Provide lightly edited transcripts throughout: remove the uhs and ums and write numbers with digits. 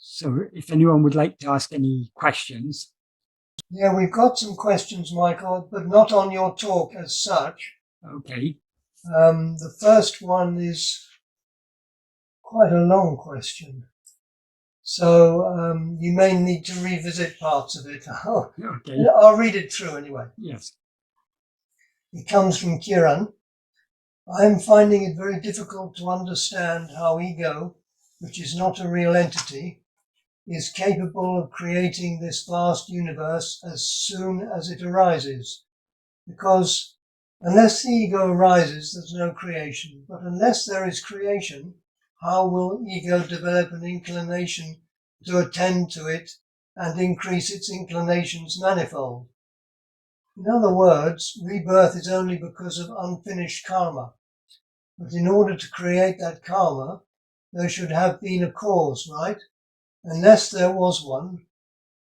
So if anyone would like to ask any questions. Yeah, we've got some questions, Michael, but not on your talk as such. Okay. The first one is quite a long question. So you may need to revisit parts of it. Okay. I'll read it through anyway. Yes. It comes from Kiran. I'm finding it very difficult to understand how ego, which is not a real entity, is capable of creating this vast universe as soon as it arises. Because unless the ego arises, there's no creation. But unless there is creation, how will ego develop an inclination to attend to it and increase its inclinations manifold? In other words, rebirth is only because of unfinished karma. But in order to create that karma, there should have been a cause, right? Unless there was one,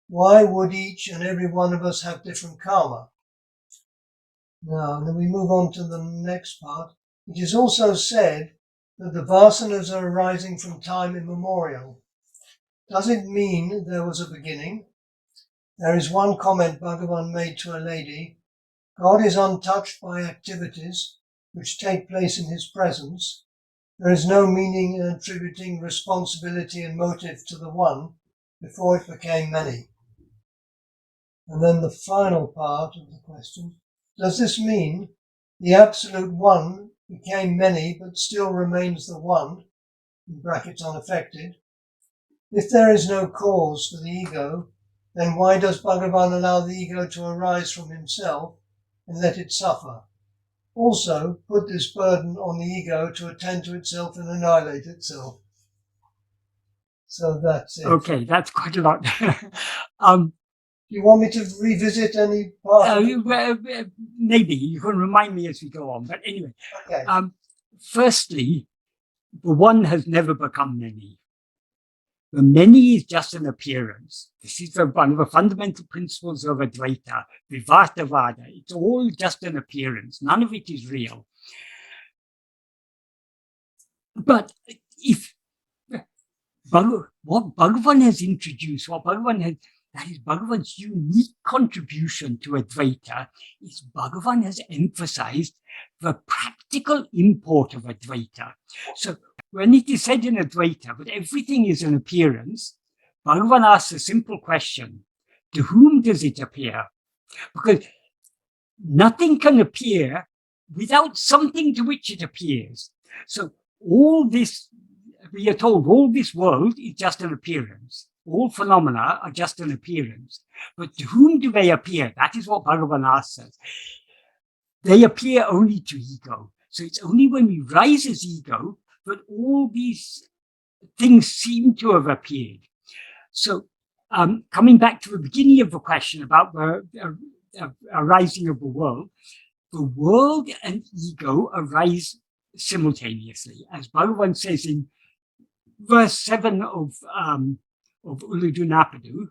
why would each and every one of us have different karma? Now, then we move on to the next part. It is also said that the Vasanas are arising from time immemorial. Does it mean there was a beginning? There is one comment Bhagavan made to a lady. God is untouched by activities which take place in his presence. There is no meaning in attributing responsibility and motive to the one before it became many. And then the final part of the question. Does this mean the absolute one became many but still remains the one, in brackets unaffected? If there is no cause for the ego, then why does Bhagavan allow the ego to arise from himself and let it suffer? Also, put this burden on the ego to attend to itself and annihilate itself. So that's it. Okay, that's quite a lot. Do you want me to revisit any part? Maybe you can remind me as we go on. But anyway, okay. Firstly, the one has never become many. The many is just an appearance. This is one of the fundamental principles of Advaita, Vivartavada. It's all just an appearance. None of it is real. But if what Bhagavan has introduced, that is Bhagavan's unique contribution to Advaita, is Bhagavan has emphasized the practical import of Advaita. So when it is said in Advaita that everything is an appearance, Bhagavan asks a simple question: to whom does it appear? Because nothing can appear without something to which it appears. So all this, we are told, all this world is just an appearance. All phenomena are just an appearance. But to whom do they appear? That is what Bhagavan asks us. They appear only to ego. So it's only when we rise as ego that all these things seem to have appeared. So coming back to the beginning of the question about the arising of the world and ego arise simultaneously. As Bhagavan says in verse 7 of Uḷḷadu Nāṛpadu,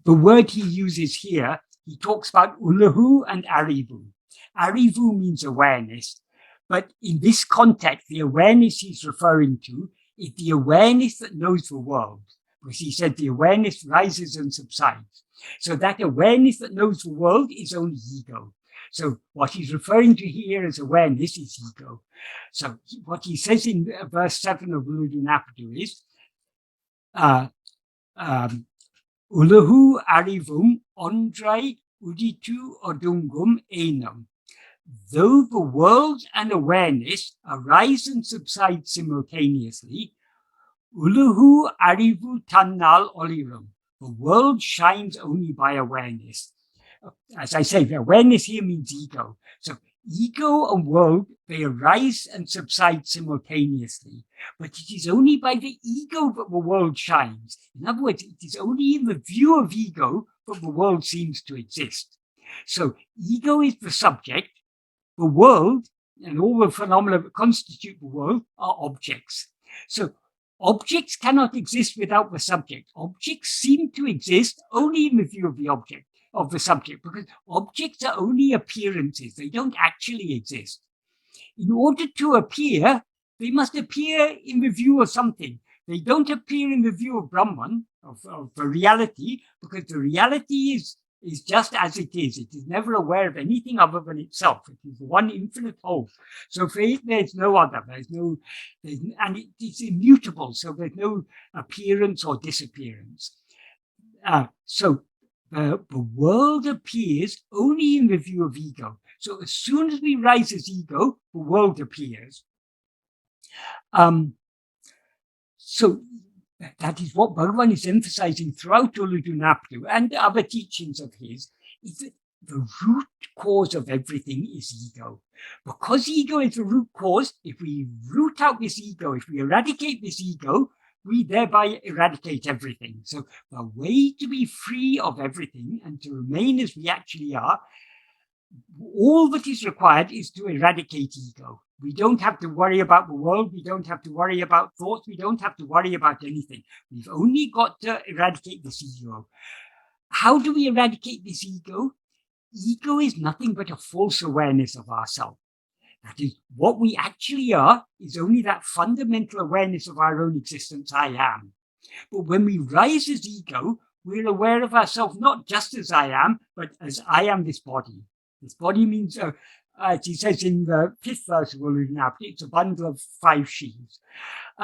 the word he uses here, he talks about Uḷḷadu and Arivu. Arivu means awareness, but in this context, the awareness he's referring to is the awareness that knows the world, because he said the awareness rises and subsides. So that awareness that knows the world is only ego. So what he's referring to here as awareness is ego. So what he says in verse 7 of Uḷḷadu Nāṛpadu is, Uḷḷadu arivum ondrai uditu odungum enam. Though the world and awareness arise and subside simultaneously, Uḷḷadu arivu tannal oliram. The world shines only by awareness. As I say, the awareness here means ego. So ego and world, they arise and subside simultaneously. But it is only by the ego that the world shines. In other words, it is only in the view of ego that the world seems to exist. So ego is the subject. The world and all the phenomena that constitute the world are objects. So objects cannot exist without the subject. Objects seem to exist only in the view of the object, of the subject, because objects are only appearances. They don't actually exist. In order to appear, they must appear in the view of something. They don't appear in the view of Brahman, of the reality, because the reality is just as it is. It is never aware of anything other than itself. It is one infinite whole. So for it, there's no other. And it is immutable. So there's no appearance or disappearance. So the world appears only in the view of ego. So as soon as we rise as ego, the world appears. So that is what Bhagavan is emphasizing throughout Uḷḷadu Nāṛpadu and other teachings of his, is that the root cause of everything is ego. Because ego is the root cause, if we root out this ego, if we eradicate this ego, we thereby eradicate everything. So the way to be free of everything and to remain as we actually are, all that is required is to eradicate ego. We don't have to worry about the world. We don't have to worry about thoughts. We don't have to worry about anything. We've only got to eradicate this ego. How do we eradicate this ego? Ego is nothing but a false awareness of ourselves. That is, what we actually are is only that fundamental awareness of our own existence, I am. But when we rise as ego, we're aware of ourselves not just as I am, but as I am this body. This body means, as he says in the 5th verse of Uḷḷadu Nāṛpadu, it's a bundle of 5 sheaves.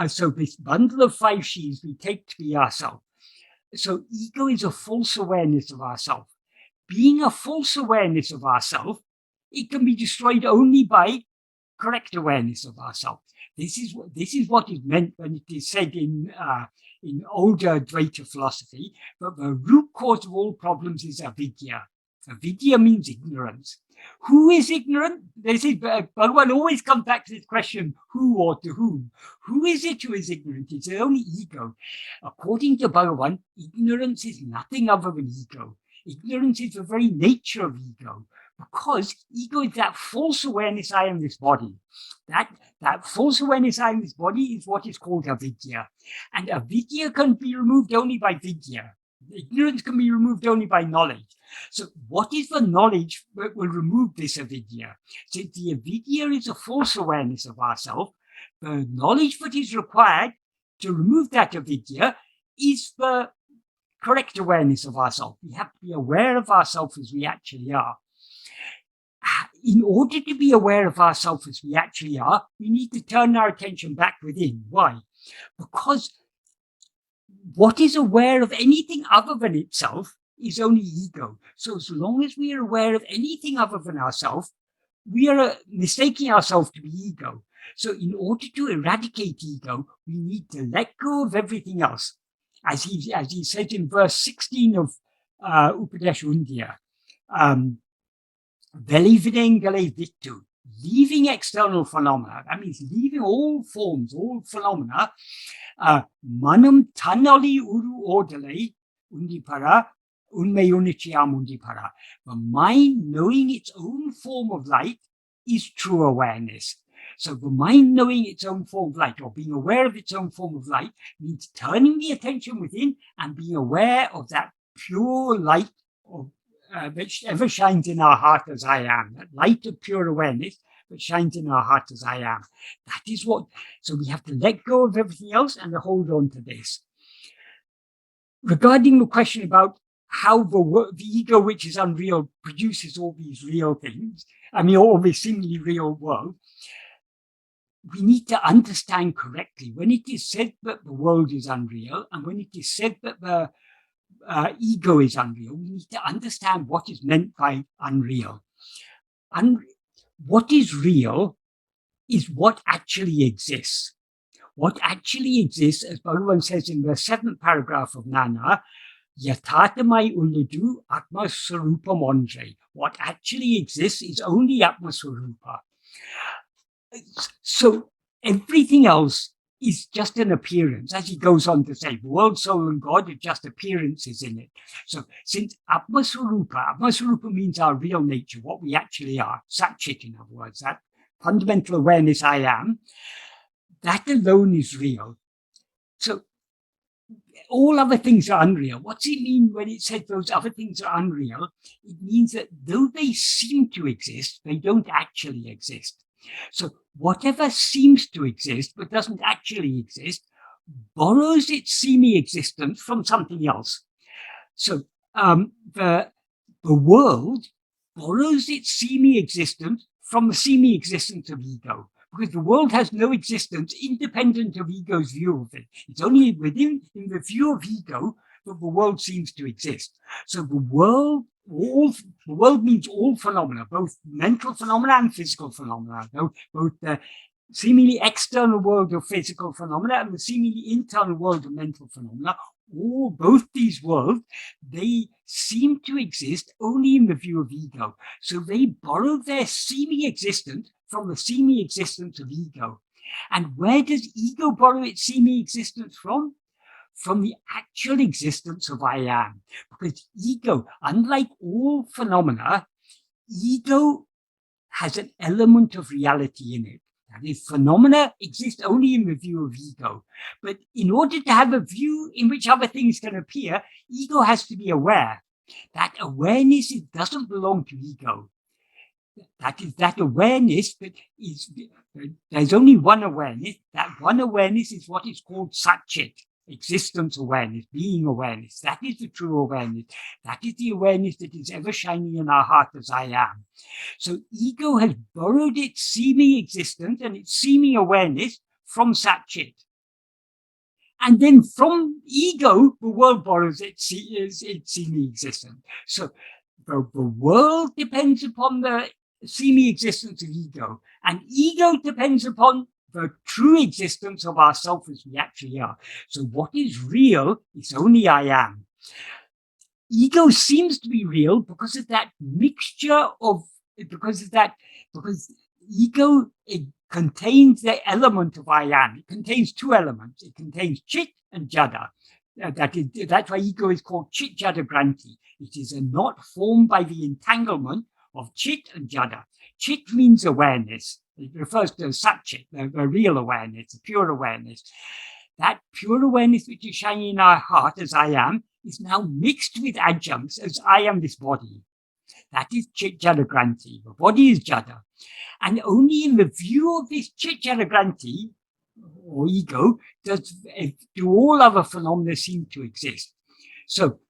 So this bundle of 5 sheaves we take to be ourselves. So ego is a false awareness of ourselves. Being a false awareness of ourselves, it can be destroyed only by correct awareness of ourselves. This is what is meant when it is said in older Advaita philosophy that the root cause of all problems is avidya. Avidya means ignorance. Who is ignorant? Bhagavan always comes back to this question, who or to whom? Who is it who is ignorant? It's only ego. According to Bhagavan, ignorance is nothing other than ego. Ignorance is the very nature of ego, because ego is that false awareness, I am this body. That false awareness, I am this body, is what is called avidya. And avidya can be removed only by vidya. Ignorance can be removed only by knowledge. So what is the knowledge that will remove this avidya? So the avidya is a false awareness of ourselves. The knowledge that is required to remove that avidya is the correct awareness of ourselves. We have to be aware of ourselves as we actually are. In order to be aware of ourselves as we actually are, we need to turn our attention back within. Why? Because what is aware of anything other than itself is only ego. So as long as we are aware of anything other than ourselves, we are mistaking ourselves to be ego. So in order to eradicate ego, we need to let go of everything else. As he said in verse 16 of Upadēśa Undiyār, leaving external phenomena, that means leaving all forms, all phenomena, manam tanali uru ordale undipara unme unichiyam undipara. The mind knowing its own form of light is true awareness. So the mind knowing its own form of light, or being aware of its own form of light, means turning the attention within and being aware of that pure light of which ever shines in our heart as I am, that light of pure awareness that shines in our heart as I am. That is what, so we have to let go of everything else and hold on to this. Regarding the question about how the ego, which is unreal, produces all these real things, all this seemingly real world, we need to understand correctly. When it is said that the world is unreal, and when it is said that the ego is unreal, we need to understand what is meant by unreal. What is real is what actually exists. What actually exists, as Bhagavan says in the 7th paragraph of Nāṉ Ār, Yathatamai Uḷḷadu Atma-swarupam Andre. What actually exists is only Atma-swarupa. So everything else is just an appearance. As he goes on to say, world, soul, and God are just appearances in it. So since Atma-swarupa means our real nature, what we actually are, Satchit in other words, that fundamental awareness I am, that alone is real. So all other things are unreal. What's it mean when it says those other things are unreal? It means that though they seem to exist, they don't actually exist. So whatever seems to exist but doesn't actually exist borrows its semi-existence from something else. So the world borrows its semi-existence from the semi-existence of ego, because the world has no existence independent of ego's view of it. It's only in the view of ego that the world seems to exist. So the world means all phenomena, both mental phenomena and physical phenomena, both the seemingly external world of physical phenomena and the seemingly internal world of mental phenomena. Both these worlds, they seem to exist only in the view of ego. So they borrow their semi-existence from the semi-existence of ego. And where does ego borrow its semi-existence from? From the actual existence of I am. Because ego, unlike all phenomena, ego has an element of reality in it. That is, phenomena exist only in the view of ego. But in order to have a view in which other things can appear, ego has to be aware. That awareness doesn't belong to ego. That is that awareness that is, there's only one awareness. That one awareness is what is called Satchit, existence awareness, being awareness. That is the true awareness. That is the awareness that is ever shining in our heart as I am. So ego has borrowed its semi-existence and its semi-awareness from Satchit. And then from ego, the world borrows its semi-existence. So the world depends upon the semi-existence of ego, and ego depends upon the true existence of ourself as we actually are. So what is real is only I am. Ego seems to be real because of that mixture of, because ego, it contains the element of I am. It contains two elements. It contains chit and jada. That's why ego is called chit jada granti. It is a knot formed by the entanglement of chit and jada. Chit means awareness. It refers to Satchit, the real awareness, the pure awareness. That pure awareness which is shining in our heart as I am is now mixed with adjuncts as I am this body. That is chit jada granti. The body is jada. And only in the view of this chit jada granti, or ego, do all other phenomena seem to exist. So,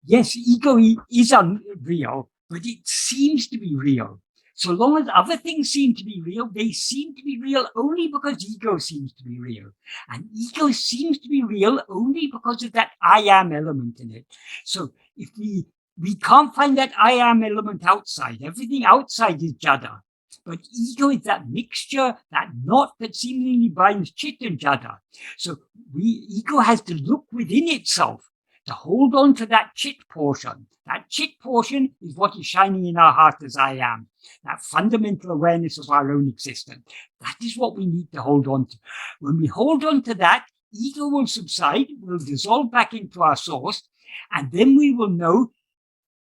yes, ego is unreal, but it seems to be real. So long as other things seem to be real, they seem to be real only because ego seems to be real. And ego seems to be real only because of that I am element in it. So if we can't find that I am element outside, everything outside is jada. But ego is that mixture, that knot that seemingly binds chit and jada. So ego has to look within itself to hold on to that chit portion. That chit portion is what is shining in our heart as I am. That fundamental awareness of our own existence. That is what we need to hold on to. When we hold on to that, ego will subside, will dissolve back into our source, and then we will know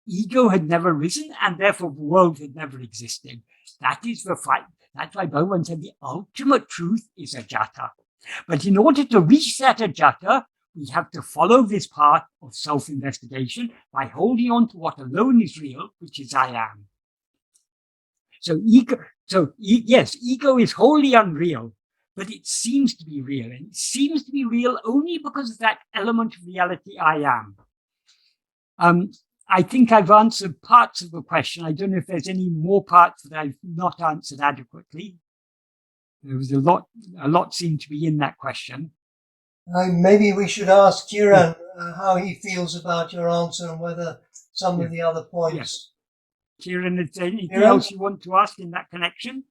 ego had never risen, and therefore the world had never existed. That is the fight. That's why Bhagavan said the ultimate truth is ajata. But in order to reach that ajata, we have to follow this path of self-investigation by holding on to what alone is real, which is I am. So yes, ego is wholly unreal, but it seems to be real. And it seems to be real only because of that element of reality I am. I think I've answered parts of the question. I don't know if there's any more parts that I've not answered adequately. There was a lot seemed to be in that question. Maybe we should ask Kiran how he feels about your answer and whether some of the other points. Kiran, is there anything else you want to ask in that connection?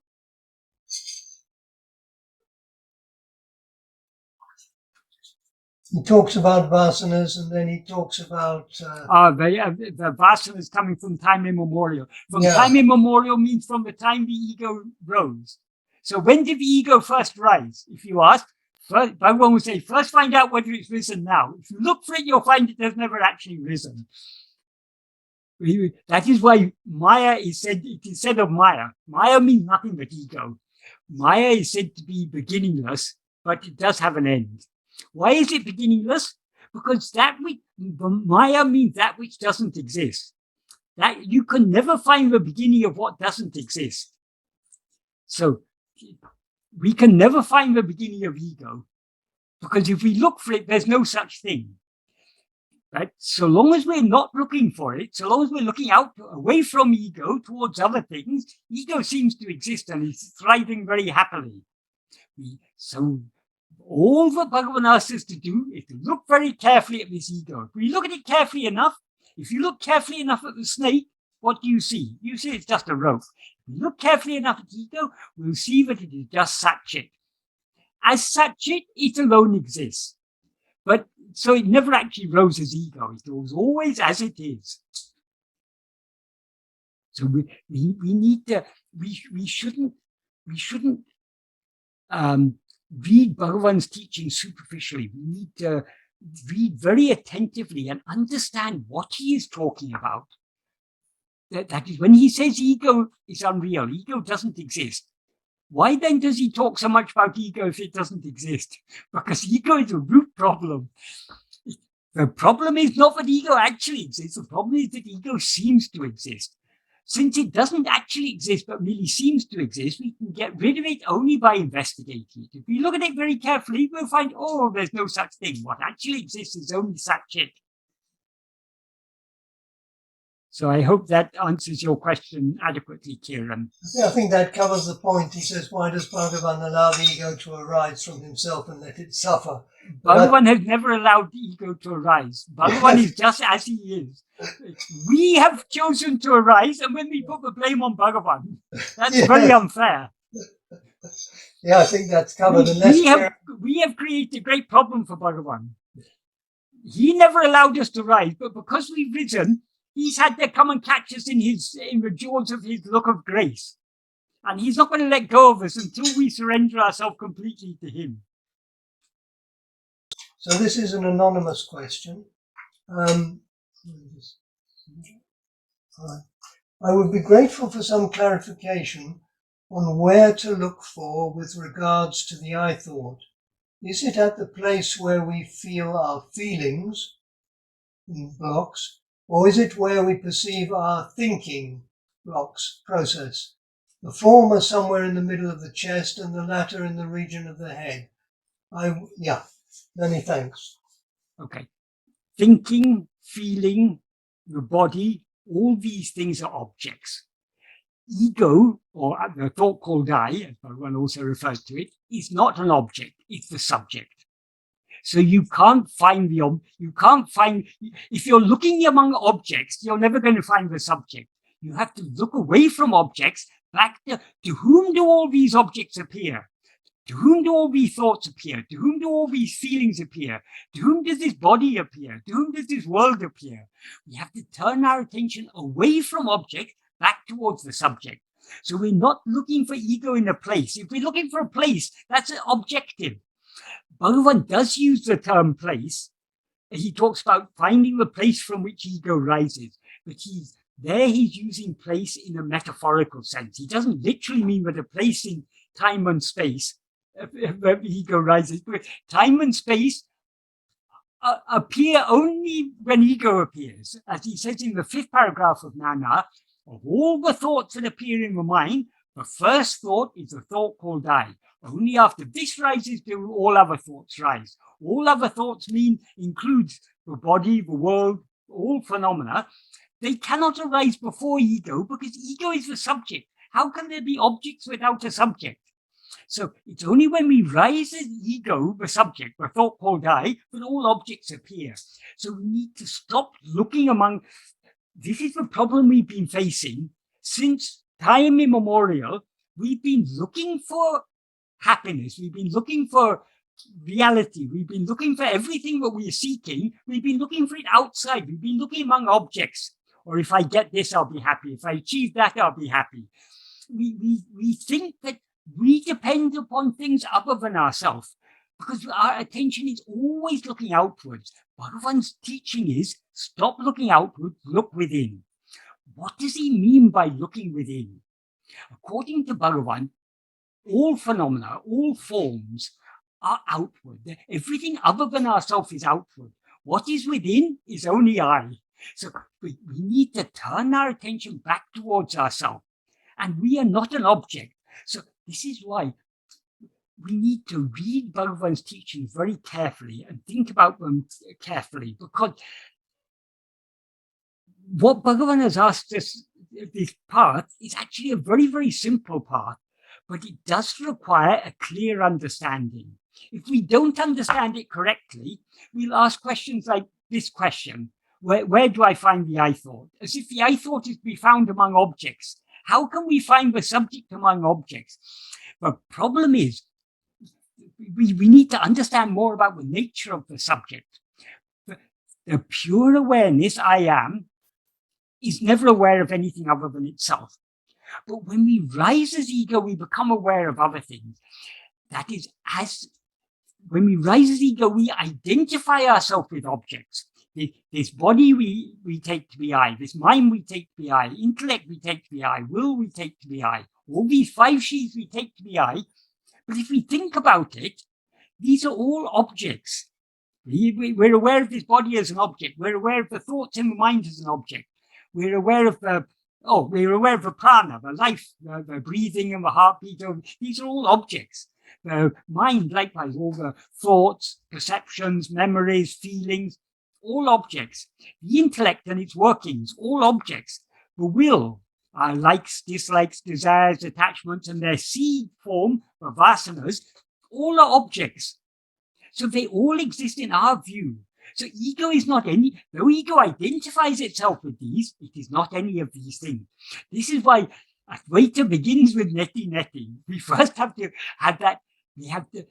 He talks about vasanas, and then he talks about the vasanas coming from time immemorial. Time immemorial means from the time the ego rose. So when did the ego first rise? If you ask, Bhagavan will say, first find out whether it's risen now. If you look for it, you'll find it has never actually risen. That is why Maya is said, it is said of Maya. Maya means nothing but ego. Maya is said to be beginningless, but it does have an end. Why is it beginningless? Because Maya means that which doesn't exist. That you can never find the beginning of what doesn't exist. So we can never find the beginning of ego, because if we look for it, there's no such thing. Right? So long as we're not looking for it, so long as we're looking away from ego towards other things, ego seems to exist and is thriving very happily. So all that Bhagavan asks us to do is to look very carefully at this ego. If we look at it carefully enough, if you look carefully enough at the snake, what do you see? You see it's just a rope. If you look carefully enough at ego, we'll see that it is just Satchit. As Satchit, it alone exists. But so it never actually rose as ego. It was always as it is. So we need to, we shouldn't read Bhagavan's teaching superficially. We need to read very attentively and understand what he is talking about. That is, when he says ego is unreal, ego doesn't exist. Why then does he talk so much about ego if it doesn't exist? Because ego is a root problem. The problem is not that ego actually exists. The problem is that ego seems to exist. Since it doesn't actually exist, but merely seems to exist, we can get rid of it only by investigating it. If we look at it very carefully, we'll find, oh, there's no such thing. What actually exists is only Satchit. So I hope that answers your question adequately, Kiran. Yeah, I think that covers the point. He says, why does Bhagavan allow the ego to arise from himself and let it suffer? Bhagavan has never allowed the ego to arise. Bhagavan is just as he is. We have chosen to arise, and when we put the blame on Bhagavan, that's very unfair. Yeah, I think that's covered. We have created a great problem for Bhagavan. He never allowed us to rise, but because we've risen, he's had to come and catch us in the jaws of his look of grace. And he's not going to let go of us until we surrender ourselves completely to him. So this is an anonymous question. I would be grateful for some clarification on where to look for with regards to the I thought. Is it at the place where we feel our feelings in blocks, or is it where we perceive our thinking blocks process? The former somewhere in the middle of the chest and the latter in the region of the head. Many thanks. Okay. Thinking, feeling, the body, all these things are objects. Ego, or the thought called I, as one also refers to it, is not an object, it's the subject. So you can't find if you're looking among objects, you're never going to find the subject. You have to look away from objects back to whom do all these objects appear? To whom do all these thoughts appear? To whom do all these feelings appear? To whom does this body appear? To whom does this world appear? We have to turn our attention away from objects back towards the subject. So we're not looking for ego in a place. If we're looking for a place, that's objective. Bhagavan does use the term place. He talks about finding the place from which ego rises, but he's using place in a metaphorical sense. He doesn't literally mean that a place in time and space where ego rises, but time and space appear only when ego appears. As he says in the 5th paragraph of Nāṉ Ār, of all the thoughts that appear in the mind, the first thought is the thought called I. Only after this rises do all other thoughts rise. All other thoughts includes the body, the world, all phenomena. They cannot arise before ego because ego is the subject. How can there be objects without a subject? So it's only when we rise as ego, the subject, the thought called I, that all objects appear. So we need to stop looking among. This is the problem we've been facing since time immemorial. We've been looking for happiness. We've been looking for reality. We've been looking for everything that we are seeking. We've been looking for it outside. We've been looking among objects. Or if I get this, I'll be happy. If I achieve that, I'll be happy. We think that we depend upon things other than ourselves because our attention is always looking outwards. Bhagavan's teaching is stop looking outwards, look within. What does he mean by looking within? According to Bhagavan, all phenomena, all forms are outward. Everything other than ourselves is outward. What is within is only I. So we need to turn our attention back towards ourselves. And we are not an object. So This is why we need to read Bhagavan's teachings very carefully and think about them carefully, because what Bhagavan has asked us, this path, is actually a very, very simple path, but it does require a clear understanding. If we don't understand it correctly, we'll ask questions like this question: where do I find the I thought? As if the I thought is to be found among objects. How can we find the subject among objects? The problem is, we need to understand more about the nature of the subject. The pure awareness, I am, is never aware of anything other than itself. But when we rise as ego, we become aware of other things. That is, when we rise as ego, we identify ourselves with objects. This body we take to be I, this mind we take to be I, intellect we take to be I, will we take to be I. All these 5 sheaths we take to be I. But if we think about it, these are all objects. We're aware of this body as an object. We're aware of the thoughts in the mind as an object. We're aware of the prana, the life, the breathing and the heartbeat. These are all objects. The mind, likewise, all the thoughts, perceptions, memories, feelings, all objects. The intellect and its workings, all objects. The will, our likes, dislikes, desires, attachments, and their seed form, the vasanas, all are objects. So they all exist in our view. So ego is not any, though ego identifies itself with these, it is not any of these things. This is why Advaita begins with neti. We first have to have that,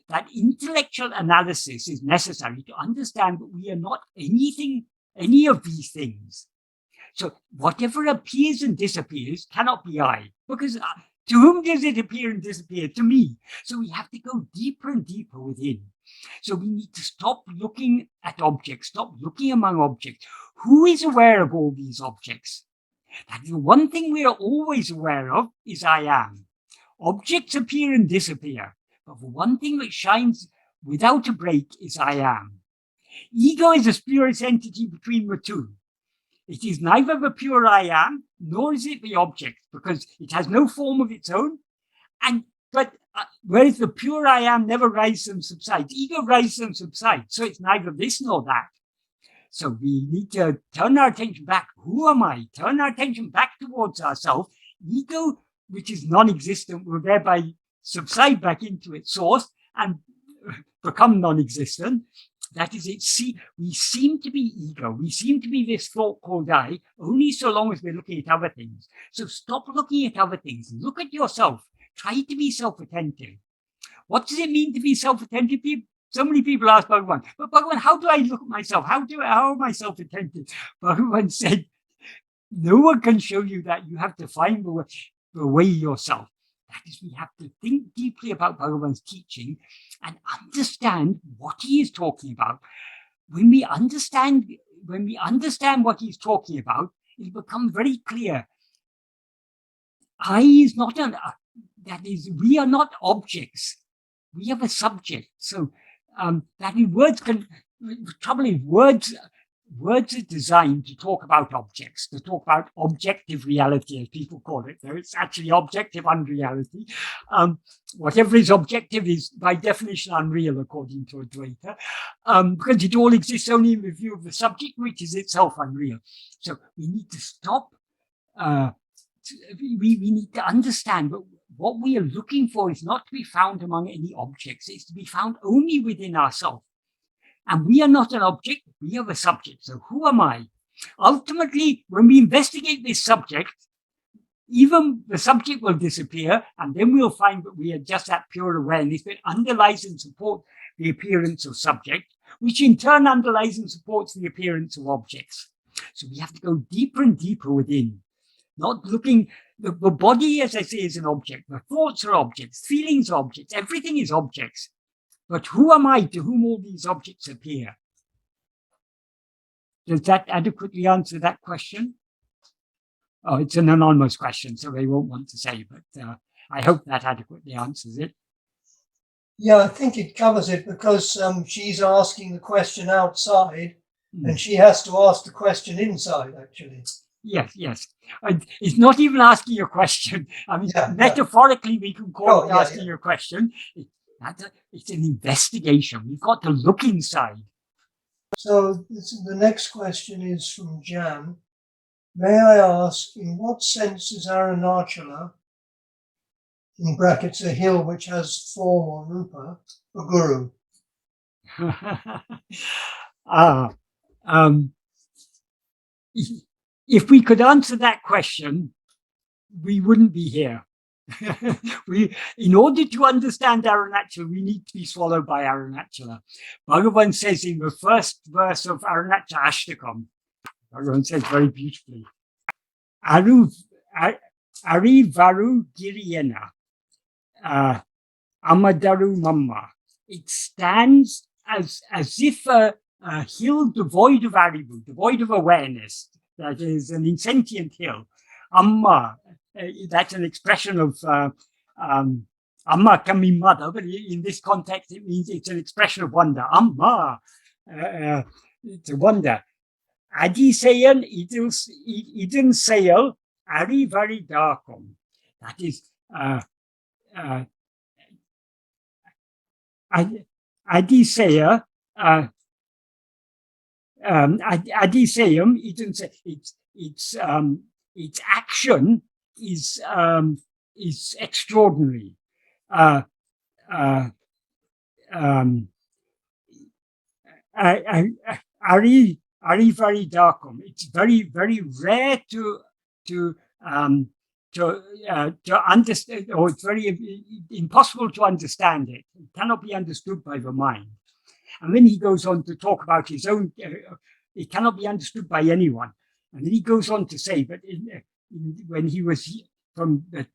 that intellectual analysis is necessary to understand that we are not any of these things. So whatever appears and disappears cannot be I, because to whom does it appear and disappear? To me. So we have to go deeper and deeper within. So we need to stop looking at objects, stop looking among objects. Who is aware of all these objects? That the one thing we are always aware of is I am. Objects appear and disappear, but the one thing that shines without a break is I am. Ego is a spurious entity between the two. It is neither the pure I am, nor is it the object, because it has no form of its own. But whereas the pure I am never rises and subsides, ego rises and subsides. So it's neither this nor that. So we need to turn our attention back. Who am I? Turn our attention back towards ourselves. Ego, which is non-existent, will thereby subside back into its source and become non-existent. That is, we seem to be ego. We seem to be this thought called I, only so long as we're looking at other things. So stop looking at other things. Look at yourself. Try to be self-attentive. What does it mean to be self-attentive? So many people ask Bhagavan, but Bhagavan, how do I look at myself? How am I self-attentive? Bhagavan said, no one can show you that. You have to find the way yourself. That is, we have to think deeply about Bhagavan's teaching and understand what he is talking about. When we understand what he's talking about, it becomes very clear. I is not that is, we are not objects. We have a subject. So that is, the trouble is words are designed to talk about objects, to talk about objective reality, as people call it. Though it's actually objective unreality. Whatever is objective is by definition unreal, according to Advaita, because it all exists only in the view of the subject, which is itself unreal. So we need to stop. We need to understand that what we are looking for is not to be found among any objects. It's to be found only within ourselves. And we are not an object, we are a subject. So who am I? Ultimately, when we investigate this subject, even the subject will disappear, and then we'll find that we are just that pure awareness that underlies and supports the appearance of subject, which in turn underlies and supports the appearance of objects. So we have to go deeper and deeper within. Not looking, the body, as I say, is an object. The thoughts are objects, feelings are objects, everything is objects. But who am I to whom all these objects appear? Does that adequately answer that question? Oh, it's an anonymous question, so they won't want to say, but I hope that adequately answers it. Yeah, I think it covers it, because she's asking the question outside, and she has to ask the question inside, actually. yes. It's not even asking a question. I mean, metaphorically, we can call it asking a question. It's an investigation. We've got to look inside. So the next question is from Jan. May I ask, in what sense is Arunachala, in brackets a hill which has form or rupa, a guru? If we could answer that question, we wouldn't be here. In order to understand Arunachala, we need to be swallowed by Arunachala. Bhagavan says in the first verse of Arunachala Aṣṭakam, Bhagavan says very beautifully, Ari Varu Giriyena Amadaru Mamma. It stands as if a hill devoid of arivu, devoid of awareness, that is an insentient hill. Amma, that's an expression of Amma can mean mother, but in this context it means it's an expression of wonder. Amma, it's a wonder. Adisayan idun sayal ari vari darkom. That is Adisaya Adisayam idun say its action is extraordinary. Ari vari darkom. It's very rare to understand, or it's very impossible to understand it. It cannot be understood by the mind. And then he goes on to talk about his own. It cannot be understood by anyone. And then he goes on to say, but when he was from the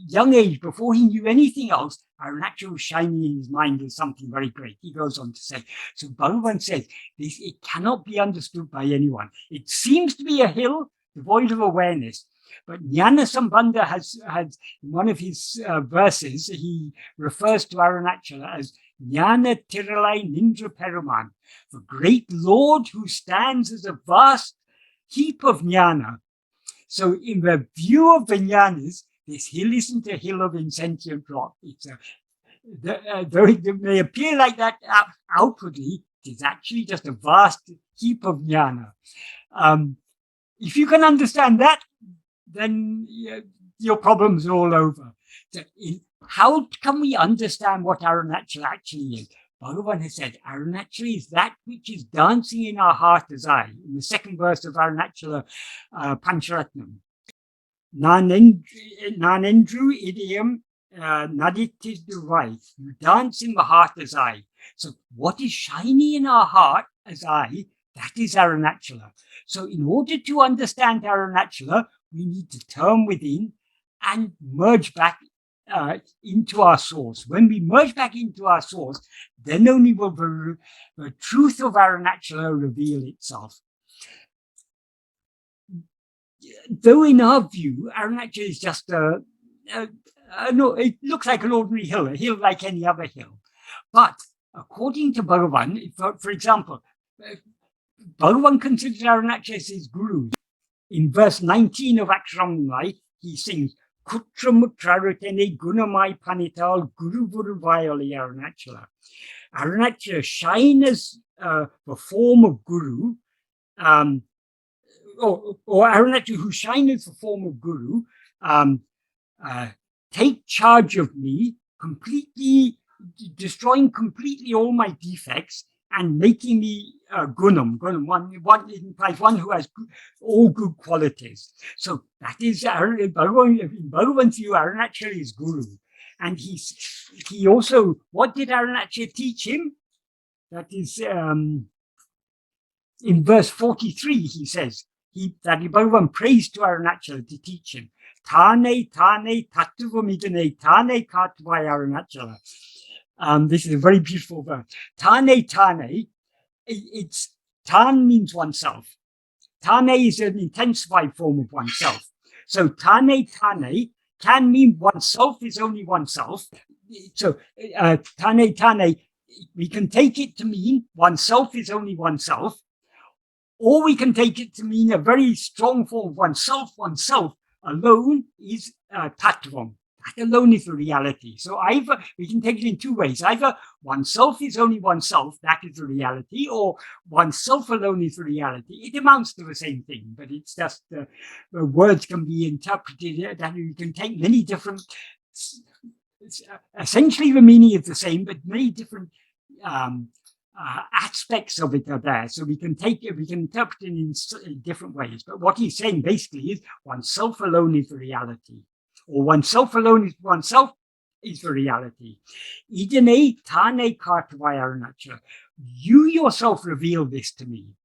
young age, before he knew anything else, Arunachala was shining in his mind as something very great. He goes on to say, so Bhagavan says, it cannot be understood by anyone. It seems to be a hill devoid of awareness. But Jnana Sambandha has in one of his verses, he refers to Arunachala as Jnana Tiralai Nindra Peruman, the great Lord who stands as a vast heap of jnana. So in the view of the jnanis, this hill isn't a hill of insentient rock. It's it may appear like that outwardly. It is actually just a vast heap of jnana. If you can understand that, then your problems are all over. So how can we understand what Arunachala actually is? Bhagavan has said, Arunachala is that which is dancing in our heart as I, in the second verse of Arunachala Pañcaratnam. Nāṇ idiyam naditis durai. You dance in the heart as I. So what is shiny in our heart as I, that is Arunachala. So in order to understand Arunachala, we need to turn within and merge back into our source. When we merge back into our source, then only will the truth of Arunachala reveal itself. Though in our view, Arunachala is just no, it looks like an ordinary hill, a hill like any other hill. But according to Bhagavan, for example, Bhagavan considers Arunachala as his guru. In verse 19 of Akṣaramaṇamālai, he sings, Kutramutrarutene gunamai panital guru vayoli Arunachala. Arunachala shine as the form of guru, or Arunachala who shine as the form of guru, take charge of me, completely destroying completely all my defects and making me gunam. One implies one who has all good qualities. So that is in Bhagavan's view, Arunachala is guru. And he also, what did Arunachala teach him? That is in verse 43, he says, that Bhagavan prays to Arunachala to teach him. Tāne tattuvamidane tāne kātvai Arunachala. This is a very beautiful verse. Tāne, it's Tān means oneself. Tāne is an intensified form of oneself. So Tāne can mean oneself is only oneself. So Tāne, we can take it to mean oneself is only oneself, or we can take it to mean a very strong form of oneself. Oneself alone is tattvam. That alone is the reality. So either we can take it in two ways. Either oneself is only oneself, that is the reality, or oneself alone is the reality. It amounts to the same thing, but it's just the words can be interpreted that you can take many different. Essentially, the meaning is the same, but many different aspects of it are there. So we can take it, we can interpret it in different ways. But what he's saying basically is oneself alone is the reality. Or oneself alone is oneself is the reality. Idane tane kartavaya Arunachala. You yourself reveal this to me.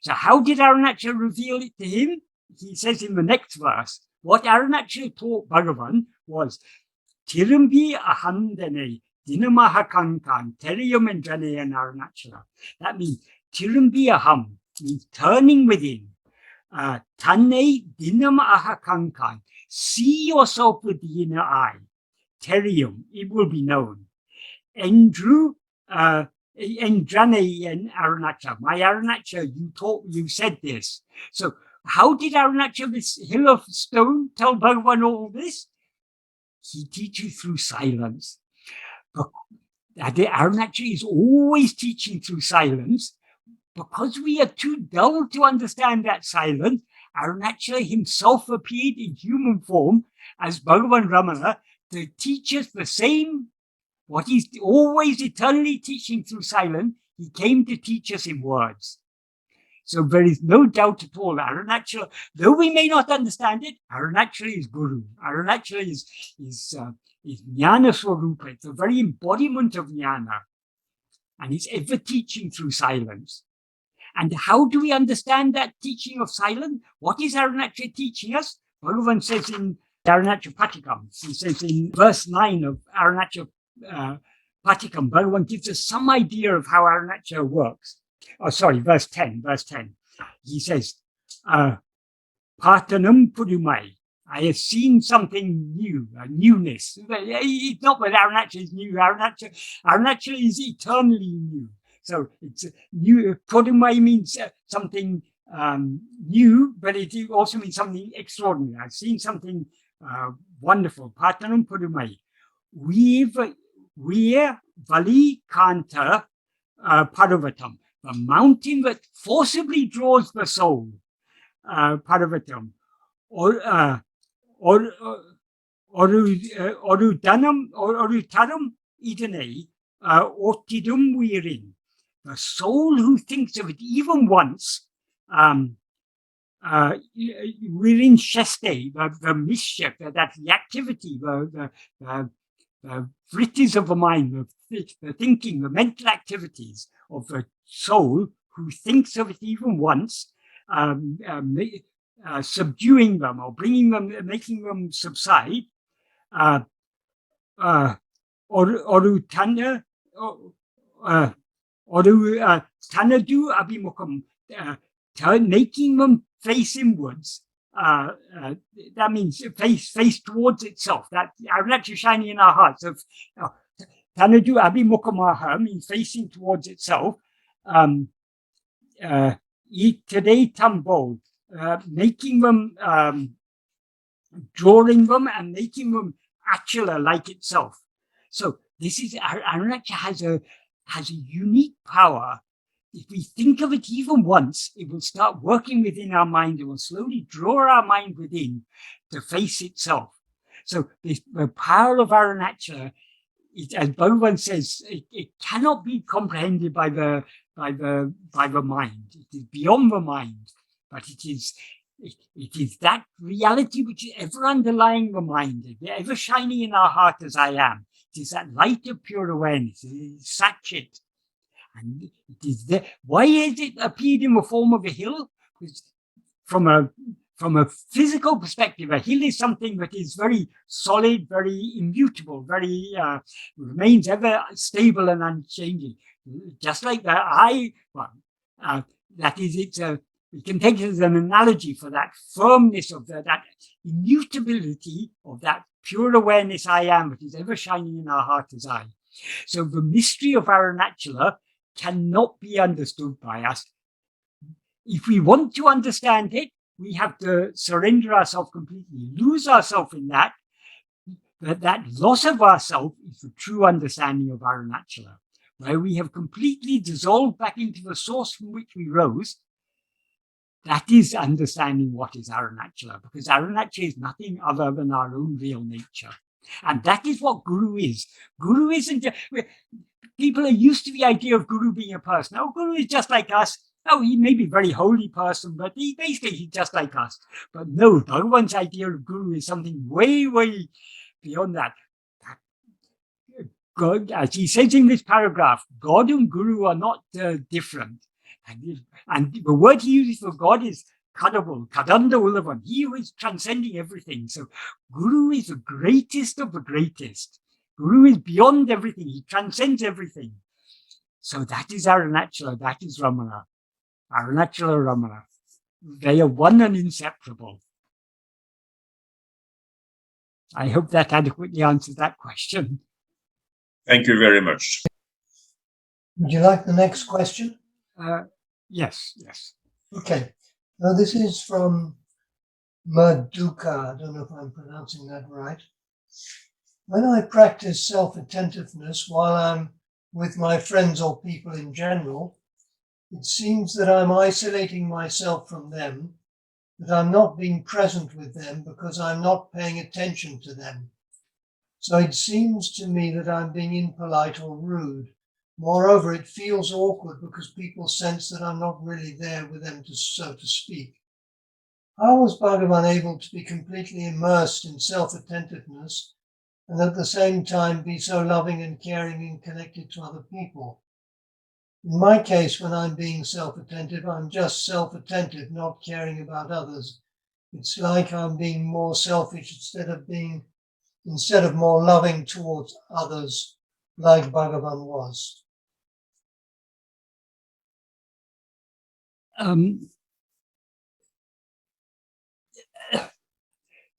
So how did Arunachala reveal it to him? He says in the next verse, what Arunachala taught Bhagavan was Tirumbi ahandane dinamaha kankan teriyum and jnani and Arunachala. That means Tirumbi aham means turning within. Tane dinamaha kankan. See yourself with the inner eye. Terium, it will be known. Endru, Endrane and Arunachala. My Arunachala, you said this. So how did Arunachala, this hill of stone, tell Bhagavan all this? He teaches through silence. But Arunachala is always teaching through silence. Because we are too dull to understand that silence, Arunachala himself appeared in human form as Bhagavan Ramana to teach us the same, what he's always eternally teaching through silence, he came to teach us in words. So there is no doubt at all, Arunachala, though we may not understand it, Arunachala is Guru. Arunachala is Jnana Swarupa. It's the very embodiment of Jnana. And he's ever teaching through silence. And how do we understand that teaching of silence? What is Arunachala teaching us? Bhagavan says in Aruṇācala Padigam, he says in verse 9 of Aruṇācala Padigam, Bhagavan gives us some idea of how Arunachala works. Oh, sorry, verse 10. He says, Pārtanam pudumai. I have seen something new, a newness. It's not that Arunachala is new. Arunachala is eternally new. So it's new. Pudumai means something new, but it also means something extraordinary. I've seen something wonderful. Pārtanam pudumai. We're Vali Kanta Paravatam, the mountain that forcibly draws the soul. Paravatam. Orutaram idane otidum wearing. The soul who thinks of it even once, we're in sheste, the mischief, that the activity, the vrittis of the mind, the thinking, the mental activities of the soul who thinks of it even once, subduing them or bringing them, making them subside, orutana, tanadu abhimukam, making them face inwards. That means face towards itself. That Arunachala shining in our hearts. Of tanadu abhimukamaha means facing towards itself. Today tambo, making them, drawing them and making them achala like itself. So this is Arunachala has a unique power. If we think of it even once, it will start working within our mind. It will slowly draw our mind within to face itself. So the power of Arunachala, as Bhagavan says, it cannot be comprehended by the mind. It is beyond the mind, but it is that reality which is ever underlying the mind, ever shining in our heart as I am. It is that light of pure awareness. It is Satchit. And it is there. Why has it appeared in the form of a hill? Because from a physical perspective, a hill is something that is very solid, very immutable, very remains ever stable and unchanging. Just like the eye, that is, we can take it as an analogy for that firmness of that immutability of that pure awareness I am that is ever shining in our heart as I. So the mystery of Arunachala cannot be understood by us. if we want to understand it, we have to surrender ourselves completely, lose ourselves in that. But that loss of ourself is the true understanding of Arunachala, where we have completely dissolved back into the source from which we rose. That is understanding what is Arunachala, because Arunachala is nothing other than our own real nature. And that is what Guru is. Guru isn't, people are used to the idea of Guru being a person. Oh, Guru is just like us. Oh, he may be a very holy person, but he's just like us. But no, Bhagavan's idea of Guru is something way, way beyond that. God, as he says in this paragraph, God and Guru are not different. And the word he uses for God is Kadabul, Kadanda Ulavan. He who is transcending everything. So Guru is the greatest of the greatest. Guru is beyond everything. He transcends everything. So that is Arunachala, that is Ramana. Arunachala, Ramana. They are one and inseparable. I hope that adequately answers that question. Thank you very much. Would you like the next question? Yes. Okay. Now this is from Maduka. I don't know if I'm pronouncing that right. When I practice self-attentiveness while I'm with my friends or people in general, it seems that I'm isolating myself from them, that I'm not being present with them because I'm not paying attention to them. So it seems to me that I'm being impolite or rude. Moreover, it feels awkward because people sense that I'm not really there with them, so to speak. How was Bhagavan able to be completely immersed in self-attentiveness and at the same time be so loving and caring and connected to other people? In my case, when I'm being self-attentive, I'm just self-attentive, not caring about others. It's like I'm being more selfish instead of more loving towards others, like Bhagavan was.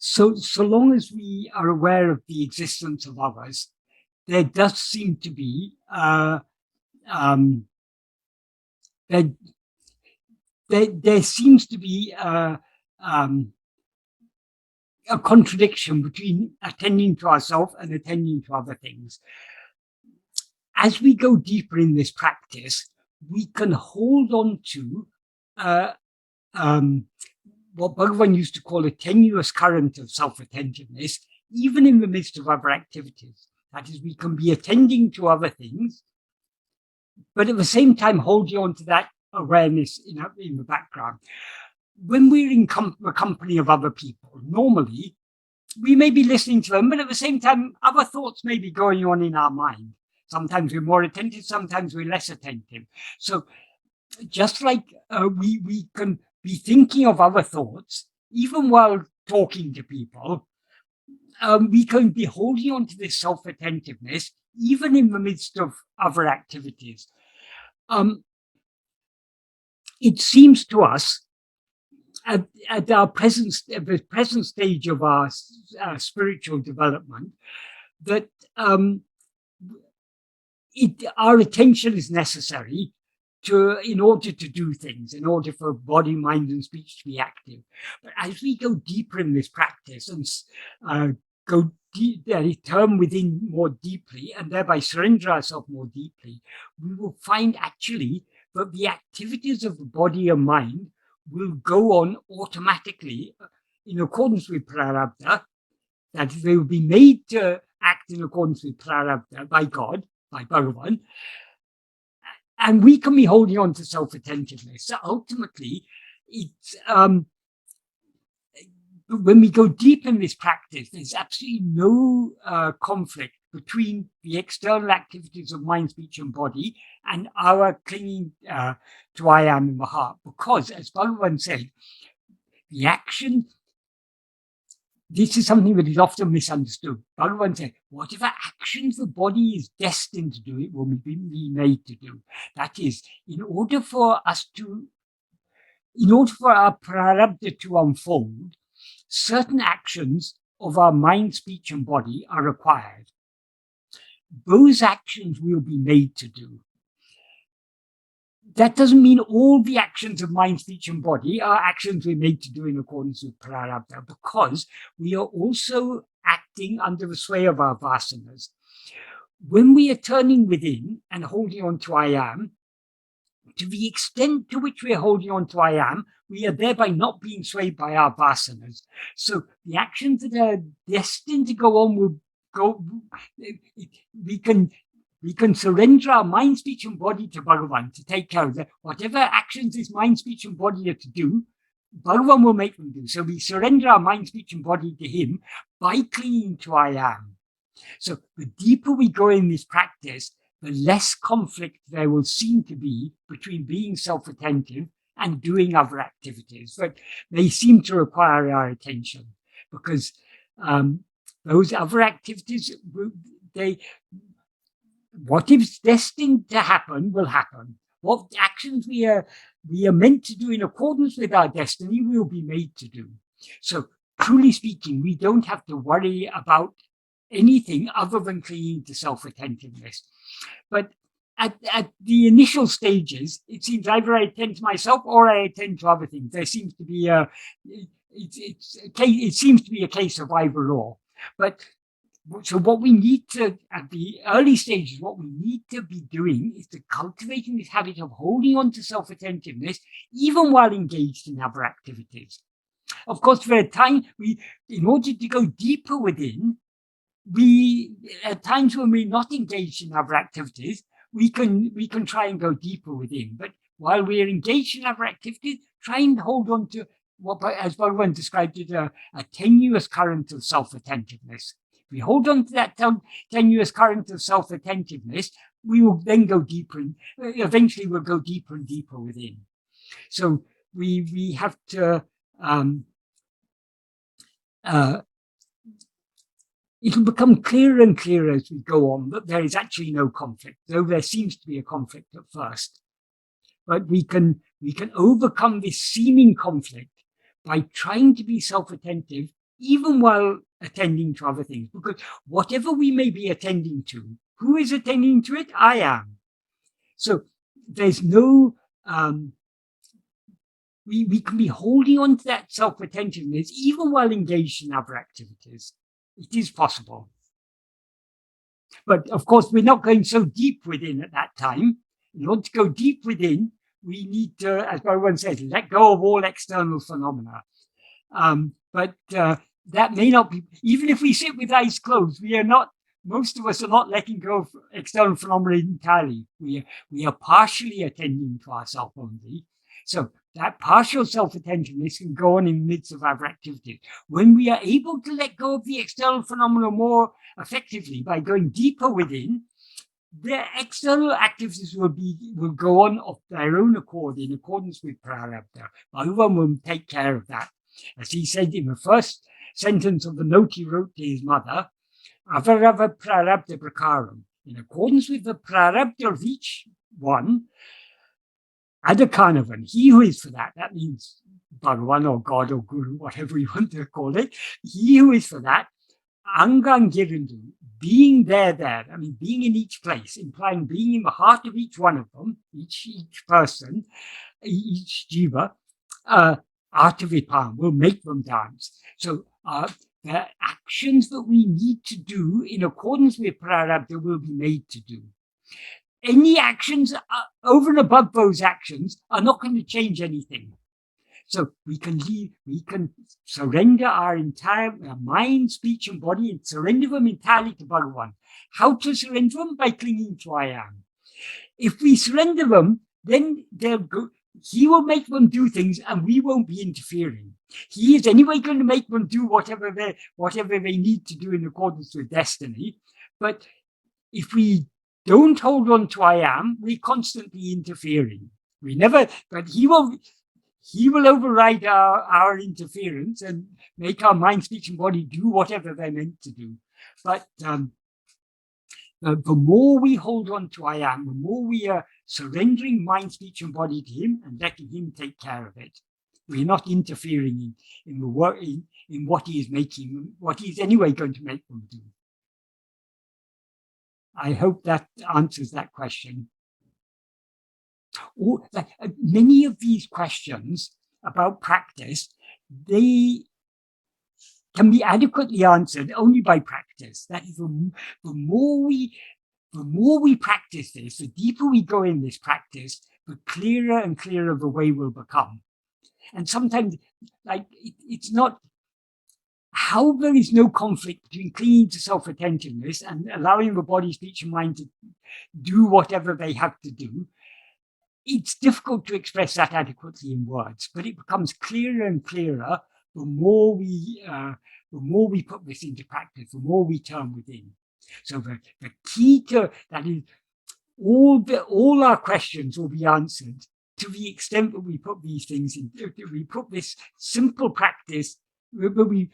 So long as we are aware of the existence of others, there does seem to be there seems to be a contradiction between attending to ourselves and attending to other things. As we go deeper in this practice, we can hold on to what Bhagavan used to call a tenuous current of self-attentiveness, even in the midst of other activities. That is, we can be attending to other things, but at the same time holding on to that awareness in the background. When we're in the company of other people, normally we may be listening to them, but at the same time, other thoughts may be going on in our mind. Sometimes we're more attentive, sometimes we're less attentive. So just like we can be thinking of other thoughts, even while talking to people, we can be holding on to this self-attentiveness, even in the midst of other activities. It seems to us at the present stage of our spiritual development that our attention is necessary in order to do things, in order for body, mind, and speech to be active. But as we go deeper in this practice and turn within more deeply, and thereby surrender ourselves more deeply, we will find actually that the activities of the body and mind will go on automatically in accordance with prarabdha, that they will be made to act in accordance with prarabdha by God, by Bhagavan, and we can be holding on to self-attentiveness. So ultimately, it's when we go deep in this practice, there's absolutely no conflict between the external activities of mind, speech, and body and our clinging to I am in the heart. Because, as Bhagavan said, the action, this is something that is often misunderstood. Bhagavan said, whatever actions the body is destined to do, it will be made to do. That is, in order for our prarabdha to unfold, certain actions of our mind, speech, and body are required. Those actions will be made to do. that doesn't mean all the actions of mind, speech, and body are actions we're made to do in accordance with prarabdha, because we are also acting under the sway of our vasanas. When we are turning within and holding on to I am, to the extent to which we are holding on to I am, we are thereby not being swayed by our vasanas. So the actions that are destined to go on will go. We can surrender our mind, speech, and body to Bhagavan to take care of that. Whatever actions this mind, speech, and body are to do, Bhagavan will make them do. So we surrender our mind, speech, and body to him by clinging to I am. So the deeper we go in this practice, the less conflict there will seem to be between being self-attentive and doing other activities. But they seem to require our attention, because those other activities, what is destined to happen will happen. What actions we are meant to do in accordance with our destiny, we will be made to do. So truly speaking, we don't have to worry about anything other than clinging to self-attentiveness. But at the initial stages, it seems either I attend to myself or I attend to other things. There seems to be it seems to be a case of either or. But so what we need to, at the early stages, what we need to be doing is to cultivating this habit of holding on to self-attentiveness, even while engaged in other activities. Of course, for a time, in order to go deeper within, at times when we're not engaged in other activities, we can try and go deeper within. But while we're engaged in other activities, try and hold on to what, as Bhagavan described it, a tenuous current of self-attentiveness. If we hold on to that tenuous current of self-attentiveness, we will then go deeper, and eventually we'll go deeper and deeper within. So we have to it'll become clearer and clearer as we go on that there is actually no conflict, though there seems to be a conflict at first. But we can overcome this seeming conflict by trying to be self-attentive, even while attending to other things. Because whatever we may be attending to, who is attending to it? I am. So there's no, we can be holding on to that self-attentiveness even while engaged in other activities. It is possible. But of course, we're not going so deep within at that time. In order to go deep within, we need to, as Bhagavan says, let go of all external phenomena. But that may not be, even if we sit with eyes closed, most of us are not letting go of external phenomena entirely. We are partially attending to ourselves only. So that partial self-attentiveness can go on in the midst of other activities. When we are able to let go of the external phenomena more effectively by going deeper within, the external activities will go on of their own accord in accordance with prarabdha. Bhagavan will take care of that. As he said in the first sentence of the note he wrote to his mother, avarava prarabdha prakaram. In accordance with the prarabdha of each one, Adakanavan, he who is for that means Bhagavan or God or Guru, whatever you want to call it, he who is for that, Angangirindu, being there, being in each place, implying being in the heart of each one of them, each person, each jiva, Artavipam will make them dance. So the actions that we need to do in accordance with prarabdha will be made to do. Any actions over and above those actions are not going to change anything. So we can surrender our entire mind, speech, and body, and surrender them entirely to Bhagavan. How to surrender them? By clinging to I am. If we surrender them, then he will make them do things, and we won't be interfering. He is anyway going to make them do whatever they need to do in accordance with destiny. But if we don't hold on to I am, we're constantly interfering. But he will override our interference and make our mind, speech, and body do whatever they're meant to do. But the more we hold on to I am, the more we are surrendering mind, speech, and body to him and letting him take care of it. We're not interfering in the work, in what he is making, what he's anyway going to make them do. I hope that answers that question. Many of these questions about practice, they can be adequately answered only by practice. That is, the more we practice this, the deeper we go in this practice, the clearer and clearer the way will become. And sometimes, it's not how there is no conflict between clinging to self-attentiveness and allowing the body, speech, and mind to do whatever they have to do. It's difficult to express that adequately in words, but it becomes clearer and clearer the more we put this into practice, the more we turn within. So the key to that is all our questions will be answered to the extent that we put these things in. We put this simple practice, but we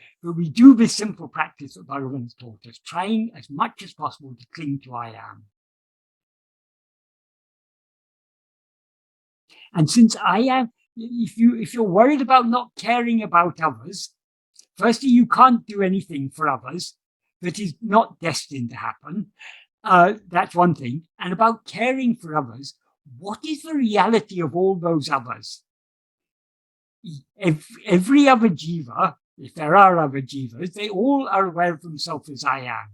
do this simple practice that Bhagavan has taught us, trying as much as possible to cling to I am. And since I am, if you're worried about not caring about others, firstly, you can't do anything for others that is not destined to happen. That's one thing. And about caring for others, what is the reality of all those others? Every other jiva, if there are other jivas, they all are aware of themselves as I am.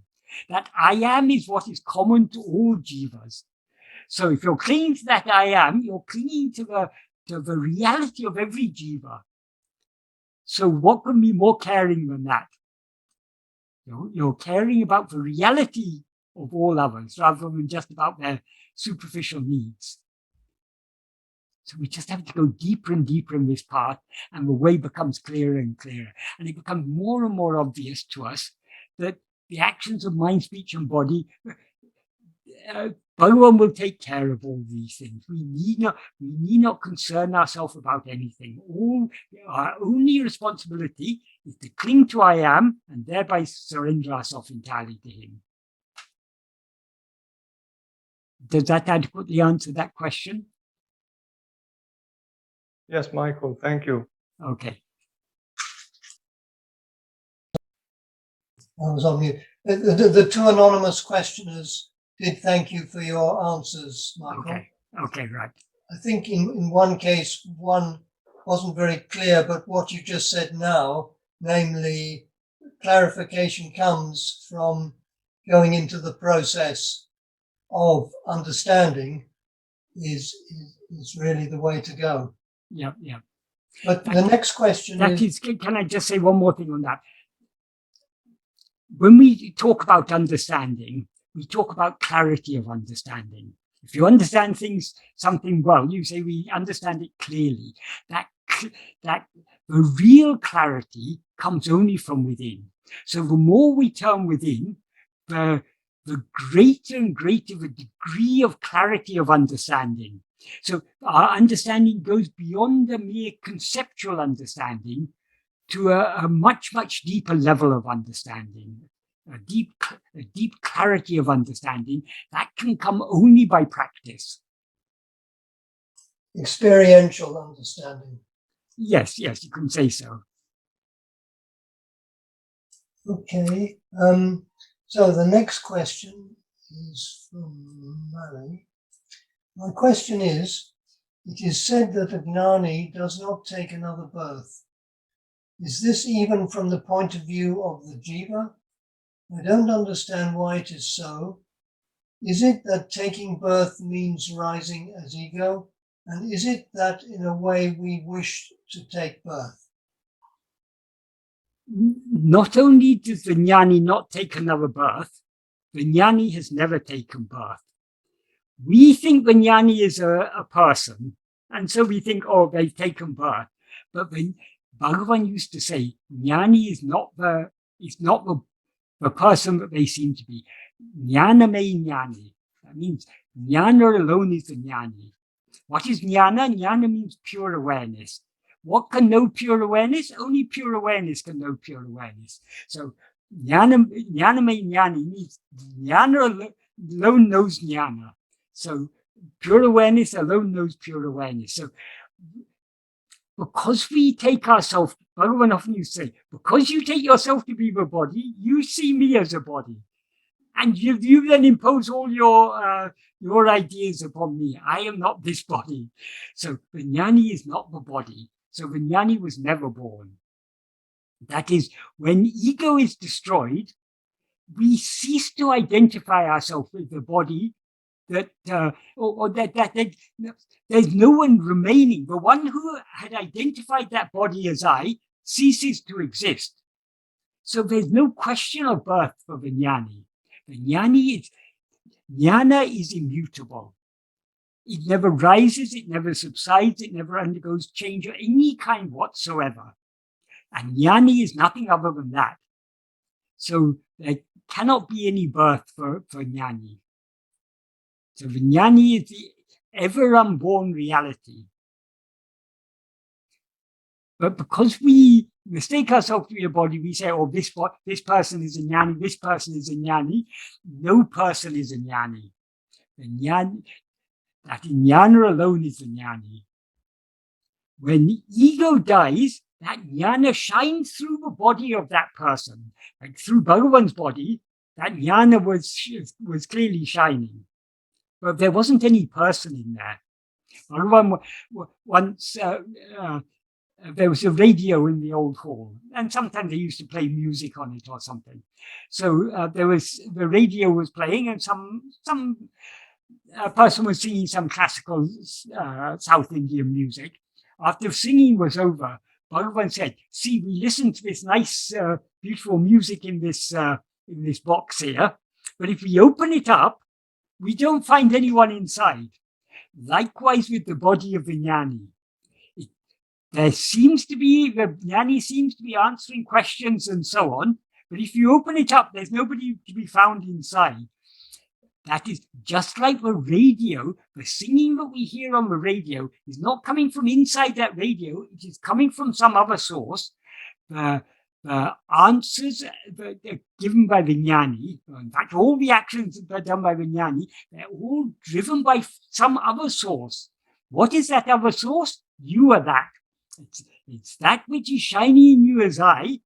That I am is what is common to all jivas. So if you're clinging to that I am, you're clinging to the reality of every jiva. So what can be more caring than that? You're caring about the reality of all others rather than just about their superficial needs. So we just have to go deeper and deeper in this path, and the way becomes clearer and clearer. And it becomes more and more obvious to us that the actions of mind, speech, and body, Bhagavan will take care of all these things. We need not concern ourselves about anything. Our only responsibility is to cling to I am and thereby surrender ourselves entirely to him. Does that adequately answer that question? Yes, Michael, thank you. Okay. I was on mute. The two anonymous questioners did thank you for your answers, Michael. Okay, right. I think in one case, one wasn't very clear, but what you just said now, namely clarification comes from going into the process of understanding is really the way to go. Yeah. But the next question is... Can I just say one more thing on that? When we talk about understanding, we talk about clarity of understanding. If you understand something well, you say we understand it clearly. That the real clarity comes only from within. So the more we turn within, the greater and greater the degree of clarity of understanding. So our understanding goes beyond the mere conceptual understanding to a much, much deeper level of understanding, a deep clarity of understanding that can come only by practice. Experiential understanding. Yes, you can say so. Okay. So the next question is from Mary. My question is, it is said that a jnani does not take another birth. Is this even from the point of view of the jiva? I don't understand why it is so. Is it that taking birth means rising as ego? And is it that in a way we wish to take birth? Not only does the jnani not take another birth, the jnani has never taken birth. We think the jnani is a person, and so we think, oh, they've taken birth. But when Bhagavan used to say, jnani is not the person that they seem to be. Jnana me jnani. That means jnana alone is the jnani. What is jnana? Jnana means pure awareness. What can know pure awareness? Only pure awareness can know pure awareness. So jnana me jnani means jnana alone knows jnana. So pure awareness alone knows pure awareness. So because we take ourselves, Bhagavan often used to say, because you take yourself to be the body, you see me as a body. And you then impose all your ideas upon me. I am not this body. So the jnani is not the body. So the jnani was never born. That is, when ego is destroyed, we cease to identify ourselves with the body, that there's no one remaining. The one who had identified that body as I ceases to exist. So there's no question of birth for the jnani. The jnana is immutable. It never rises, it never subsides, it never undergoes change of any kind whatsoever. And jnani is nothing other than that. So there cannot be any birth for jnani. So the jnani is the ever unborn reality. But because we mistake ourselves to be a body, we say, oh, this person is a jnani, this person is a jnani. No person is a jnani. The jnani, that jnana alone is the jnani. When ego dies, that jnana shines through the body of that person. Like through Bhagavan's body, that jnana was clearly shining. But there wasn't any person in there. Bhagavan once, there was a radio in the old hall, and sometimes they used to play music on it or something. So the radio was playing, and some person was singing some classical South Indian music. After singing was over, Bhagavan said, "See, we listened to this nice, beautiful music in this box here, but if we open it up, we don't find anyone inside." Likewise with the body of the jnani. The jnani seems to be answering questions and so on, but if you open it up, there's nobody to be found inside. That is just like the radio. The singing that we hear on the radio is not coming from inside that radio. It is coming from some other source. The answers that are given by the jnani, in fact, all the actions that are done by the jnani, they're all driven by some other source. What is that other source? You are that. It's that which is shining in you as I.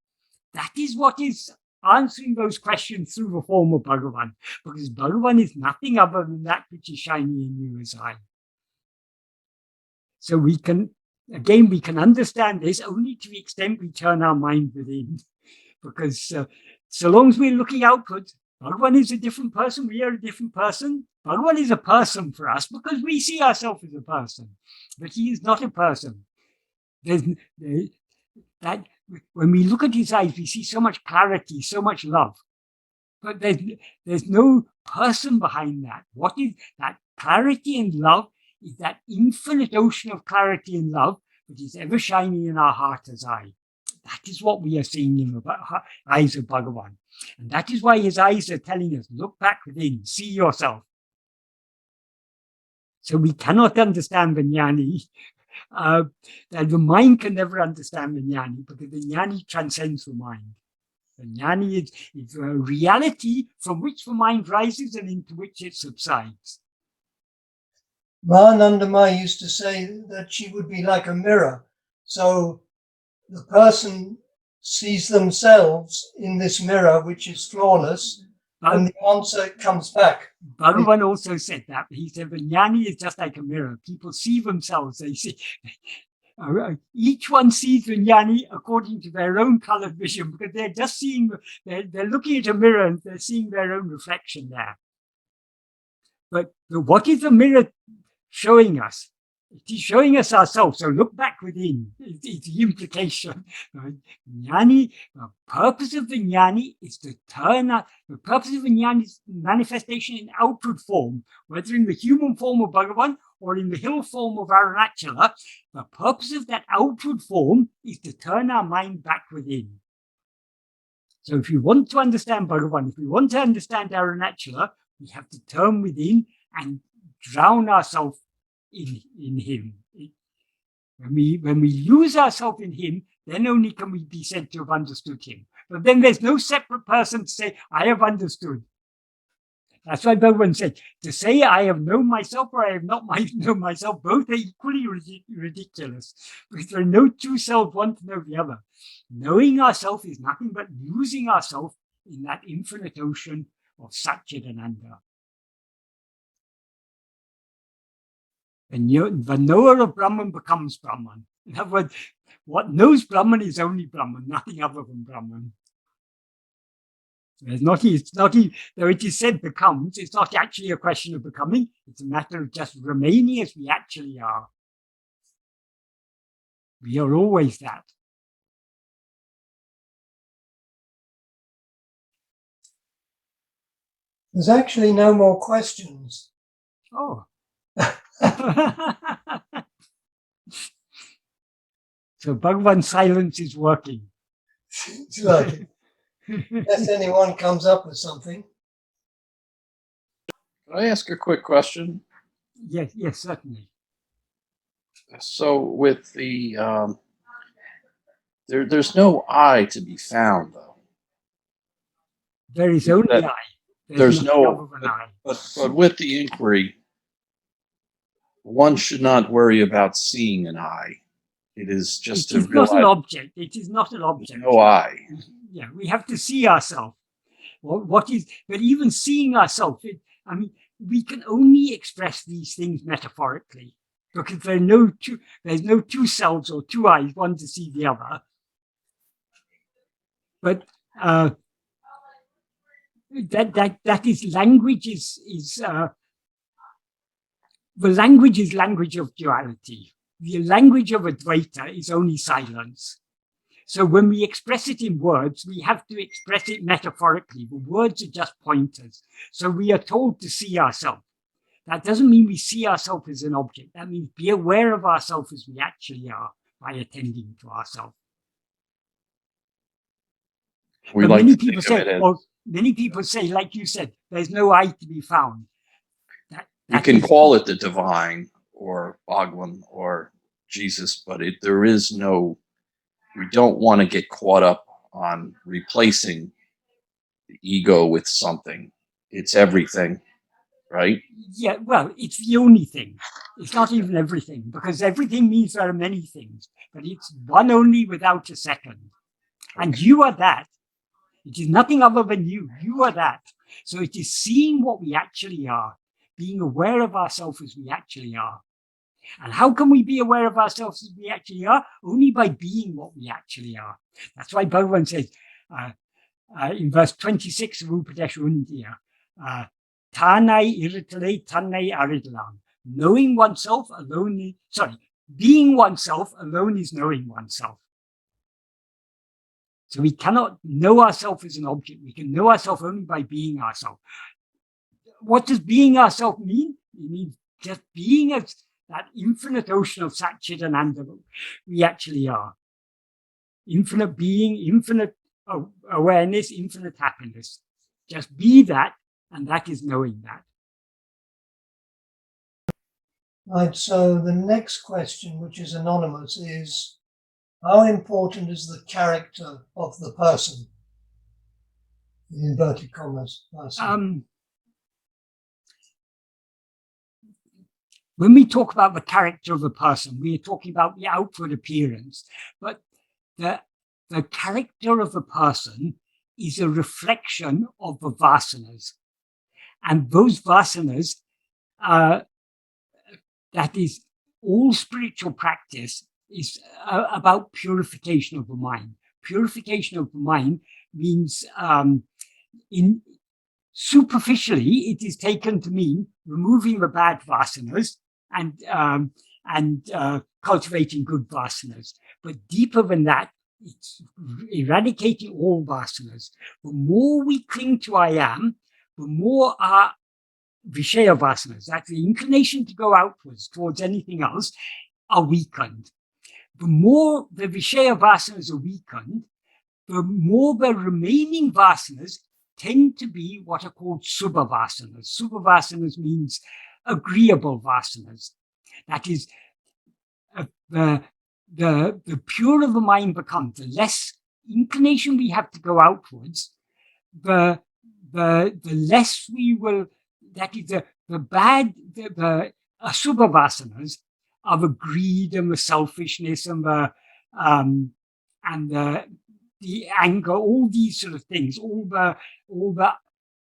That is what is answering those questions through the form of Bhagavan, because Bhagavan is nothing other than that which is shining in you as I. So we can understand this only to the extent we turn our mind within, because so long as we're looking outward, Bhagavan is a different person, we are a different person. Bhagavan is a person for us because we see ourselves as a person, but he is not a person. When we look at his eyes, we see so much clarity, so much love. But there's no person behind that. What is that clarity and love? Is that infinite ocean of clarity and love that is ever shining in our heart as I. That is what we are seeing in the eyes of Bhagavan. And that is why his eyes are telling us, look back within, see yourself. So we cannot understand the jnani. That the mind can never understand the jnani, because the jnani transcends the mind. The jnani is a reality from which the mind rises and into which it subsides. Mahanandamai used to say that she would be like a mirror. So the person sees themselves in this mirror, which is flawless, and the answer comes back. Bhagavan also said that. He said the jnani is just like a mirror. People see themselves. They see. Each one sees the jnani according to their own colored vision, because they're just seeing. They're looking at a mirror and they're seeing their own reflection there. But what is the mirror showing us? It is showing us ourselves. So look back within. It's the implication. Jnani, the purpose of the jnani is to turn out. The purpose of the jnani's manifestation in outward form, whether in the human form of Bhagavan or in the hill form of Arunachala, the purpose of that outward form is to turn our mind back within. So if we want to understand Bhagavan, if we want to understand Arunachala, we have to turn within and drown ourselves in him. When we lose ourselves in him, then only can we be said to have understood him. But then there's no separate person to say, I have understood. That's why Bhagavan said, to say I have known myself or I have not known myself, both are equally ridiculous, because there are no two selves, one to know the other. Knowing ourselves is nothing but losing ourselves in that infinite ocean of Satchidananda. The knower of Brahman becomes Brahman. In other words, what knows Brahman is only Brahman, nothing other than Brahman. Though it is said becomes, it's not actually a question of becoming, it's a matter of just remaining as we actually are. We are always that. There's actually no more questions. Oh. So Bhagavan's silence is working. It's like, unless anyone comes up with something. Can I ask a quick question? Yes, certainly. So with the there's no I to be found, though. There is only I. There's no other than I. But with the inquiry, one should not worry about seeing an I. It is just It is not an object. It is not an object. No I. Yeah, we have to see ourselves. But even seeing ourselves, we can only express these things metaphorically, because there's no two selves or two eyes, one to see the other. But that is language the language is language of duality. The language of Advaita is only silence. So when we express it in words, we have to express it metaphorically. The words are just pointers. So we are told to see ourselves. That doesn't mean we see ourselves as an object. That means be aware of ourselves as we actually are by attending to ourselves. Many people say, like you said, there's no I to be found. You can call it the divine or Bhagavan or Jesus, but there is no. We don't want to get caught up on replacing the ego with something. It's everything, right? Yeah, well, it's the only thing. It's not even everything, because everything means there are many things, but it's one only without a second. Okay. And you are that. It is nothing other than you. You are that. So it is seeing what we actually are, being aware of ourselves as we actually are. And how can we be aware of ourselves as we actually are? Only by being what we actually are. That's why Bhagavan says in verse 26 of Upadēśa Undiyār, Tānai iritale tānai aridalam. Knowing oneself alone being oneself alone is knowing oneself. So we cannot know ourselves as an object. We can know ourselves only by being ourselves. What does being ourselves mean? It means just being as that infinite ocean of Satchidananda we actually are. Infinite being, infinite awareness, infinite happiness. Just be that, and that is knowing that. Right, so the next question, which is anonymous, is how important is the character of the person? In inverted commas. When we talk about the character of a person, we are talking about the outward appearance. But the character of a person is a reflection of the vasanas. And those vasanas, that is, all spiritual practice is about purification of the mind. Purification of the mind means, superficially, it is taken to mean removing the bad vasanas and cultivating good vasanas. But deeper than that, it's eradicating all vasanas. The more we cling to I am, the more our Vishaya vasanas, that's the inclination to go outwards towards anything else, are weakened. The more the Vishaya vasanas are weakened, the more the remaining vasanas tend to be what are called subha vasanas. Subha vasanas means agreeable vasanas. That is, the purer the mind becomes, the less inclination we have to go outwards, the less we will, that is, the bad, the asubha vasanas of the greed and the selfishness and the anger, all these sort of things, all the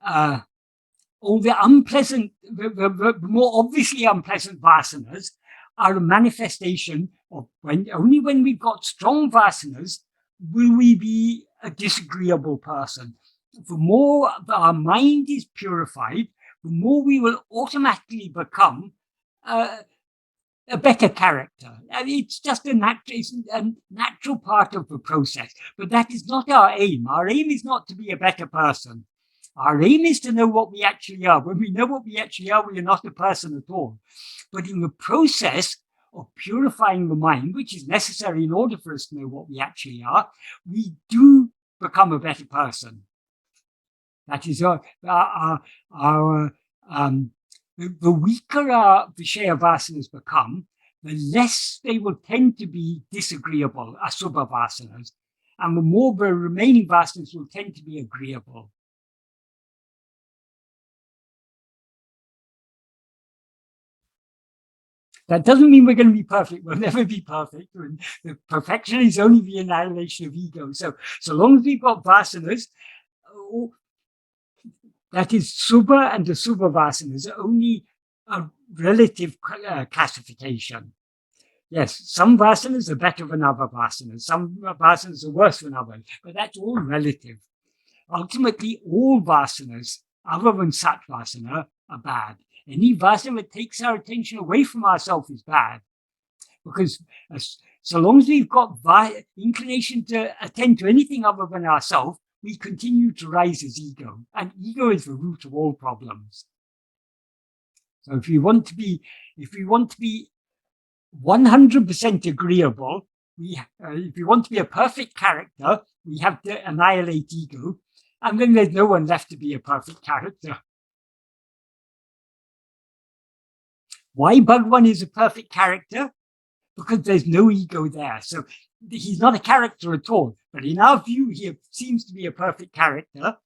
all the unpleasant, the more obviously unpleasant vasanas are a manifestation of only when we've got strong vasanas will we be a disagreeable person. The more our mind is purified, the more we will automatically become a better character. And it's just a natural part of the process. But that is not our aim. Our aim is not to be a better person. Our aim is to know what we actually are. When we know what we actually are, we are not a person at all. But in the process of purifying the mind, which is necessary in order for us to know what we actually are, we do become a better person. That is the weaker our Vishaya vasanas become, the less they will tend to be disagreeable, asubha vasanas, and the more the remaining vasanas will tend to be agreeable. That doesn't mean we're going to be perfect. We'll never be perfect. The perfection is only the annihilation of ego. So long as we've got vasanas, that is subha and asubha vasanas, only a relative classification. Yes, some vasanas are better than other vasanas. Some vasanas are worse than others, but that's all relative. Ultimately, all vasanas, other than satvasana, are bad. Any vasana that takes our attention away from ourselves is bad. Because so long as we've got inclination to attend to anything other than ourselves, we continue to rise as ego. And ego is the root of all problems. So if we want to be 100% agreeable, if we want to be a perfect character, we have to annihilate ego. And then there's no one left to be a perfect character. Why Bhagavan is a perfect character? Because there's no ego there. So he's not a character at all. But in our view, he seems to be a perfect character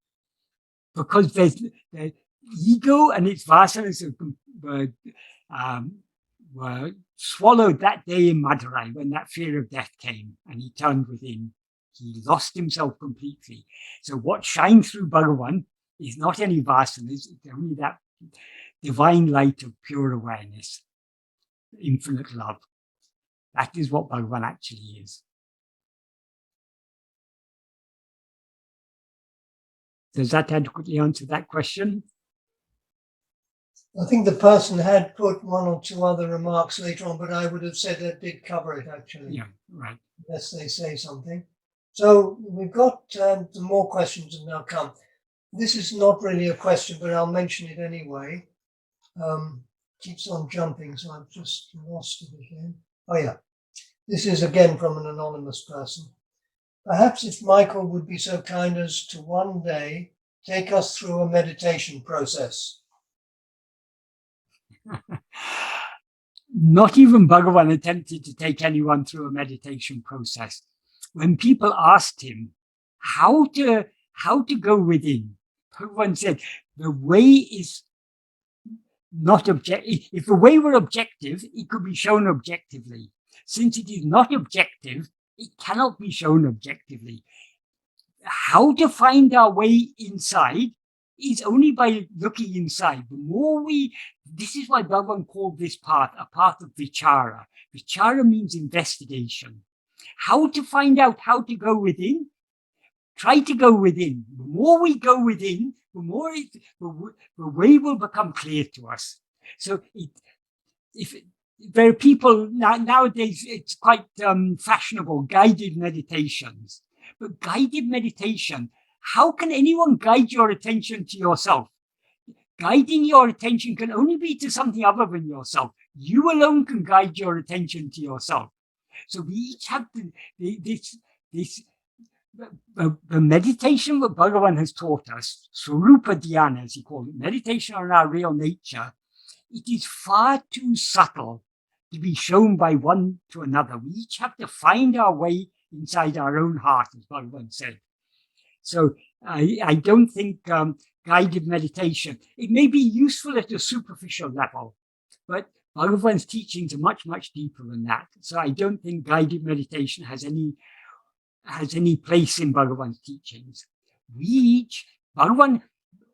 because there's the ego and its vasanas were swallowed that day in Madurai when that fear of death came and he turned within. He lost himself completely. So what shines through Bhagavan is not any vasanas, it's only that divine light of pure awareness, infinite love. That is what Bhagavan actually is. Does that adequately answer that question? I think the person had put one or two other remarks later on, but I would have said that did cover it actually. Yeah, right. Unless they say something. So we've got some more questions have now come. This is not really a question, but I'll mention it anyway. Keeps on jumping, so I've just lost it again. Oh yeah, this is again from an anonymous person. Perhaps if Michael would be so kind as to one day take us through a meditation process. Not even Bhagavan attempted to take anyone through a meditation process. When people asked him how to go within, Bhagavan said, the way is not objective. If the way were objective, it could be shown objectively. Since it is not objective, it cannot be shown objectively. How to find our way inside is only by looking inside. The more this is why Bhagavan called this path a path of vichara. Vichara means investigation. How to find out how to go within? Try to go within. The more we go within, the more the way will become clear to us. So if there are people nowadays, it's quite fashionable, guided meditations. But guided meditation, how can anyone guide your attention to yourself? Guiding your attention can only be to something other than yourself. You alone can guide your attention to yourself. So we each have the meditation that Bhagavan has taught us, Swarupa Dhyana, as he called it, meditation on our real nature, it is far too subtle to be shown by one to another. We each have to find our way inside our own heart, as Bhagavan said. So I don't think guided meditation, it may be useful at a superficial level, but Bhagavan's teachings are much, much deeper than that. So I don't think guided meditation has any place in Bhagavan's teachings. Bhagavan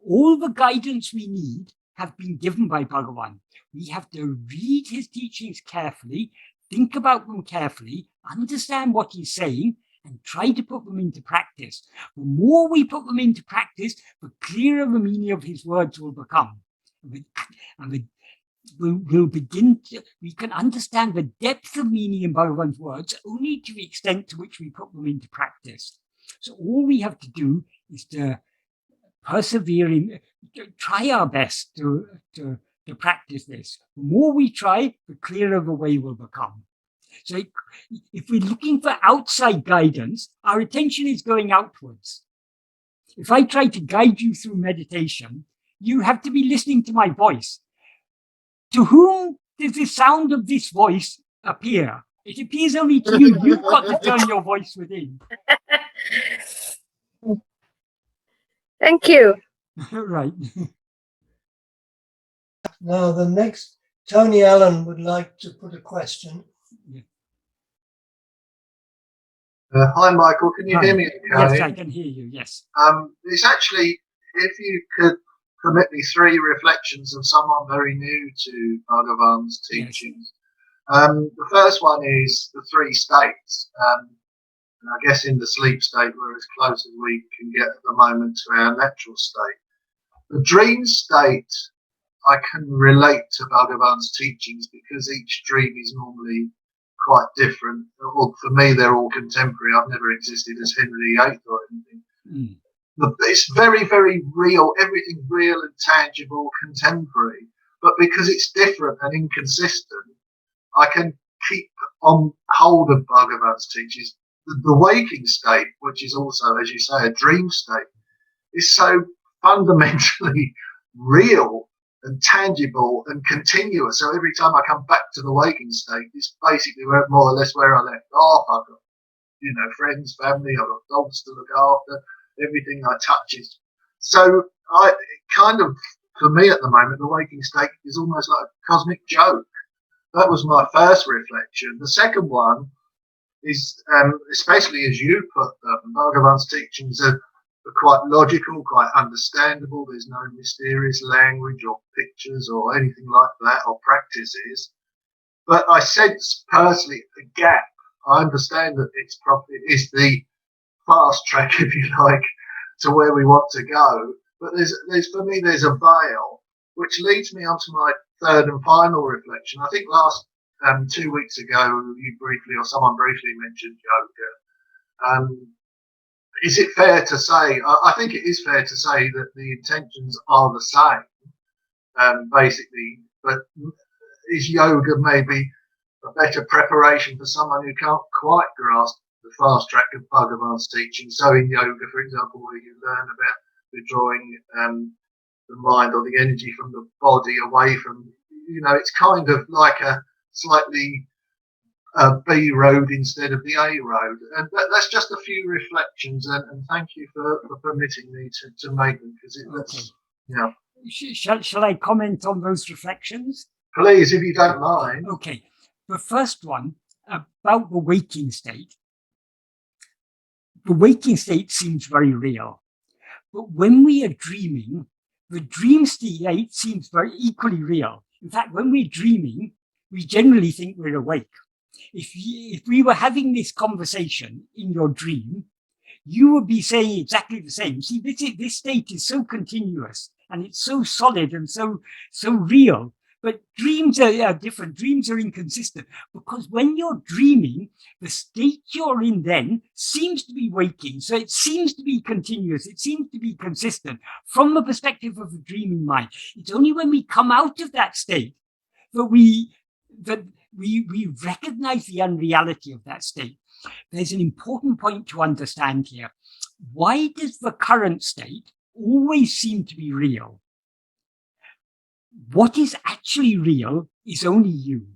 all the guidance we need have been given by Bhagavan. We have to read his teachings carefully, think about them carefully, understand what he's saying, and try to put them into practice. The more we put them into practice, the clearer the meaning of his words will become. And we'll begin to, we can understand the depth of meaning in Bhagavan's words only to the extent to which we put them into practice. So all we have to do is to persevere in, to try our best to practice this. The more we try, the clearer the way will become. So if we're looking for outside guidance, our attention is going outwards. If I try to guide you through meditation, you have to be listening to my voice. To whom does the sound of this voice appear? It appears only to you. You've got to turn your voice within. Thank you. Right. Now, the next, Tony Allen would like to put a question. Hi, Michael. Can you hear me? Okay? Yes, I can hear you. Yes. It's actually, if you could permit me 3 reflections of someone very new to Bhagavan's teachings. Yes. The first one is the 3 states. And I guess in the sleep state, we're as close as we can get at the moment to our natural state. The dream state, I can relate to Bhagavan's teachings because each dream is normally quite different. Well, for me, they're all contemporary. I've never existed as Henry VIII or anything. But it's very, very real, everything real and tangible, contemporary. But because it's different and inconsistent, I can keep on hold of Bhagavan's teachings. The waking state, which is also, as you say, a dream state, is so fundamentally real and tangible and continuous. So every time I come back to the waking state, it's basically more or less where I left off. I've got, friends, family, I've got dogs to look after, everything I touch is. So for me at the moment, the waking state is almost like a cosmic joke. That was my first reflection. The second one is, especially as you put them, Bhagavan's teachings are quite logical, quite understandable. There's no mysterious language or pictures or anything like that, or practices. But I sense personally a gap. I understand that it's the fast track, if you like, to where we want to go. But for me, there's a veil, which leads me on to my third and final reflection. I think last 2 weeks ago, someone briefly mentioned yoga. Is it fair to say, I think it is fair to say that the intentions are the same, basically, but is yoga maybe a better preparation for someone who can't quite grasp the fast track of Bhagavan's teaching? So in yoga, for example, where you learn about withdrawing the mind or the energy from the body away from, it's kind of like a slightly B road instead of the A road. And that's just a few reflections, and thank you for permitting me to make them, because Shall I comment on those reflections? Please, if you don't mind. Okay. The first one, about the waking state. The waking state seems very real. But when we are dreaming, the dream state seems very equally real. In fact, when we're dreaming, we generally think we're awake. If we were having this conversation in your dream, you would be saying exactly the same. See, this state is so continuous and it's so solid and so real. But dreams are different. Dreams are inconsistent, because when you're dreaming, the state you're in then seems to be waking. So it seems to be continuous. It seems to be consistent from the perspective of the dreaming mind. It's only when we come out of that state that we recognize the unreality of that state. There's an important point to understand here. Why does the current state always seem to be real? What is actually real is only you.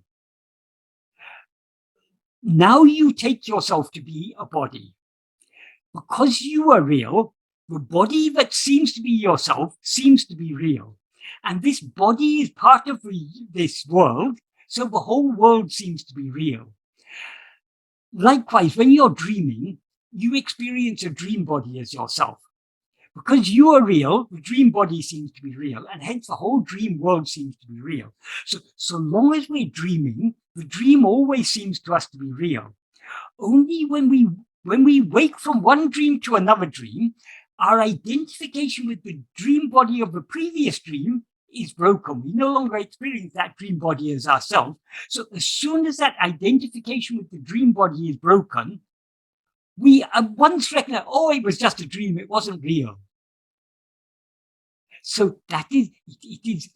Now you take yourself to be a body. Because you are real, the body that seems to be yourself seems to be real. And this body is part of this world, so the whole world seems to be real. Likewise, when you're dreaming, you experience a dream body as yourself. because you are real, the dream body seems to be real, and hence the whole dream world seems to be real. So long as we're dreaming, the dream always seems to us to be real. Only when we wake from one dream to another dream, our identification with the dream body of the previous dream is broken. We no longer experience that dream body as ourselves. So as soon as that identification with the dream body is broken, we at once recognize, oh, it was just a dream, it wasn't real. So that is, it is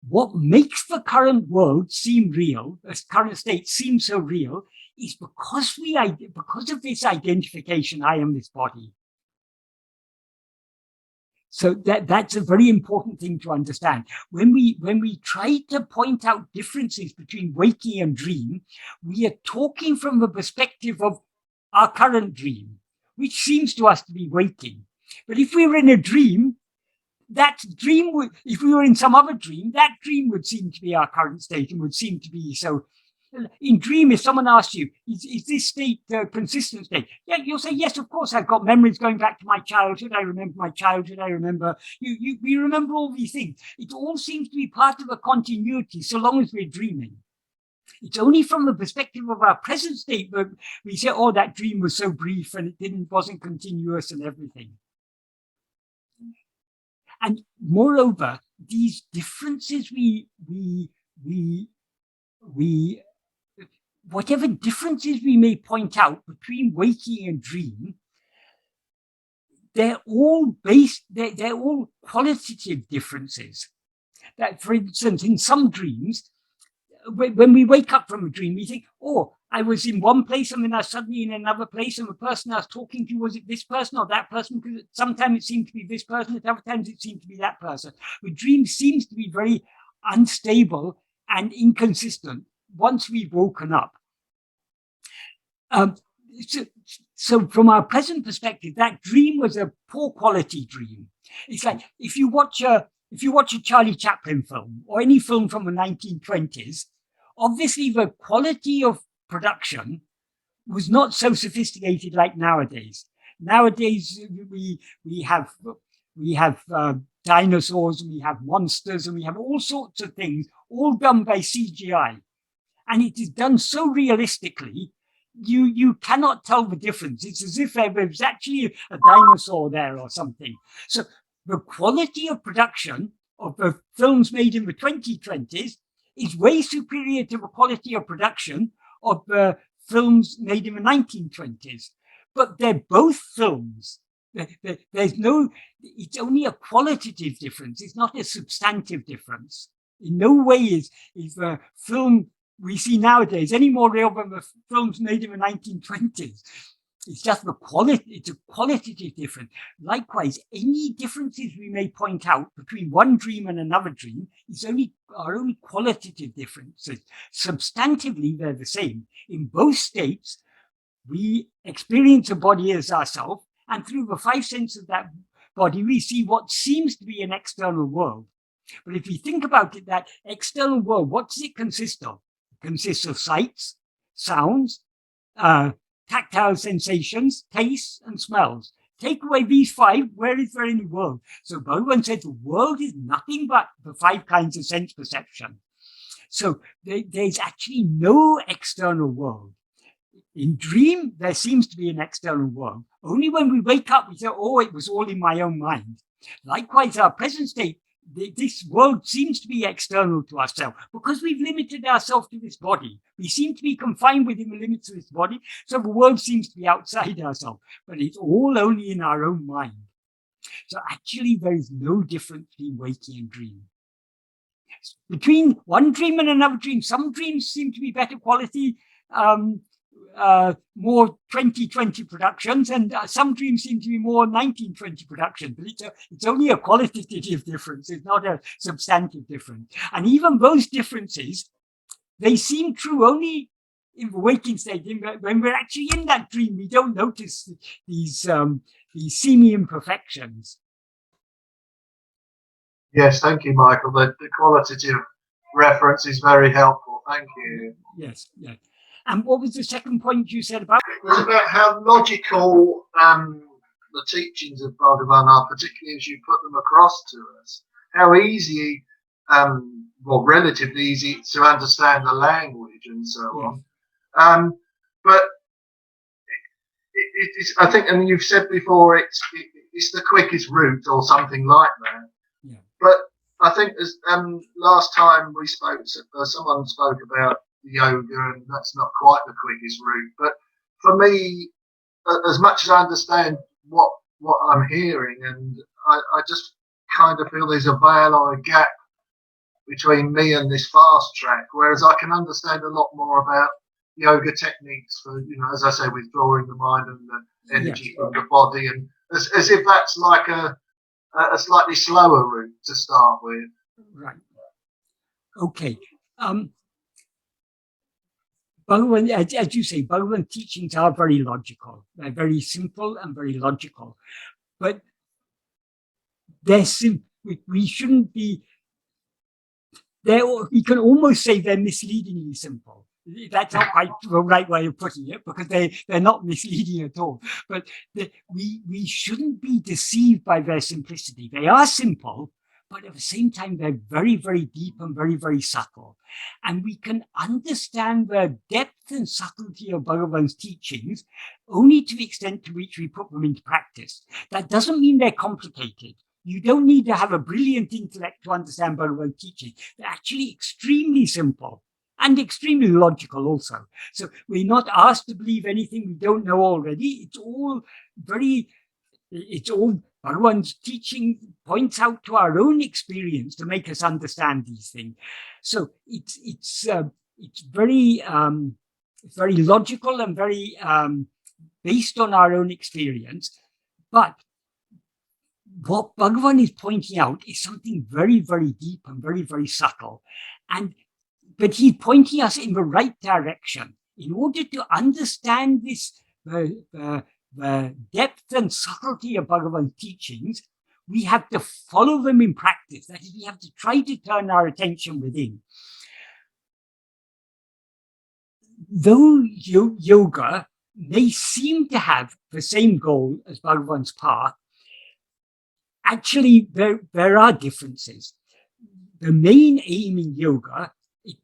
what makes the current world seem real, the current state seem so real, is because of this identification, I am this body. So that's a very important thing to understand. When we try to point out differences between waking and dream, we are talking from the perspective of our current dream, which seems to us to be waking. But if we were in a dream, that dream would, if we were in some other dream, that dream would seem to be our current state and would seem to be so. In dream, if someone asks you, is this state a consistent state? Yeah, you'll say, yes, of course, I've got memories going back to my childhood. I remember my childhood. I remember, we remember all these things. It all seems to be part of a continuity so long as we're dreaming. It's only from the perspective of our present state that we say, oh, that dream was so brief and it wasn't continuous and everything. And moreover, these differences whatever differences we may point out between waking and dream, they're all they're all qualitative differences. That, for instance, in some dreams, when we wake up from a dream, we think, oh, I was in one place and then I was suddenly in another place, and the person I was talking to, was it this person or that person? Because sometimes it seemed to be this person, at other times it seemed to be that person. The dream seems to be very unstable and inconsistent once we've woken up. So from our present perspective, that dream was a poor quality dream. It's like if you watch a Charlie Chaplin film or any film from the 1920s, obviously the quality of production was not so sophisticated like nowadays. Nowadays we have dinosaurs, and we have monsters, and we have all sorts of things, all done by CGI. And it is done so realistically, you cannot tell the difference. It's as if there was actually a dinosaur there or something. So the quality of production of the films made in the 2020s is way superior to the quality of production of the films made in the 1920s. But they're both films. There's no, it's only a qualitative difference. It's not a substantive difference. In no way is the film we see nowadays any more real than the films made in the 1920s. It's just the quality, it's a qualitative difference. Likewise, any differences we may point out between one dream and another dream are only qualitative differences. Substantively, they're the same. In both states, we experience a body as ourselves, and through the five senses of that body, we see what seems to be an external world. But if you think about it, that external world, what does it consist of? It consists of sights, sounds, tactile sensations, tastes, and smells. Take away these five, where is there any world? So Bhagavan said the world is nothing but the five kinds of sense perception. So there's actually no external world. In dream, there seems to be an external world. Only when we wake up, we say, oh, it was all in my own mind. Likewise, our present state, this world seems to be external to ourselves because we've limited ourselves to this body. We seem to be confined within the limits of this body, so the world seems to be outside ourselves, but it's all only in our own mind. So actually, there is no difference between waking and dream. Between one dream and another dream, some dreams seem to be better quality, more 2020 productions, and some dreams seem to be more 1920 productions, but it's only a qualitative difference. It's not a substantive difference. And even those differences, they seem true only in the waking state. When we're actually in that dream, we don't notice these seeming imperfections. Yes, thank you, Michael. The qualitative reference is very helpful. Thank you. Yes, yeah. And what was the second point you said about? It was about how logical the teachings of Bhagavan are, particularly as you put them across to us, how easy, well, relatively easy to understand the language and so on. But it's, I think, and you've said before, it's the quickest route or something like that. Yeah. But I think as last time we spoke, someone spoke about yoga, and that's not quite the quickest route. But for me, as much as I understand what I'm hearing, and I just kind of feel there's a veil or a gap between me and this fast track, whereas I can understand a lot more about yoga techniques for, as I say, withdrawing the mind and the energy from the body, and as if that's like a slightly slower route to start with. Right. Okay. Bhagavan, as you say, Bhagavan teachings are very logical. They're very simple and very logical. But we shouldn't be, we can almost say they're misleadingly simple. That's not quite the right way of putting it, because they're not misleading at all. But we shouldn't be deceived by their simplicity. They are simple, but at the same time, they're very, very deep and very, very subtle. And we can understand the depth and subtlety of Bhagavan's teachings only to the extent to which we put them into practice. That doesn't mean they're complicated. You don't need to have a brilliant intellect to understand Bhagavan's teaching. They're actually extremely simple and extremely logical also. So we're not asked to believe anything we don't know already. It's all Bhagavan's teaching points out to our own experience to make us understand these things. So it's very logical and very based on our own experience. But what Bhagavan is pointing out is something very, very deep and very, very subtle. But he's pointing us in the right direction. In order to understand this, the depth and subtlety of Bhagavan's teachings, we have to follow them in practice. That is, we have to try to turn our attention within. Though yoga may seem to have the same goal as Bhagavan's path, actually there are differences. The main aim in yoga,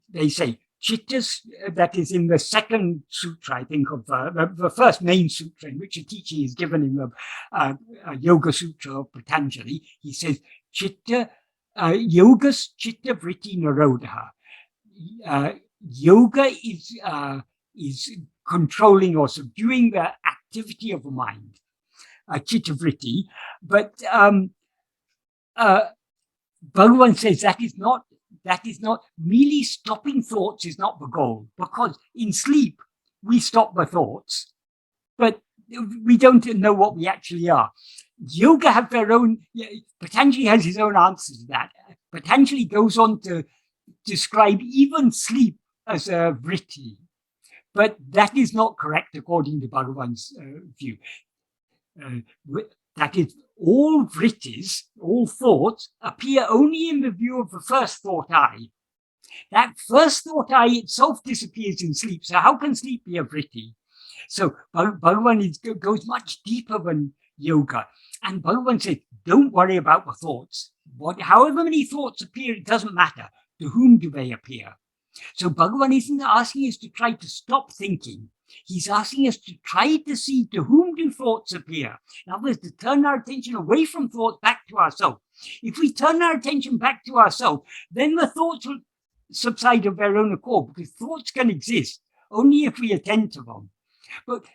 they say, Chittas, that is in the second sutra, I think, of the first main sutra in which the teaching is given in the Yoga Sutra of Patanjali. He says, Chitta, Yogas Chitta Vritti Nirodha. Yoga is controlling or subduing the activity of the mind, Chitta Vritti. But Bhagavan says that is not merely stopping thoughts is not the goal, because in sleep we stop the thoughts, but we don't know what we actually are. Yoga have their own, Patanjali has his own answers to that. Patanjali goes on to describe even sleep as a vritti, but that is not correct according to Bhagavan's view. That is, all vrittis, all thoughts, appear only in the view of the first thought eye. That first thought eye itself disappears in sleep. So how can sleep be a vritti? So Bhagavan goes much deeper than yoga. And Bhagavan says, don't worry about the thoughts. However many thoughts appear, it doesn't matter. To whom do they appear? So Bhagavan isn't asking us to try to stop thinking. He's asking us to try to see to whom do thoughts appear. In other words, to turn our attention away from thoughts back to ourselves. If we turn our attention back to ourselves, then the thoughts will subside of their own accord, because thoughts can exist only if we attend to them. But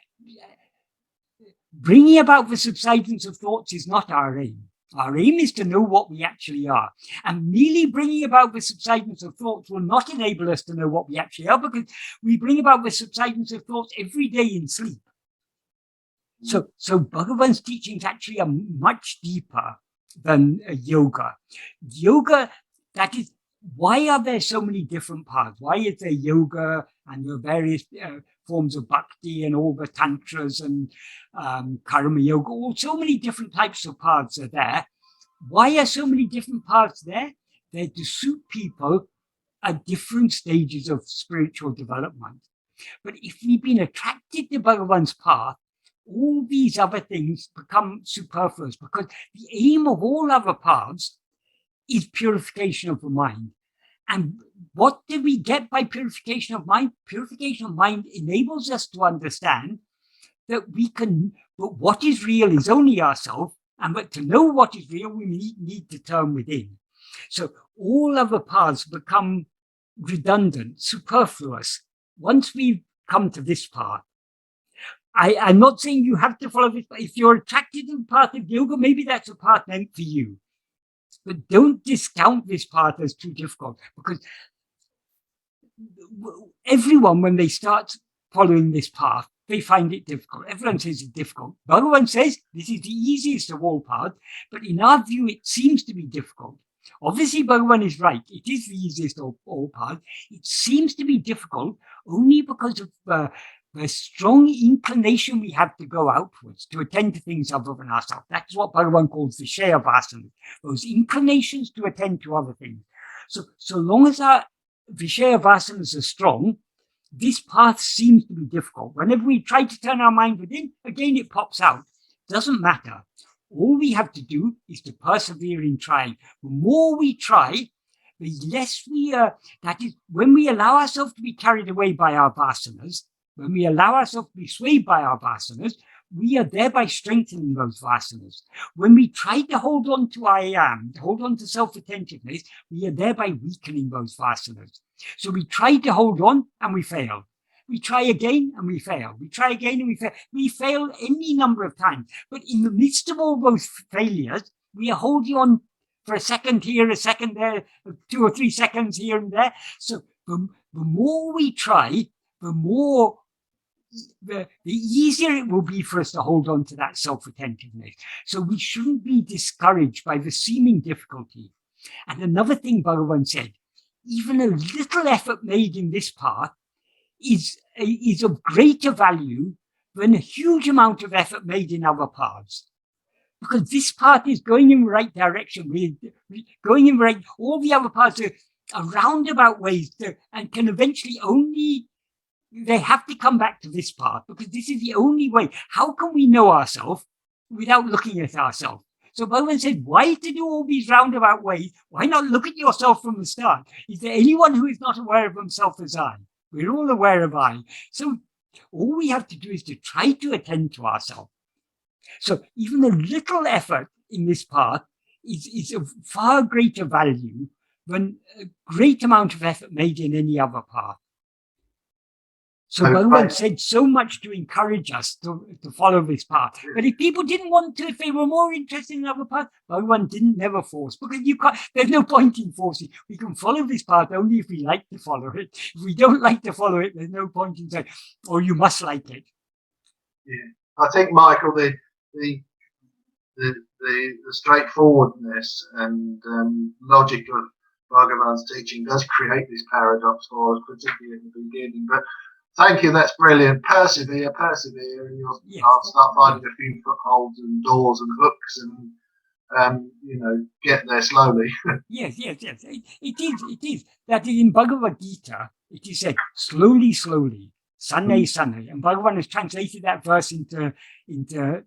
bringing about the subsidence of thoughts is not our aim. Our aim is to know what we actually are. And merely bringing about the subsidence of thoughts will not enable us to know what we actually are, because we bring about the subsidence of thoughts every day in sleep. So Bhagavan's teachings actually are much deeper than yoga. Yoga, that is, why are there so many different paths? Why is there yoga and the various forms of bhakti and all the tantras and karma yoga? So many different types of paths are there. Why are so many different paths there? They're to suit people at different stages of spiritual development. But if we've been attracted to Bhagavan's path, all these other things become superfluous, because the aim of all other paths is purification of the mind. And what do we get by purification of mind? Purification of mind enables us to understand that but what is real is only ourselves, and but to know what is real, we need to turn within. So all other paths become redundant, superfluous, once we've come to this path. I'm not saying you have to follow this, but if you're attracted to the path of yoga, maybe that's a path meant for you. But don't discount this path as too difficult, because everyone, when they start following this path, they find it difficult. Everyone says it's difficult. Bhagavan says this is the easiest of all paths, but in our view, it seems to be difficult. Obviously, Bhagavan is right. It is the easiest of all paths. It seems to be difficult only because of the strong inclination we have to go outwards, to attend to things other than ourselves. That's what Bhagavan calls the Vishaya Vasanas, those inclinations to attend to other things. So long as our Vishaya Vasanas are strong, this path seems to be difficult. Whenever we try to turn our mind within, again it pops out. Doesn't matter. All we have to do is to persevere in trying. The more we try, the less that is, when we allow ourselves to be carried away by our vasanas, when we allow ourselves to be swayed by our vasanas, we are thereby strengthening those vasanas. When we try to hold on to I am, to hold on to self-attentiveness, we are thereby weakening those vasanas. So we try to hold on and we fail. We try again and we fail. We try again and we fail. We fail any number of times. But in the midst of all those failures, we are holding on for a second here, a second there, 2 or 3 seconds here and there. So the more we try, the easier it will be for us to hold on to that self-attentiveness. So we shouldn't be discouraged by the seeming difficulty. And another thing Bhagavan said, even a little effort made in this path is of greater value than a huge amount of effort made in other paths. Because this path is going in the right direction. We're going in the right, all the other paths are roundabout ways and can eventually they have to come back to this path, because this is the only way. How can we know ourselves without looking at ourselves? So Bhagavan said, why to do all these roundabout ways? Why not look at yourself from the start? Is there anyone who is not aware of himself as I? We're all aware of I. So all we have to do is to try to attend to ourselves. So even a little effort in this path is of far greater value than a great amount of effort made in any other path. So Bhagavan said so much to encourage us to follow this path. But if people didn't want to, if they were more interested in another path, Bhagavan never force, because there's no point in forcing. We can follow this path only if we like to follow it. If we don't like to follow it, there's no point in saying, oh, you must like it. Yeah, I think, Michael, the straightforwardness and logic of Bhagavan's teaching does create this paradox for us, particularly at the beginning. But thank you, that's brilliant. Persevere, and I'll start finding a few footholds and doors and hooks and get there slowly. Yes. It is. That is in Bhagavad Gītā, it is said, slowly, sanai. And Bhagavan has translated that verse into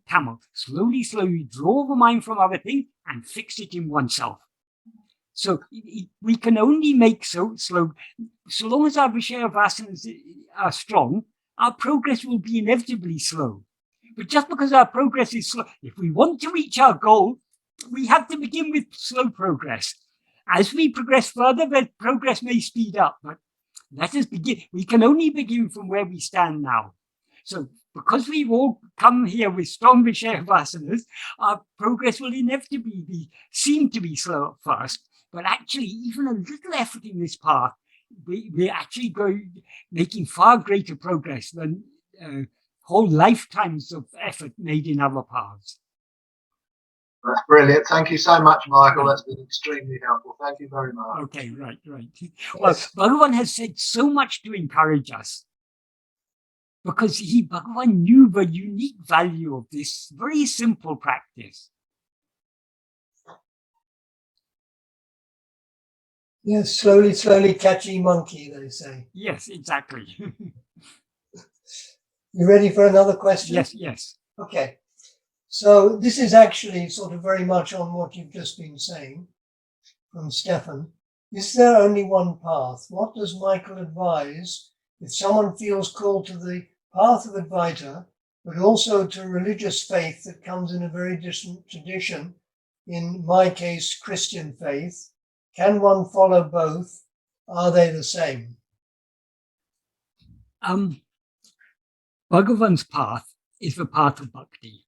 Tamil. Slowly, draw the mind from other things and fix it in oneself. So we can only make so long as our Vishaya Vasanas are strong, our progress will be inevitably slow. But just because our progress is slow, if we want to reach our goal, we have to begin with slow progress. As we progress further, the progress may speed up, but let us begin. We can only begin from where we stand now. So because we've all come here with strong Vishaya Vasanas, our progress will inevitably seem to be slow at first. But actually, even a little effort in this path, we're actually making far greater progress than whole lifetimes of effort made in other paths. That's brilliant. Thank you so much, Michael. That's been extremely helpful. Thank you very much. Okay, right. Well, Bhagavan has said so much to encourage us, because Bhagavan knew the unique value of this very simple practice. Yes, slowly catchy monkey, they say. Yes, exactly. You ready for another question? Yes. Okay. So this is actually sort of very much on what you've just been saying from Stefan. Is there only one path? What does Michael advise if someone feels called to the path of Advaita, but also to religious faith that comes in a very distant tradition, in my case, Christian faith? Can one follow both? Are they the same? Bhagavan's path is the path of bhakti.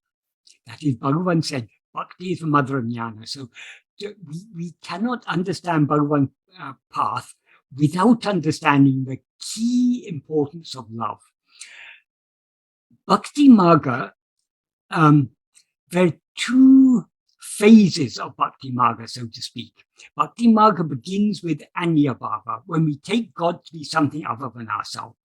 That is, Bhagavan said, bhakti is the mother of jnana. So we cannot understand Bhagavan's path without understanding the key importance of love. Bhakti Marga, there are two phases of Bhakti Marga, so to speak. Bhakti Marga begins with Anya Bhava, when we take God to be something other than ourselves.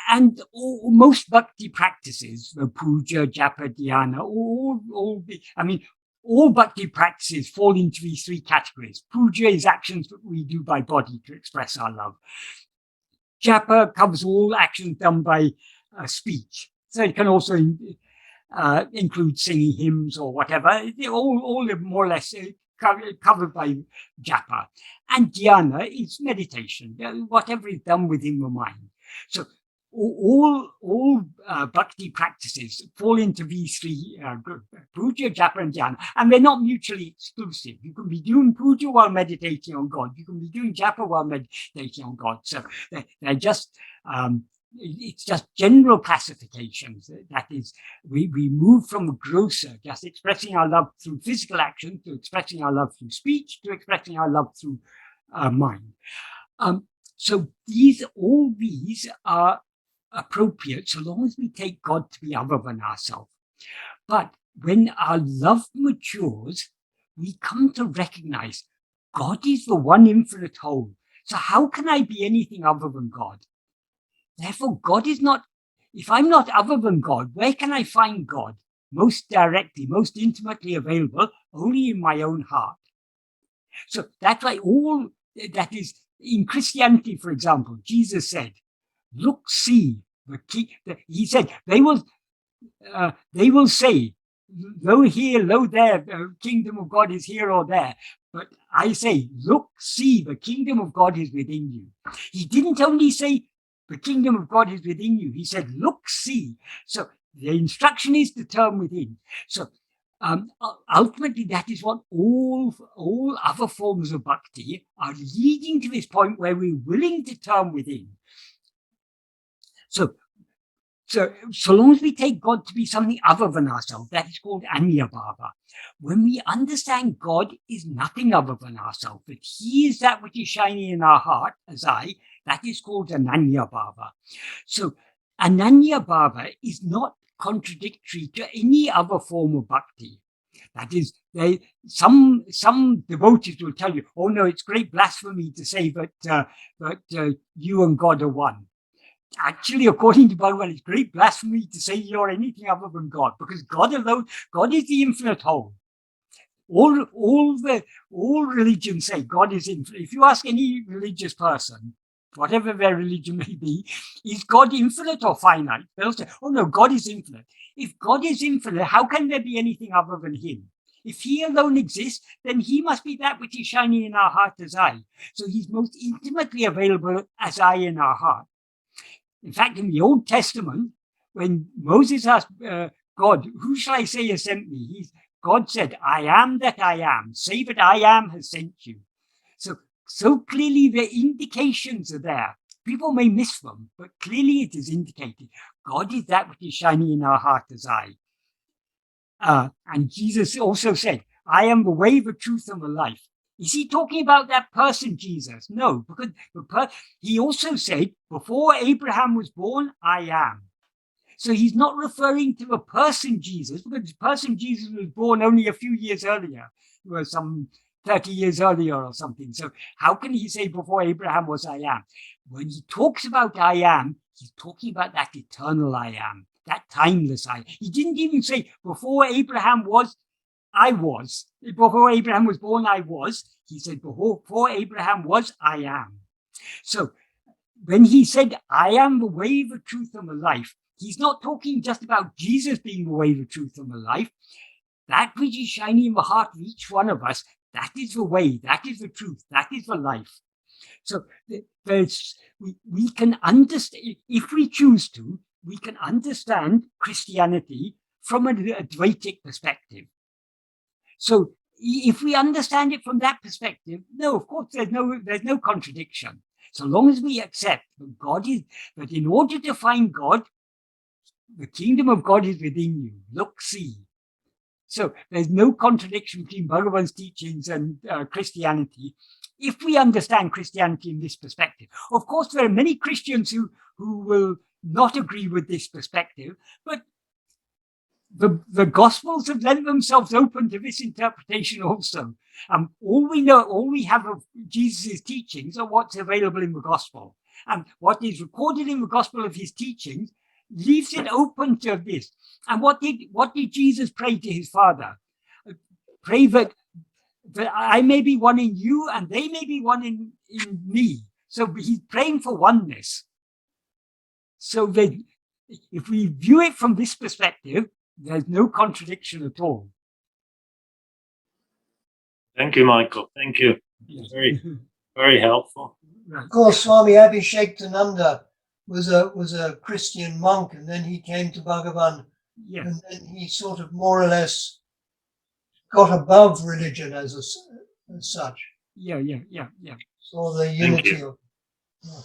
And most bhakti practices, the puja, japa, dhyana, all bhakti practices fall into these three categories. Puja is actions that we do by body to express our love. Japa covers all actions done by speech. So it can also include singing hymns or whatever. They're all more or less covered by japa. And dhyana is meditation, whatever is done within the mind. So all bhakti practices fall into these three groups, puja, japa, and dhyana, and they're not mutually exclusive. You can be doing puja while meditating on God. You can be doing japa while meditating on God. So they're just, it's just general classifications. That is, we move from grosser, just expressing our love through physical action, to expressing our love through speech, to expressing our love through mind. So all these are appropriate so long as we take God to be other than ourselves. But when our love matures, we come to recognize God is the one infinite whole. So how can I be anything other than God? Therefore, God is not, if I'm not other than God, where can I find God? Most directly, most intimately available, only in my own heart. So that's why that is, in Christianity, for example, Jesus said, look, see, he said, they will say, lo here, lo there, the kingdom of God is here or there. But I say, look, see, the kingdom of God is within you. He didn't only say, the kingdom of God is within you. He said, look, see. So the instruction is to turn within. So ultimately, that is what all other forms of bhakti are leading to this point where we're willing to turn within. So long as we take God to be something other than ourselves, that is called Anya Bhava. When we understand God is nothing other than ourselves, that He is that which is shining in our heart as I, that is called Ananya Bhava. So Ananya Bhava is not contradictory to any other form of bhakti. That is, some devotees will tell you, oh no, it's great blasphemy to say that you and God are one. Actually, according to Bhagavan, it's great blasphemy to say you're anything other than God, because God alone, God is the infinite whole. All religions say God is infinite. If you ask any religious person, whatever their religion may be, is God infinite or finite? They'll say, oh no, God is infinite. If God is infinite, how can there be anything other than Him? If He alone exists, then He must be that which is shining in our heart as I. So He's most intimately available as I in our heart. In fact, in the Old Testament, when Moses asked God, who shall I say has sent me? God said, I am that I am. Say that I am has sent you. So clearly the indications are there. People may miss them, but clearly it is indicated. God is that which is shining in our heart as I. And Jesus also said, I am the way, the truth, and the life. Is He talking about that person, Jesus? No, because He also said, before Abraham was born, I am. So He's not referring to a person, Jesus, because the person Jesus was born only a few years earlier, or some 30 years earlier or something. So how can He say before Abraham was I am? When He talks about I am, He's talking about that eternal I am, that timeless I am. He didn't even say before Abraham was, I was. Before Abraham was born, I was. He said, before Abraham was, I am. So when He said, I am the way, the truth, and the life, he's not talking just about Jesus being the way, the truth, and the life. That which is shining in the heart of each one of us, that is the way, that is the truth, that is the life. So we can understand, if we choose to, we can understand Christianity from an Advaitic perspective. So if we understand it from that perspective, no, of course, there's no contradiction. So long as we accept that God is, that in order to find God, the kingdom of God is within you. Look, see. So there's no contradiction between Bhagavan's teachings and Christianity, if we understand Christianity in this perspective. Of course, there are many Christians who will not agree with this perspective, but the Gospels have lent themselves open to this interpretation also. All we have of Jesus' teachings are what's available in the Gospel. And what is recorded in the Gospel of his teachings leaves it open to this. And what did Jesus pray to his Father? Pray that I may be one in you and they may be one in me. So he's praying for oneness. So that if we view it from this perspective, there's no contradiction at all. Thank you, Michael. Thank you. Very, very helpful. Of course, Swami Abhishektananda was a Christian monk, and then he came to Bhagavan, and then he sort of more or less got above religion as such. Yeah. So the unity of. Yeah.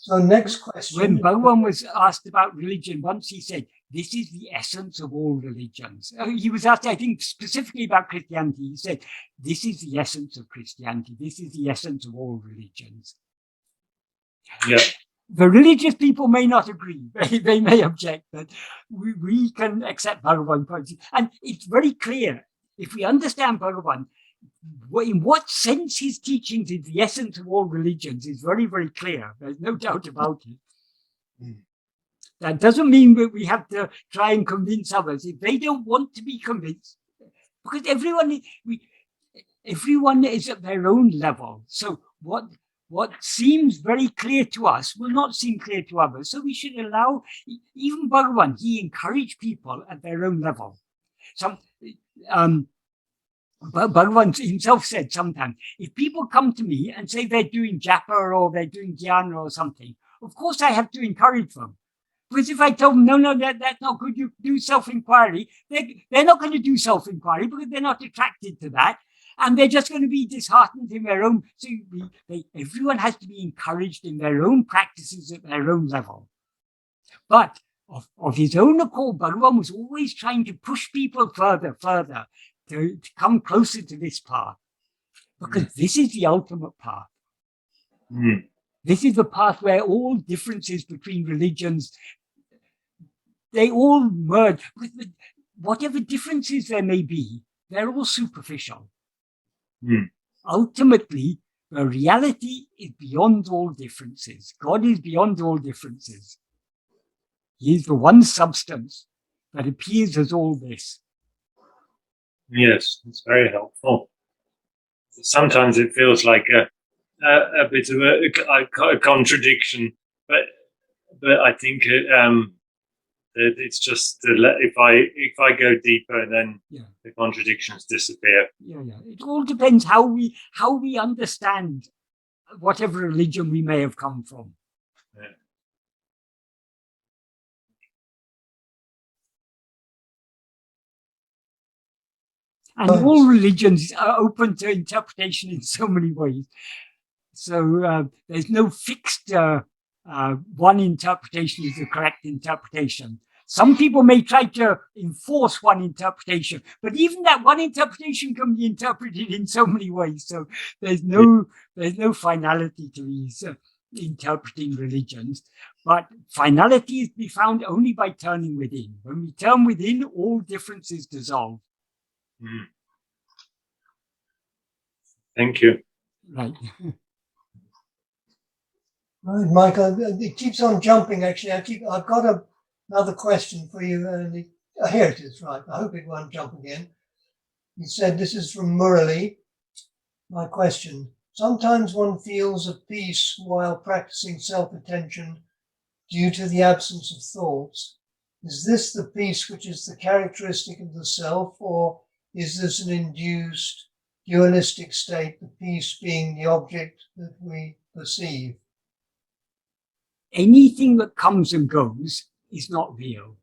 So next question. When Bhagavan was asked about religion, once he said, "This is the essence of all religions." He was asked, I think, specifically about Christianity. He said, "This is the essence of Christianity. This is the essence of all religions." Yeah. The religious people may not agree. They may object, but we can accept Bhagavan. And it's very clear, if we understand Bhagavan, in what sense his teachings is the essence of all religions is very, very clear. There's no doubt about it. That doesn't mean that we have to try and convince others if they don't want to be convinced, because everyone is at their own level. So what seems very clear to us will not seem clear to others. So we should allow, even Bhagavan, he encouraged people at their own level. Bhagavan himself said sometimes, if people come to me and say they're doing japa or they're doing dhyana or something, of course I have to encourage them. Because if I tell them, no, that's not good, you do self-inquiry, they're not going to do self-inquiry because they're not attracted to that. And they're just going to be disheartened in their own. So everyone has to be encouraged in their own practices at their own level. But of his own accord, Bhagavan was always trying to push people further to come closer to this path. Because this is the ultimate path. This is the path where all differences between religions, they all merge. Whatever differences there may be, they're all superficial. Ultimately, the reality is beyond all differences. God is beyond all differences. He is the one substance that appears as all this. Yes, it's very helpful. Sometimes it feels like a bit of a contradiction, but I think it's just if I go deeper, then the contradictions disappear. Yeah. It all depends how we understand whatever religion we may have come from. Yeah. And all religions are open to interpretation in so many ways. So there's no fixed one interpretation is the correct interpretation. Some people may try to enforce one interpretation, but even that one interpretation can be interpreted in so many ways. So there's no finality to these interpreting religions. But finality is to be found only by turning within. When we turn within, all differences dissolve. Thank you. Right. Right, Michael, it keeps on jumping, actually. I've got another question for you. Here it is, right. I hope it won't jump again. He said, this is from Murali. My question. Sometimes one feels at peace while practicing self-attention due to the absence of thoughts. Is this the peace which is the characteristic of the self, or is this an induced dualistic state, the peace being the object that we perceive? Anything that comes and goes is not real.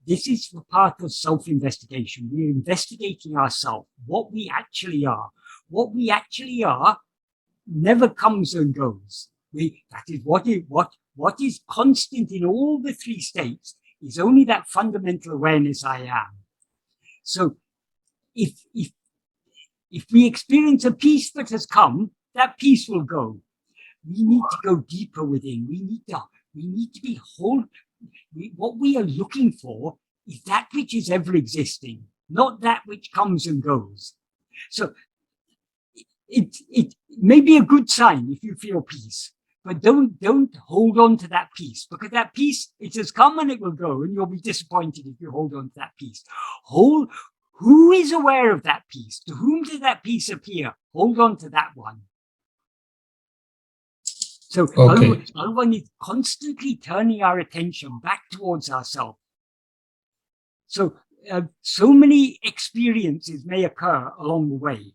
This is the part of self-investigation. We're investigating ourselves, what we actually are. What we actually are never comes and goes. That is what is constant in all the three states is only that fundamental awareness I am. So if we experience a peace that has come, that peace will go. We need to go deeper within. We need to be whole. What we are looking for is that which is ever existing, not that which comes and goes. So it may be a good sign if you feel peace, but don't hold on to that peace, because that peace, it has come and it will go, and you'll be disappointed if you hold on to that peace. Who is aware of that peace? To whom did that peace appear? Hold on to that one. So Bhagavan is constantly turning our attention back towards ourselves. So so many experiences may occur along the way,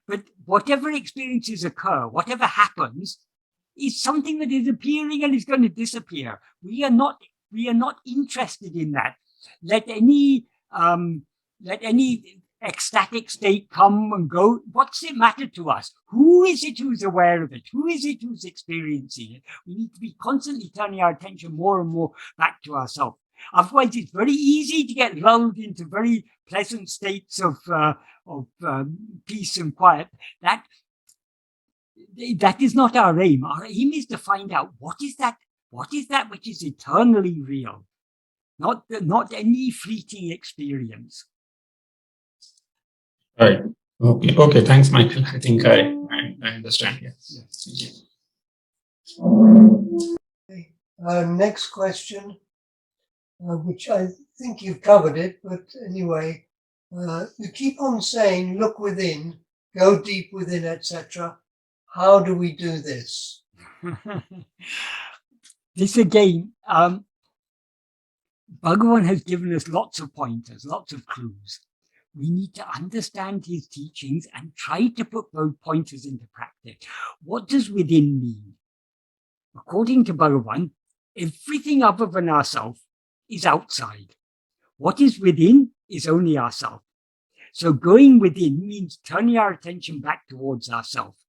but whatever experiences occur, whatever happens, is something that is appearing and is going to disappear. We are not interested in that. Let any ecstatic state come and go. What's it matter to us? Who is it who's aware of it? Who is it who's experiencing it? We need to be constantly turning our attention more and more back to ourselves. Otherwise, it's very easy to get lulled into very pleasant states of peace and quiet. That is not our aim. Our aim is to find out what is that which is eternally real, not any fleeting experience. Right. Okay. Thanks, Michael. I think I understand. Yes. Okay. Next question, which I think you've covered it, but anyway, you keep on saying, look within, go deep within, etc. How do we do this? This again, Bhagavan has given us lots of pointers, lots of clues. We need to understand his teachings and try to put those pointers into practice. What does within mean? According to Bhagavan, everything other than ourselves is outside. What is within is only ourselves. So going within means turning our attention back towards ourselves.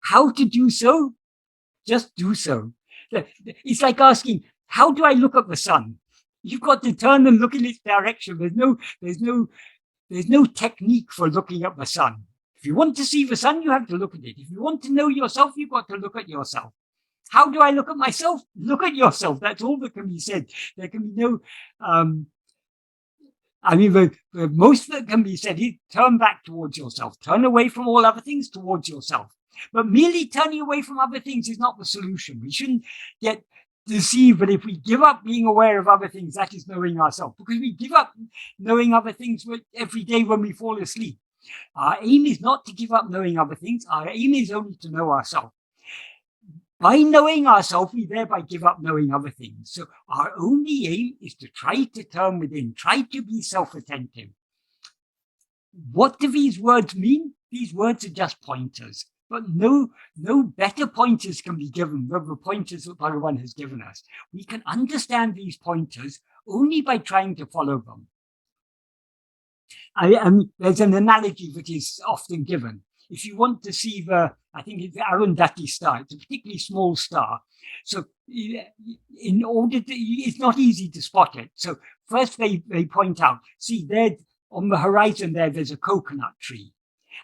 How to do so? Just do so. It's like asking, how do I look at the sun? You've got to turn and look in its direction. There's no technique for looking at the sun. If you want to see the sun, you have to look at it. If you want to know yourself, you've got to look at yourself. How do I look at myself? Look at yourself. That's all that can be said. There can be no, the most that can be said is turn back towards yourself. Turn away from all other things towards yourself. But merely turning away from other things is not the solution. We shouldn't get deceived that if we give up being aware of other things, that is knowing ourselves. Because we give up knowing other things every day when we fall asleep. Our aim is not to give up knowing other things. Our aim is only to know ourselves. By knowing ourselves, we thereby give up knowing other things. So our only aim is to try to turn within, try to be self-attentive. What do these words mean? These words are just pointers. But no better pointers can be given than the pointers that Bhagavan has given us. We can understand these pointers only by trying to follow them. There's an analogy that is often given. If you want to see I think it's the Arundhati star, it's a particularly small star. So in order to, it's not easy to spot it. So first they point out, see there on the horizon there's a coconut tree.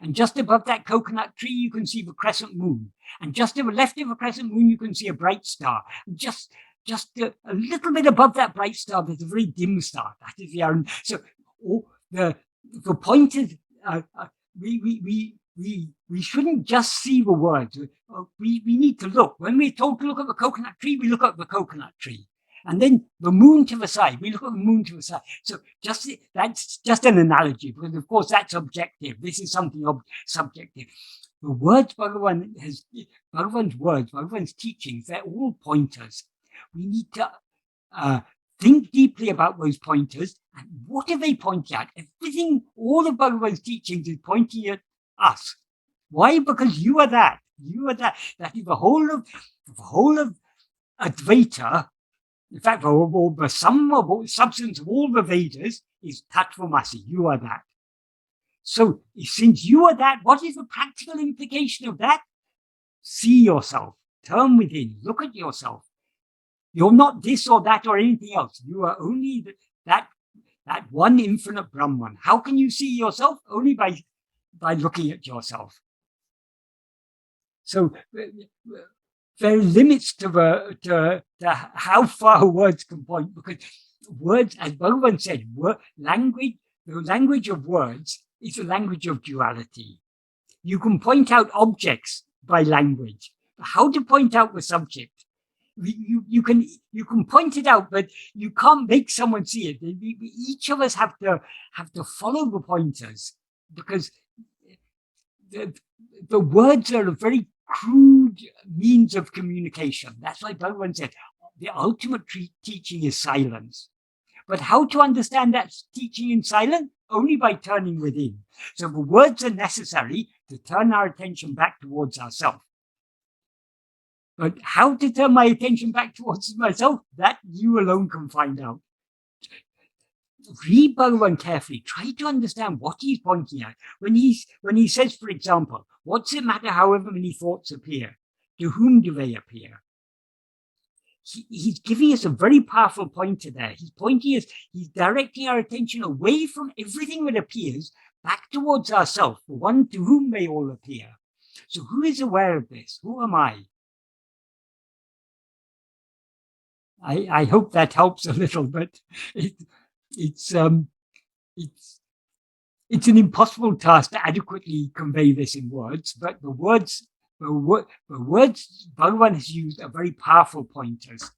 And just above that coconut tree, you can see the crescent moon. And just to the left of the crescent moon, you can see a bright star. And just a little bit above that bright star, there's a very dim star. That is the Arun. So the point is, we shouldn't just see the words. We need to look. When we're told to look at the coconut tree, we look at the coconut tree. And then the moon to the side, we look at the moon to the side. So that's just an analogy, because of course that's objective. This is something subjective. The words Bhagavan's words, Bhagavan's teachings, they're all pointers. We need to think deeply about those pointers. And what are they pointing at? Everything, all of Bhagavan's teachings is pointing at us. Why? Because you are that. You are that. That is the whole of Advaita. In fact, the sum of substance of all the Vedas is Tattvamasi. You are that. So, since you are that, what is the practical implication of that? See yourself. Turn within. Look at yourself. You're not this or that or anything else. You are only that one infinite Brahman. How can you see yourself? Only by looking at yourself. So there are limits to how far words can point, because words, as Bhagavan said, the language of words is a language of duality. You can point out objects by language. How to point out the subject? You can point it out, but you can't make someone see it. Each of us have to follow the pointers, because the words are a very crude means of communication. That's why Bhagavan said the ultimate teaching is silence. But how to understand that teaching in silence? Only by turning within. So the words are necessary to turn our attention back towards ourselves. But how to turn my attention back towards myself, that you alone can find out. Read Bhagavan carefully. Try to understand what he's pointing at. When he says, for example, what's it matter however many thoughts appear? To whom do they appear? He's giving us a very powerful pointer there. He's directing our attention away from everything that appears back towards ourselves, the one to whom they all appear. So who is aware of this? Who am I? I hope that helps a little, but it's an impossible task to adequately convey this in words. But the words Bhagavan has used are very powerful pointers.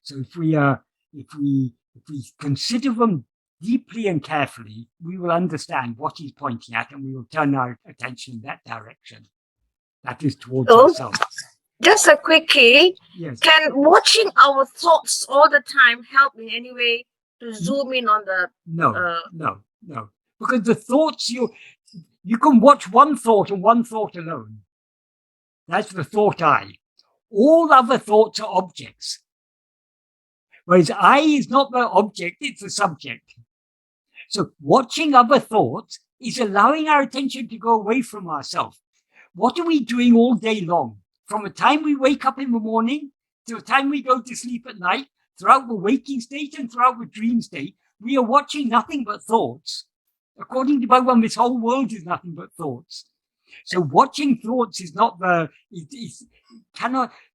So if we consider them deeply and carefully, we will understand what he's pointing at, and we will turn our attention in that direction. That is towards ourselves. Just a quickie. Yes. Can watching our thoughts all the time help in any way to zoom in on the... No. Because the thoughts, you can watch one thought and one thought alone. That's the thought I. All other thoughts are objects. Whereas I is not the object, it's the subject. So watching other thoughts is allowing our attention to go away from ourselves. What are we doing all day long? From the time we wake up in the morning to the time we go to sleep at night, throughout the waking state and throughout the dream state, we are watching nothing but thoughts. According to Bhagavan, this whole world is nothing but thoughts. So watching thoughts is not we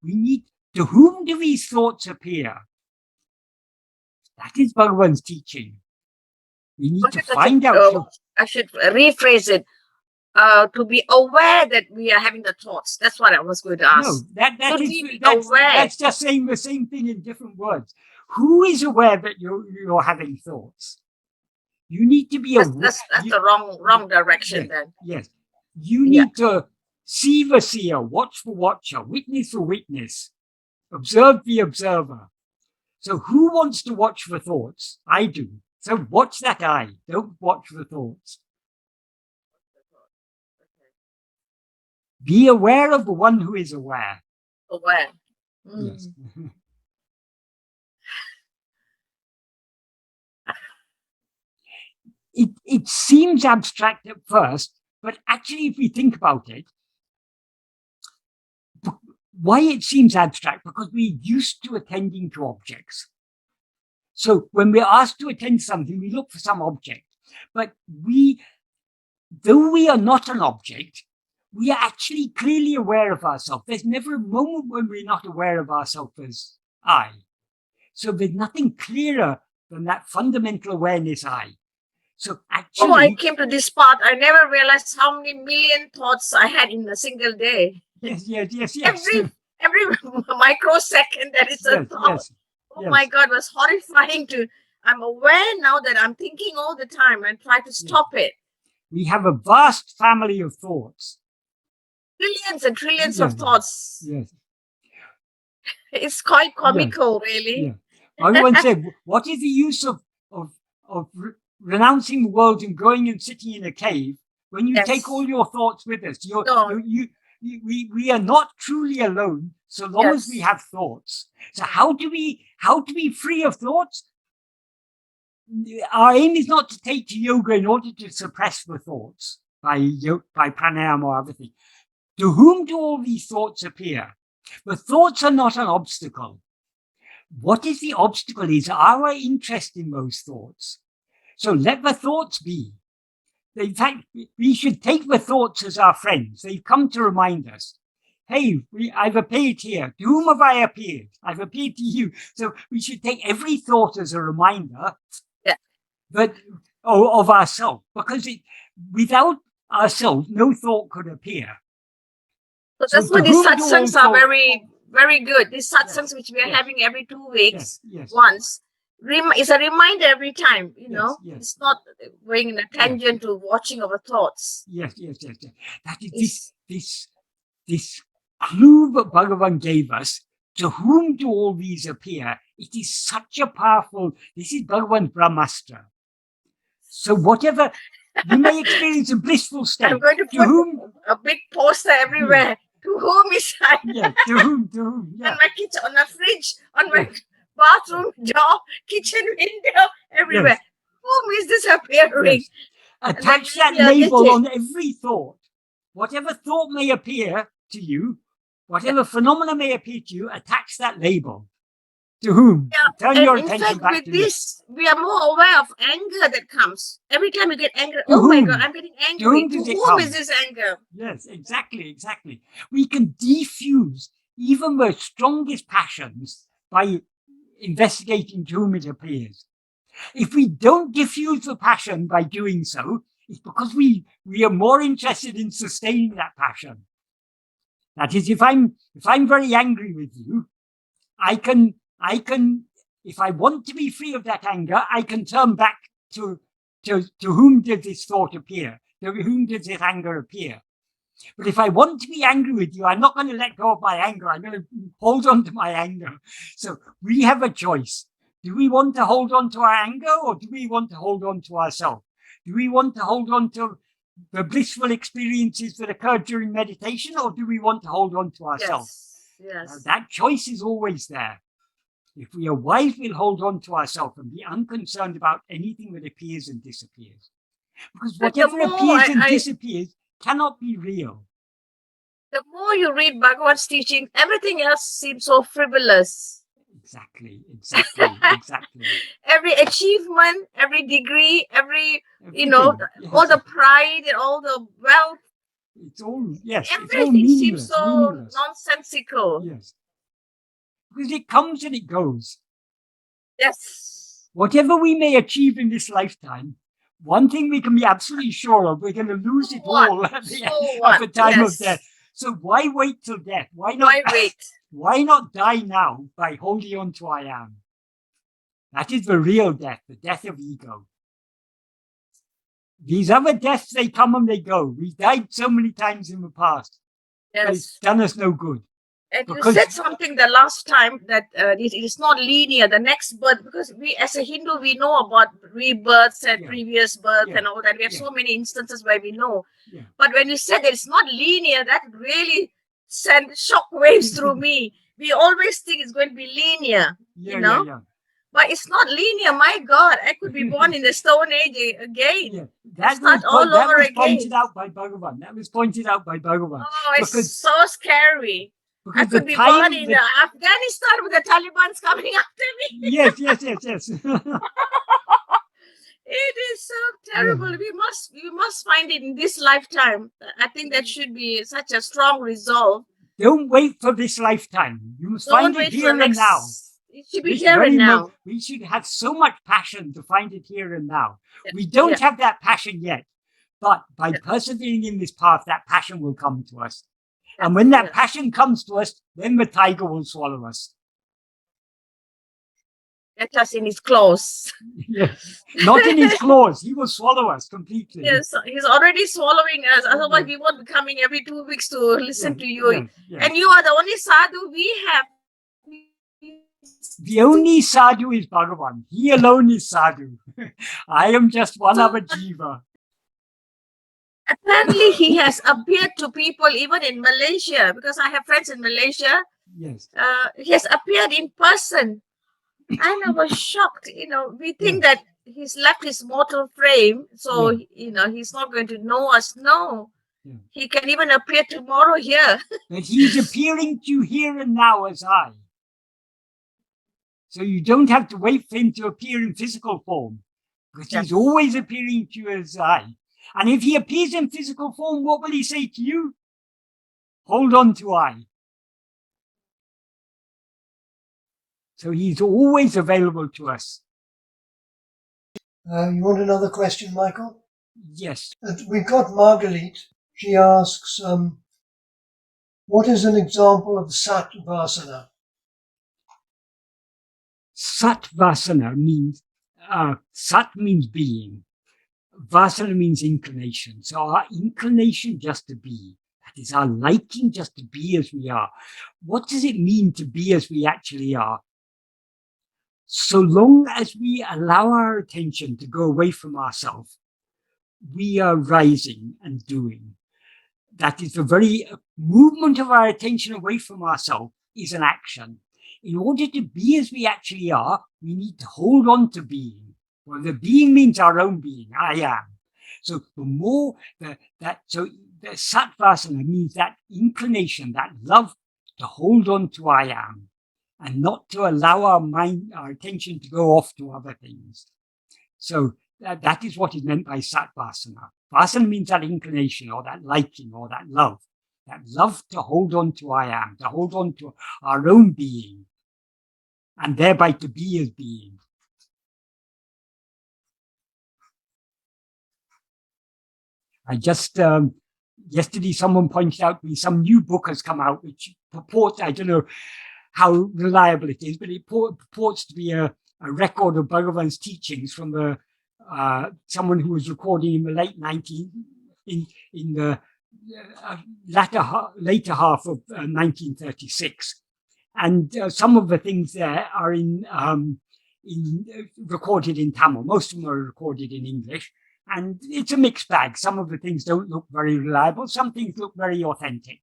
need, to whom do these thoughts appear? That is Bhagavan's teaching. We need to find out. I should rephrase it. To be aware that we are having the thoughts. That's what I was going to ask. No, that's just saying the same thing in different words. Who is aware that you're having thoughts? You need to be aware. That's the wrong direction then. Yes. You need to see the seer, watch the watcher, witness the witness, observe the observer. So who wants to watch the thoughts? I do. So watch that I. Don't watch the thoughts. Be aware of the one who is aware. Aware. Yes. It seems abstract at first, but actually if we think about it, why it seems abstract? Because we're used to attending to objects. So when we're asked to attend something, we look for some object. But though we are not an object, we are actually clearly aware of ourselves. There's never a moment when we're not aware of ourselves as I. So there's nothing clearer than that fundamental awareness I. So actually... I came to this part. I never realized how many million thoughts I had in a single day. Yes. Every microsecond there is a thought. My God, it was horrifying I'm aware now that I'm thinking all the time and try to stop it. We have a vast family of thoughts. Trillions and trillions Yeah. of thoughts. Yes. It's quite comical, really. Yeah. Bhagavan said, what is the use of renouncing the world and going and sitting in a cave when you Yes. take all your thoughts with us? No. We are not truly alone so long as we Yes. have thoughts. So how do we free of thoughts? Our aim is not to take to yoga in order to suppress the thoughts by pranayama or other things. To whom do all these thoughts appear? The thoughts are not an obstacle. What is the obstacle is our interest in those thoughts. So let the thoughts be. In fact, we should take the thoughts as our friends. They've come to remind us, hey, I've appeared here. To whom have I appeared? I've appeared to you. So we should take every thought as a reminder of ourselves, because without ourselves, no thought could appear. So that's why these satsangs are very, very good. These satsangs which we are having every 2 weeks, once, is a reminder every time, you know. It's not going in a tangent to watching our thoughts. Yes. That is this clue that Bhagavan gave us. To whom do all these appear? It is such a powerful, this is Bhagavan's Brahmastra. So whatever, you may experience a blissful state. I'm going to put a big poster everywhere. To whom is I? To whom? Yeah. On my kitchen, on my fridge, on my bathroom door, kitchen window, everywhere. Whom is this appearing? Yes. Attach that label on every thought. Whatever thought may appear to you, whatever phenomena may appear to you, attach that label. To whom? Turn your attention back to this. We are more aware of anger that comes. Every time you get angry, oh my God, I'm getting angry. To whom is this anger? Yes, exactly. We can defuse even the strongest passions by investigating to whom it appears. If we don't diffuse the passion by doing so, it's because we are more interested in sustaining that passion. That is, if I'm very angry with you, I can, if I want to be free of that anger, I can turn back to whom did this thought appear? To whom did this anger appear? But if I want to be angry with you, I'm not going to let go of my anger. I'm going to hold on to my anger. So we have a choice. Do we want to hold on to our anger, or do we want to hold on to ourselves? Do we want to hold on to the blissful experiences that occur during meditation, or do we want to hold on to ourselves? Yes. Now, that choice is always there. If we are wise, we'll hold on to ourselves and be unconcerned about anything that appears and disappears. Because whatever appears and disappears cannot be real. The more you read Bhagavad's teaching, everything else seems so frivolous. Exactly. Every achievement, every degree, every all the pride and all the wealth. It's all, everything seems so nonsensical. Yes. Because it comes and it goes. Yes. Whatever we may achieve in this lifetime, one thing we can be absolutely sure of, we're going to lose it all at the time of death. So why wait till death? Why not die now by holding on to I am? That is the real death, the death of ego. These other deaths, they come and they go. We died so many times in the past. Yes. But it's done us no good. And you said something the last time that it is not linear, the next birth, because we as a Hindu, we know about rebirths and previous birth and all that. We have so many instances where we know. Yeah. But when you said that it's not linear, that really sent shock waves through me. We always think it's going to be linear, you know? But it's not linear. My God, I could be born in the Stone Age again. Yeah. That was pointed out by Bhagavan. Oh, it's so scary. I could be born in Afghanistan with the Taliban's coming after me. Yes. It is so terrible. We must find it in this lifetime. I think that should be such a strong resolve. Don't wait for this lifetime. You must find it here and now. It should be here and now. We should have so much passion to find it here and now. We don't have that passion yet, but by persevering in this path, that passion will come to us. And when that passion comes to us, then the tiger will swallow us. Get us in his claws. Yes. Not in his claws. He will swallow us completely. Yes, he's already swallowing us. Otherwise, we won't be coming every 2 weeks to listen to you. Yes, yes. And you are the only sadhu we have. The only sadhu is Bhagavan. He alone is sadhu. I am just one other jiva. Apparently, he has appeared to people even in Malaysia, because I have friends in Malaysia. Yes. He has appeared in person. And I was shocked. We think that he's left his mortal frame, so he's not going to know us. No, he can even appear tomorrow here. But he's appearing to you here and now as I. So you don't have to wait for him to appear in physical form, because he's always appearing to you as I. And if he appears in physical form, what will he say to you? Hold on to I. So he's always available to us. You want another question, Michael? Yes. We've got Margalit. She asks, what is an example of satvasana? Satvasana means, sat means being. Vasana means inclination. So our inclination just to be. That is our liking just to be as we are. What does it mean to be as we actually are? So long as we allow our attention to go away from ourselves, we are rising and doing. That is the very movement of our attention away from ourselves is an action. In order to be as we actually are, we need to hold on to being. Well, the being means our own being, I am. So the more so the satvasana means that inclination, that love to hold on to I am, and not to allow our attention to go off to other things. So that is what is meant by satvasana. Vasana means that inclination, or that liking, or that love to hold on to I am, to hold on to our own being, and thereby to be as being. I just, yesterday someone pointed out to me some new book has come out which purports, I don't know how reliable it is, but it purports to be a record of Bhagavan's teachings from someone who was recording in the late 19th, in the later half of 1936. And some of the things there are recorded in Tamil. Most of them are recorded in English. And it's a mixed bag. Some of the things don't look very reliable. Some things look very authentic.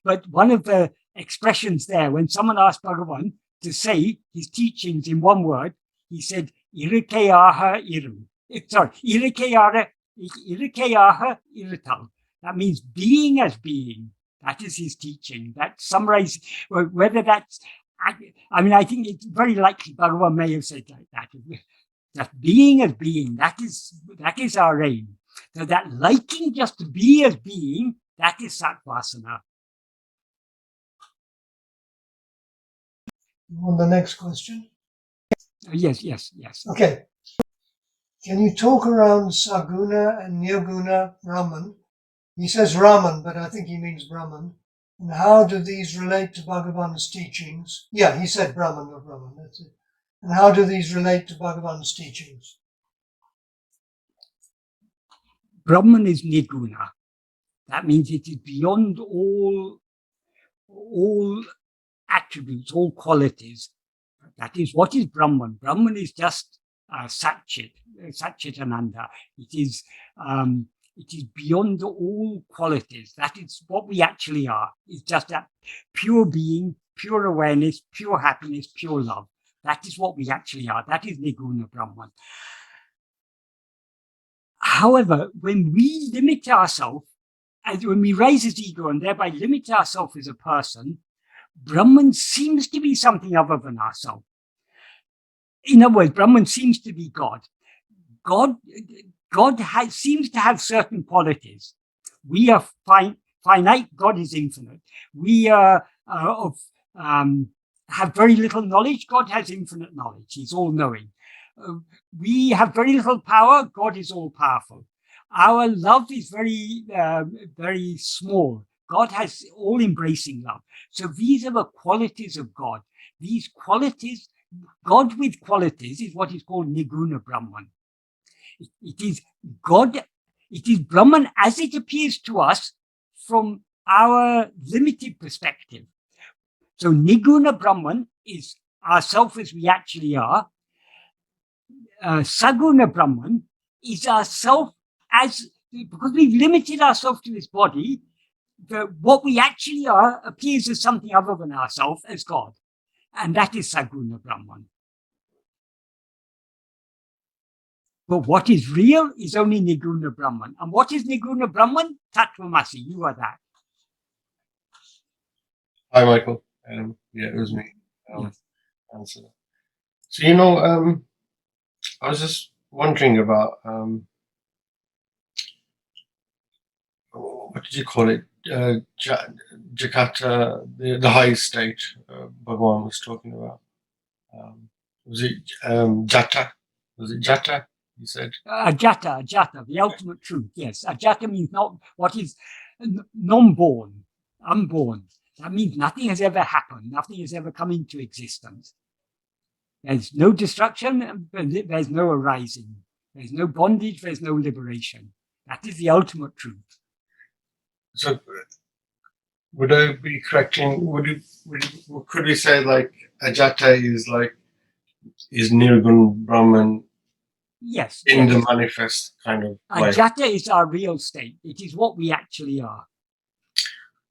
But one of the expressions there, when someone asked Bhagavan to say his teachings in one word, he said, Irikeyaha iru. Sorry, Irikeyaha irital. That means being as being. That is his teaching. That summarizes, whether that's, I mean, I think it's very likely Bhagavan may have said like that. That being as being, that is our aim. So that liking just to be as being, that is satvasana. On the next question? Yes. Okay. Can you talk around Saguna and Nirguna Brahman? He says Raman, but I think he means Brahman. And how do these relate to Bhagavan's teachings? Yeah, he said Brahman, not Brahman, that's it. And how do these relate to Bhagavan's teachings? Brahman is nirguna. That means it is beyond all attributes, all qualities. That is, what is Brahman? Brahman is just Satchitananda. It is beyond all qualities. That is what we actually are. It's just that pure being, pure awareness, pure happiness, pure love. That is what we actually are. That is Nirguna Brahman. However, when we limit ourselves, and when we raise his ego and thereby limit ourselves as a person, Brahman seems to be something other than ourselves. In other words, Brahman seems to be God. God seems to have certain qualities. We are finite. God is infinite. We are have very little knowledge. God has infinite knowledge. He's all-knowing. We have very little power. God is all-powerful. Our love is very, very small. God has all-embracing love. So these are the qualities of God. These qualities God with qualities is what is called Niguna Brahman. It is God, it is Brahman as it appears to us from our limited perspective. So Niguna Brahman is ourself as we actually are. Saguna Brahman is ourself as, because we've limited ourselves to this body, what we actually are appears as something other than ourselves, as God. And that is Saguna Brahman. But what is real is only Niguna Brahman. And what is Niguna Brahman? Tattvamasi, you are that. Hi, Michael. Yeah, it was me. Yes. Answer. So, you know, I was just wondering about, what did you call it? Jakarta, the high state Bhagavan was talking about. Was it Jata? Was it Jata? You said Ajata, the ultimate truth. Yes, Ajata means not what is non-born, unborn. That means nothing has ever happened. Nothing has ever come into existence. There's no destruction. There's no arising. There's no bondage. There's no liberation. That is the ultimate truth. So, would I be correcting? Could we say like Ajata is Nirgun Brahman? Yes. In the manifest kind of way. Ajata is our real state. It is what we actually are.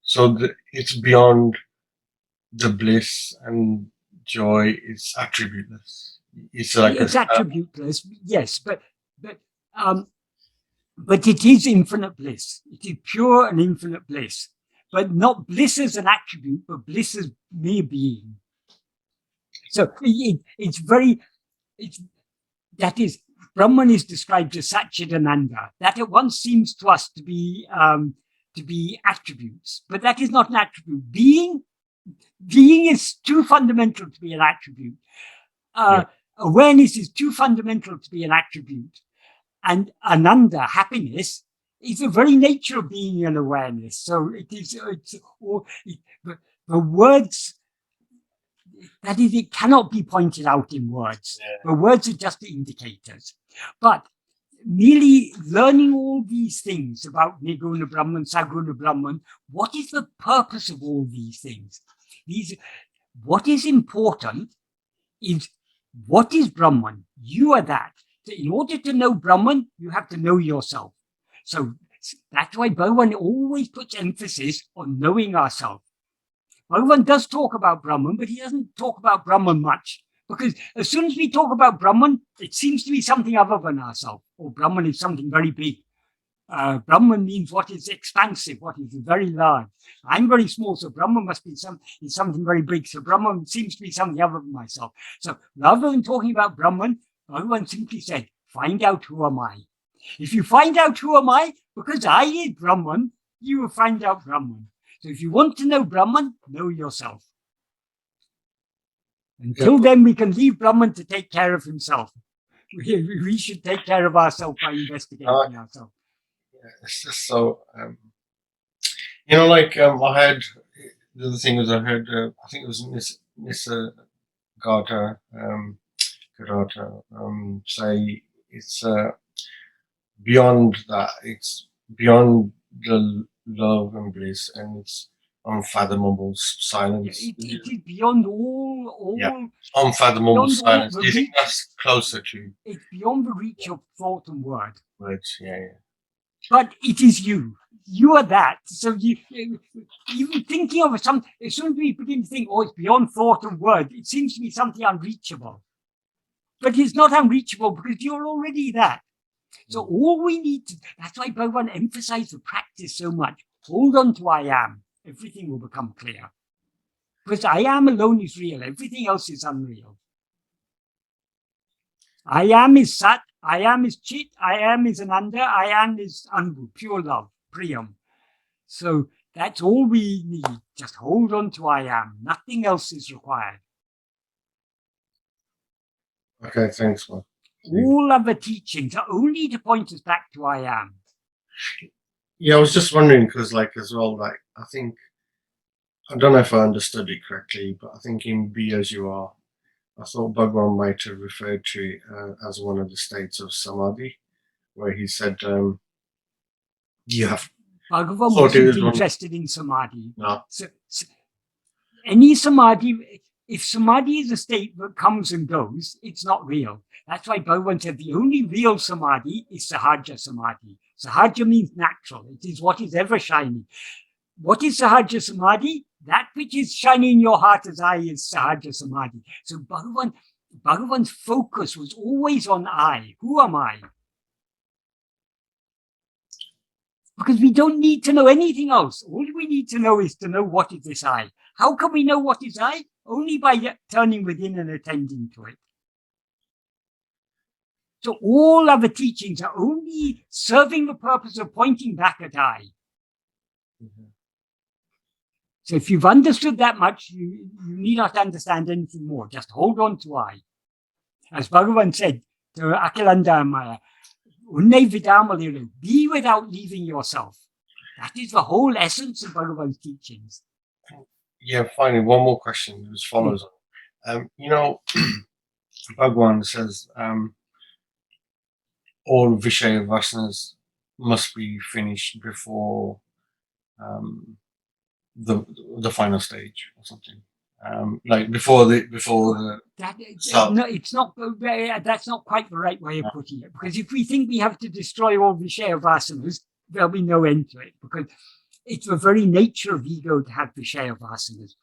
So it's beyond the bliss and joy. It's attributeless. It's like it's attributeless. Yes, but it is infinite bliss. It is pure and infinite bliss. But not bliss as an attribute, but bliss as mere being. So that is, Brahman is described as Satchidananda. That at once seems to us to be attributes, but that is not an attribute. Being is too fundamental to be an attribute. Awareness is too fundamental to be an attribute. And Ananda, happiness, is the very nature of being an awareness. So the words, that is, it cannot be pointed out in words. The words are just the indicators. But merely learning all these things about Niguna Brahman, Saguna Brahman, what is the purpose of all these things? What is important is, what is Brahman? You are that. So in order to know Brahman, you have to know yourself. So that's why Bhagavan always puts emphasis on knowing ourselves. Bhagavan does talk about Brahman, but he doesn't talk about Brahman much. Because as soon as we talk about Brahman, it seems to be something other than ourselves. Or Brahman is something very big. Brahman means what is expansive, what is very large. I'm very small, so Brahman must be something very big. So Brahman seems to be something other than myself. So rather than talking about Brahman, Bhagavan simply said, find out who am I. If you find out who am I, because I is Brahman, you will find out Brahman. So if you want to know Brahman, know yourself. Until then, we can leave Brahman to take care of himself. We should take care of ourselves by investigating ourselves. It's just so, you know, like I heard, the other thing was I heard, I think it was Nissa Gata, say it's beyond that, it's beyond the love and bliss, and it's unfathomable silence. It is beyond all unfathomable beyond silence. Do you think that's closer to? It's beyond the reach of thought and word. Words, yeah. But it is you. You are that. So even thinking of something, as soon as we begin to think, oh, it's beyond thought and word, it seems to be something unreachable. But it's not unreachable because you're already that. So all we need to, that's why Bhagavan emphasized the practice so much. Hold on to I am. Everything will become clear. Because I am alone is real. Everything else is unreal. I am is Sat. I am is Chit. I am is Ananda. I am is Anbu, pure love, Priyam. So that's all we need. Just hold on to I am. Nothing else is required. Okay, thanks, man. All other teachings are only to point us back to I am. Yeah, I was just wondering because, like, as well, like, I think, I don't know if I understood it correctly, but I think in Be As You Are, I thought Bhagavan might have referred to it as one of the states of samadhi, where he said, you have. Bhagavan wasn't interested in samadhi. No. So any samadhi, if samadhi is a state that comes and goes, it's not real. That's why Bhagavan said the only real samadhi is sahaja samadhi. Sahaja means natural. It is what is ever shining. What is sahaja samadhi? That which is shining in your heart as I is sahaja samadhi. So Bhagavan's focus was always on I. Who am I? Because we don't need to know anything else. All we need to know is to know what is this I. How can we know what is I? Only by turning within and attending to it. So all other teachings are only serving the purpose of pointing back at I. Mm-hmm. So if you've understood that much, you need not understand anything more. Just hold on to I. As Bhagavan said to Akilanda Maya, be without leaving yourself. That is the whole essence of Bhagavan's teachings. Yeah, finally, one more question as follows. Bhagavan says all Vishaya Vasanas must be finished before the final stage or something. Like before the no, it's not. That's not quite the right way of putting it. Because if we think we have to destroy all Vishaya Vasanas, there'll be no end to it. Because it's the very nature of ego to have Vishaya Vasanas.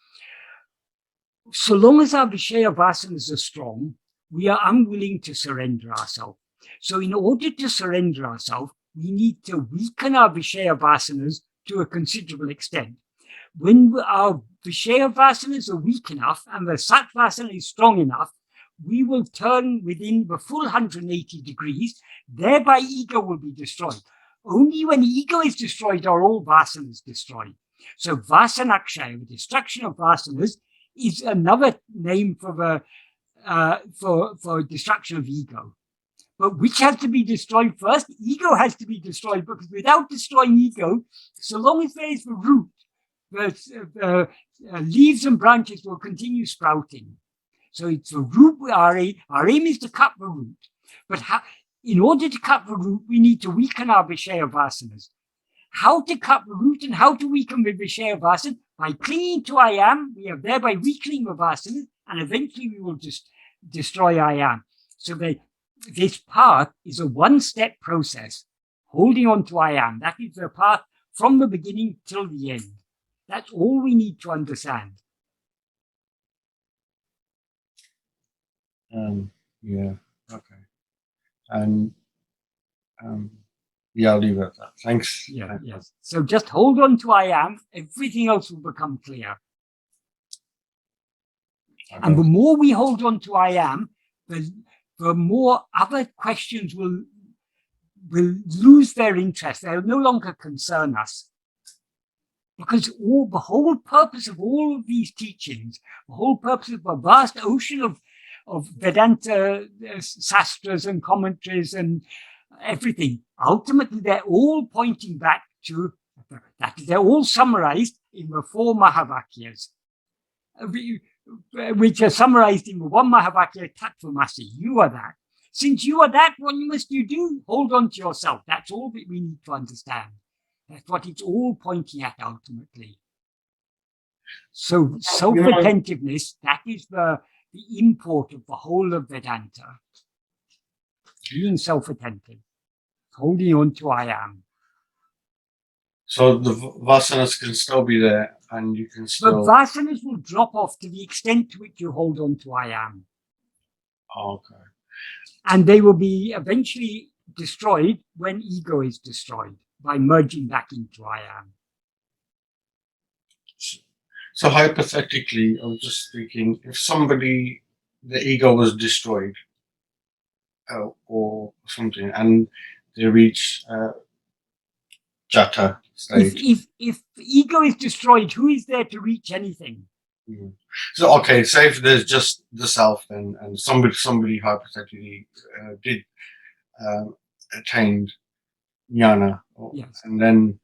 So long as our Vishaya Vasanas are strong, we are unwilling to surrender ourselves. So in order to surrender ourselves, we need to weaken our Vishaya Vasanas to a considerable extent. When our Vishaya Vasanas are weak enough and the satvasana is strong enough, we will turn within the full 180 degrees, thereby ego will be destroyed. Only when ego is destroyed are all vasanas destroyed. So vasanakshaya, the destruction of vasanas, is another name for destruction of ego. But which has to be destroyed first? Ego has to be destroyed, because without destroying ego, so long as there is the root, the leaves and branches will continue sprouting. So it's the root. Our aim is to cut the root. But in order to cut the root, we need to weaken our Vishaya Vasanas. How to cut the root and how to weaken the Vishaya Vasana? By clinging to I am, we are thereby weakening the Vasanas, and eventually we will just destroy I am. So this path is a one-step process, holding on to I am. That is the path from the beginning till the end. That's all we need to understand. Yeah, okay. And yeah, I'll leave it at that. Thanks. Yeah, yes. So just hold on to I am. Everything else will become clear. Okay. And the more we hold on to I am, the more other questions will lose their interest. They'll no longer concern us. Because the whole purpose of all of these teachings, the whole purpose of a vast ocean of Vedanta sastras and commentaries and everything, ultimately they're all pointing back to that. They're all summarized in the 4 Mahavakyas, which are summarized in the 1 Mahavakya, Tattvamasi. You are that. Since you are that, what must you do? Hold on to yourself. That's all that we need to understand. That's what it's all pointing at ultimately. So self-attentiveness, that is the import of the whole of Vedanta. Being self-attentive, holding on to I am. So the vasanas can still be there, and you can still... But vasanas will drop off to the extent to which you hold on to I am. Okay. And they will be eventually destroyed when ego is destroyed, by merging back into I am. So hypothetically, I was just thinking, if the ego was destroyed or something, and they reach jhana stage. If ego is destroyed, who is there to reach anything? Mm-hmm. So okay, say if there's just the self, and somebody hypothetically did attained jnana, yes. And then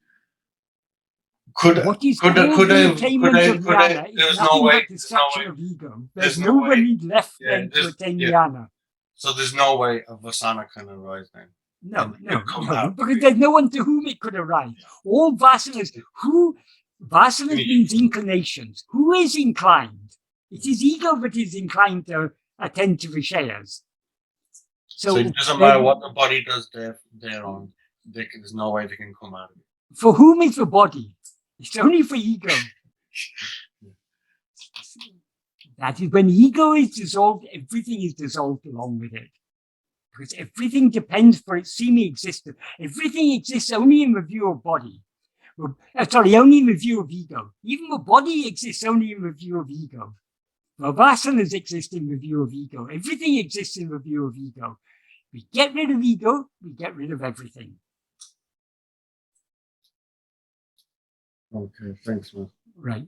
What is called the attainment of jnana is nothing but destruction of ego. There's no need left then to attain jnana. So there's no way a vasana can arise then. No, because there's no one to whom it could arise. All vasanas, vasanas means inclinations. Who is inclined? It is ego that is inclined to attend to Vishayas. So it doesn't matter what the body does thereon, there's no way they can come out of it. For whom is the body? It's only for ego. That is when ego is dissolved, everything is dissolved along with it. Because everything depends for its seeming existence. Everything exists only in the view of body. Only in the view of ego. Even the body exists only in the view of ego. The vasanas exist in the view of ego. Everything exists in the view of ego. We get rid of ego, we get rid of everything. Okay, thanks, man. Right.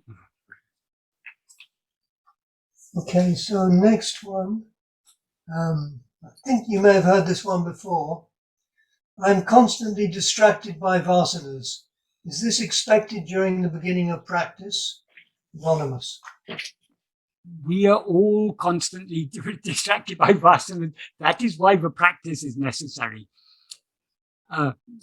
Okay, so next one. I think you may have heard this one before. I'm constantly distracted by vasanas. Is this expected during the beginning of practice? Anonymous. We are all constantly distracted by vasanas. That is why the practice is necessary.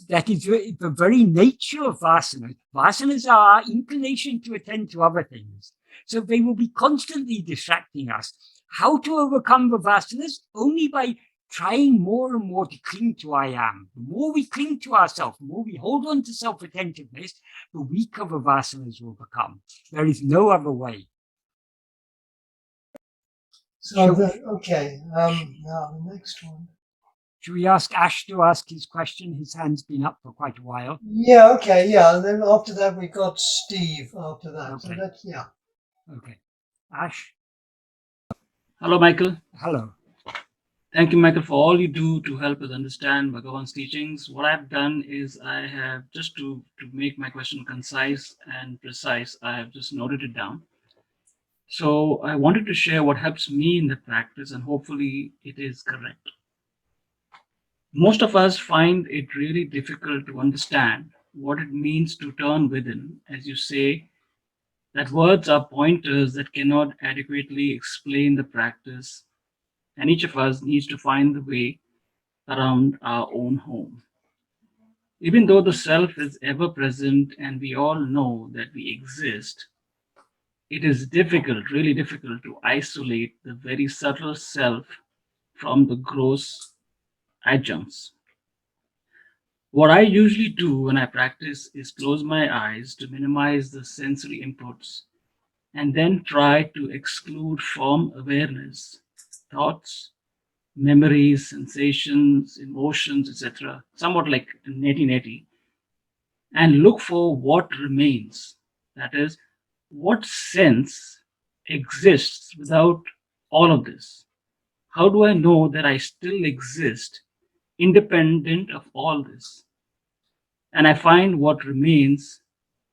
That is the very nature of vasanas. Vasanas are our inclination to attend to other things. So they will be constantly distracting us. How to overcome the vasanas? Only by trying more and more to cling to I am. The more we cling to ourselves, the more we hold on to self-attentiveness, the weaker the vasanas will become. There is no other way. So, okay, now the next one. Should we ask Ash to ask his question? His hand's been up for quite a while. Yeah, okay, yeah. And then after that, we've got Steve after that. Okay. So that's, yeah. Okay. Ash? Hello, Michael. Hello. Thank you, Michael, for all you do to help us understand Bhagavan's teachings. What I've done is I have, just to make my question concise and precise, I have just noted it down. So I wanted to share what helps me in the practice, and hopefully it is correct. Most of us find it really difficult to understand what it means to turn within, as you say, that words are pointers that cannot adequately explain the practice, and each of us needs to find the way around our own home. Even though the self is ever present and we all know that we exist, it is difficult, really difficult, to isolate the very subtle self from the gross adjuncts. What I usually do when I practice is close my eyes to minimize the sensory inputs and then try to exclude from awareness thoughts, memories, sensations, emotions, etc., somewhat like neti-neti, and look for what remains. That is, what sense exists without all of this? How do I know that I still exist independent of all this? And I find what remains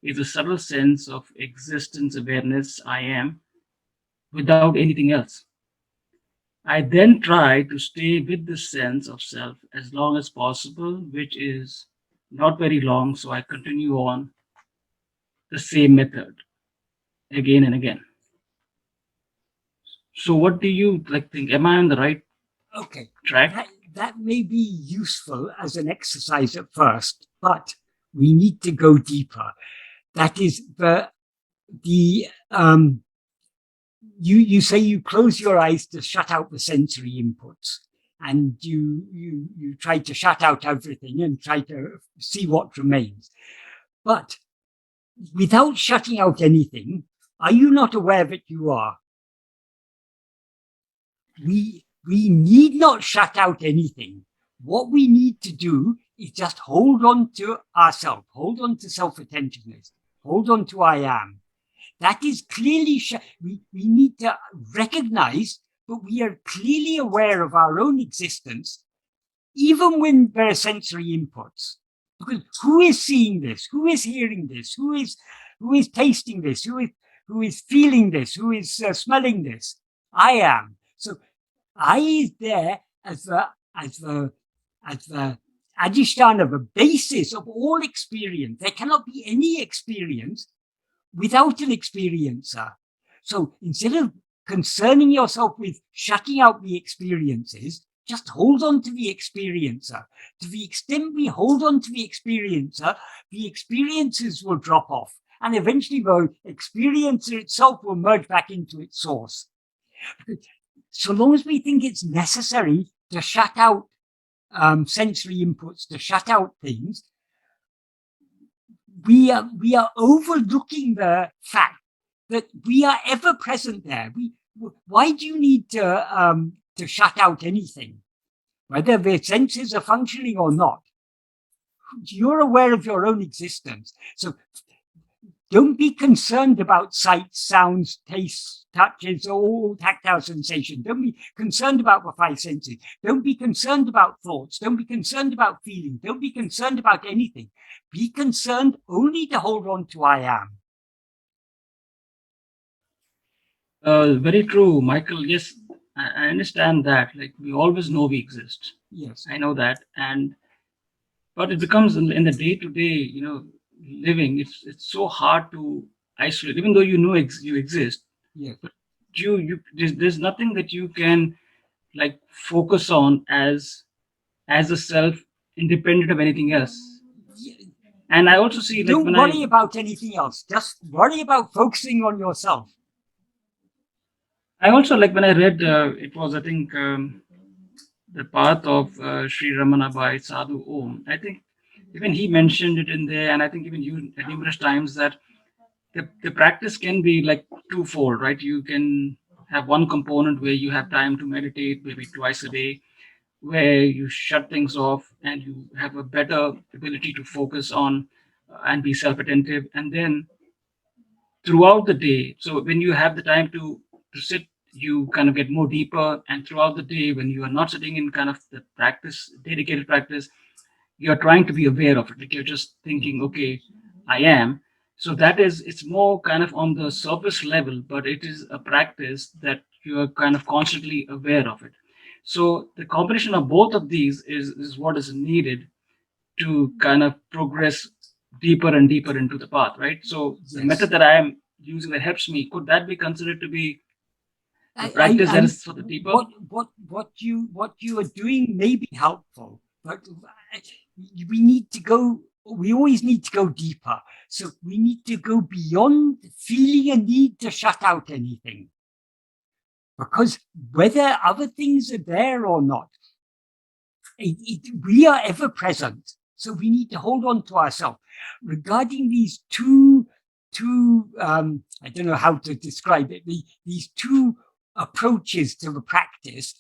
is a subtle sense of existence, awareness, I am, without anything else. I then try to stay with the sense of self as long as possible, which is not very long, so I continue on the same method again and again. So what do you think? Am I on the right track? That may be useful as an exercise at first, but we need to go deeper. That is you say you close your eyes to shut out the sensory inputs, and you try to shut out everything and try to see what remains. But without shutting out anything, are you not aware that you are? We need not shut out anything. What we need to do is just hold on to ourselves, hold on to self-attentiveness, hold on to I am. That is clearly, we need to recognize that we are clearly aware of our own existence, even when there are sensory inputs. Because who is seeing this? Who is hearing this? Who is tasting this? Who is feeling this? Who is smelling this? I am. So I is there as adhisthana, the basis of all experience. There cannot be any experience without an experiencer. So instead of concerning yourself with shutting out the experiences, just hold on to the experiencer. To the extent we hold on to the experiences will drop off. And eventually the experiencer itself will merge back into its source. So long as we think it's necessary to shut out sensory inputs, to shut out things, we are overlooking the fact that we are ever present there. Why do you need to shut out anything? Whether the senses are functioning or not, you're aware of your own existence. So don't be concerned about sights, sounds, tastes, touches, all tactile sensation. Don't be concerned about the five senses. Don't be concerned about thoughts. Don't be concerned about feeling. Don't be concerned about anything. Be concerned only to hold on to I am. Very true, Michael. Yes, I understand that. Like, we always know we exist. Yes, I know that. But it becomes in the day-to-day, living. It's so hard to isolate, even though you know you exist. Yes. But there's nothing that you can like focus on as a self, independent of anything else. And I also see, like, don't worry about anything else. Just worry about focusing on yourself. I also, like, when I read, it was, I think, the path of Sri Ramana by Sadhu Om. I think even he mentioned it in there, and I think even you numerous times, that the practice can be like twofold, right? You can have one component where you have time to meditate, maybe twice a day, where you shut things off and you have a better ability to focus on and be self-attentive. And then throughout the day, so when you have the time to sit, you kind of get more deeper. And throughout the day, when you are not sitting in kind of the practice, dedicated practice, you're trying to be aware of it. Like, you're just thinking, okay, I am. So it's more kind of on the surface level, but it is a practice that you're kind of constantly aware of it. So the combination of both of these is what is needed to kind of progress deeper and deeper into the path, right? So the method that I am using that helps me, could that be considered to be the practice that is for the deeper? What you are doing may be helpful, but we always need to go deeper. So we need to go beyond feeling a need to shut out anything. Because whether other things are there or not, we are ever present. So we need to hold on to ourselves. Regarding these two, I don't know how to describe it, these two approaches to the practice,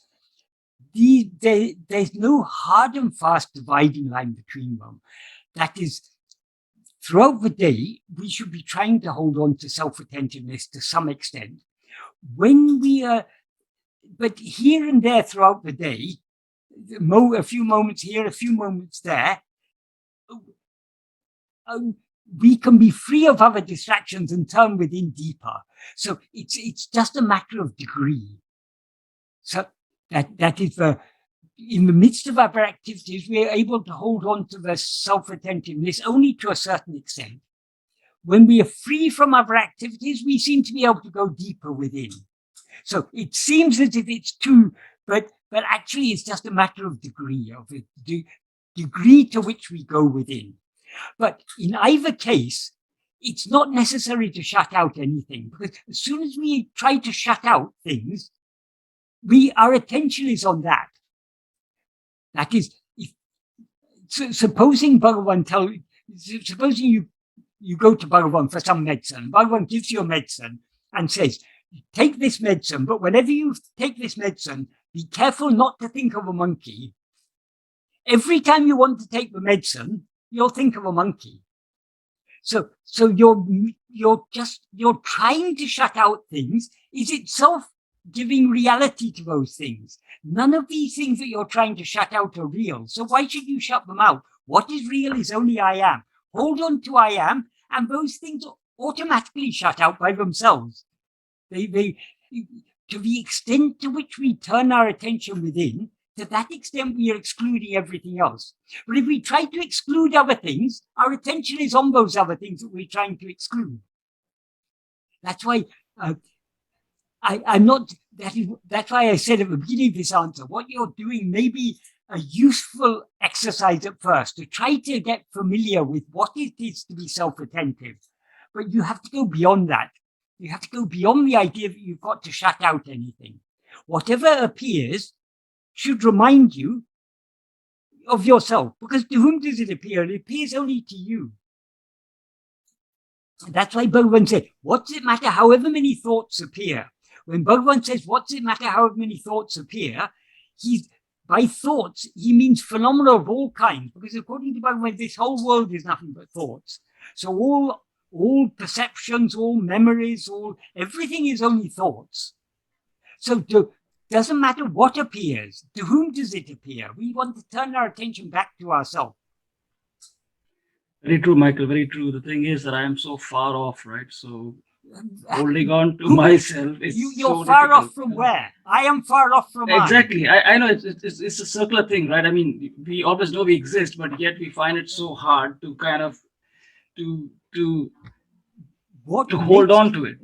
there's no hard and fast dividing line between them. That is, throughout the day, we should be trying to hold on to self-attentiveness to some extent. But here and there throughout the day, a few moments here, a few moments there, we can be free of other distractions and turn within deeper. So it's just a matter of degree. So that is in the midst of our activities, we are able to hold on to the self-attentiveness only to a certain extent. When we are free from other activities, we seem to be able to go deeper within. So it seems as if it's two, but actually it's just a matter of degree, of the degree to which we go within. But in either case, it's not necessary to shut out anything, because as soon as we try to shut out things, our attention is on that. That is, supposing you go to Bhagavan for some medicine, Bhagavan gives you a medicine and says, take this medicine, but whenever you take this medicine, be careful not to think of a monkey. Every time you want to take the medicine, you'll think of a monkey. So you're trying to shut out things is itself giving reality to those things. None of these things that you're trying to shut out are real. So why should you shut them out? What is real is only I am. Hold on to I am, and those things are automatically shut out by themselves. To the extent to which we turn our attention within, to that extent, we are excluding everything else. But if we try to exclude other things, our attention is on those other things that we're trying to exclude. That's why I'm not. That's why I said at the beginning of this answer, what you're doing may be a useful exercise at first to try to get familiar with what it is to be self-attentive. But you have to go beyond that. You have to go beyond the idea that you've got to shut out anything. Whatever appears should remind you of yourself, because to whom does it appear? It appears only to you. And that's why Bhagavan said, what's it matter however many thoughts appear? When Bhagavan says, what's it matter however many thoughts appear, by thoughts, he means phenomena of all kinds, because according to Bhagavan, this whole world is nothing but thoughts. So all perceptions, all memories, everything is only thoughts. So doesn't matter what appears. To whom does it appear? We want to turn our attention back to ourselves. Very true, Michael. Very true. The thing is that I am so far off, right? So holding on to myself is you're so far difficult. off from where? I am far off from exactly. I know it's a circular thing, right? I mean, we always know we exist, but yet we find it so hard to kind of to hold on to it.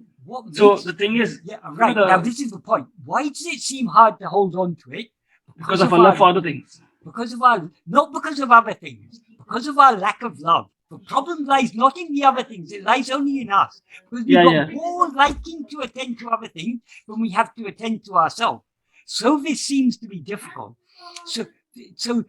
So the thing is, right now this is the point. Why does it seem hard to hold on to it? Because of our love for other things. Not because of other things, because of our lack of love. The problem lies not in the other things, it lies only in us. Because we've got more liking to attend to other things than we have to attend to ourselves. So this seems to be difficult. So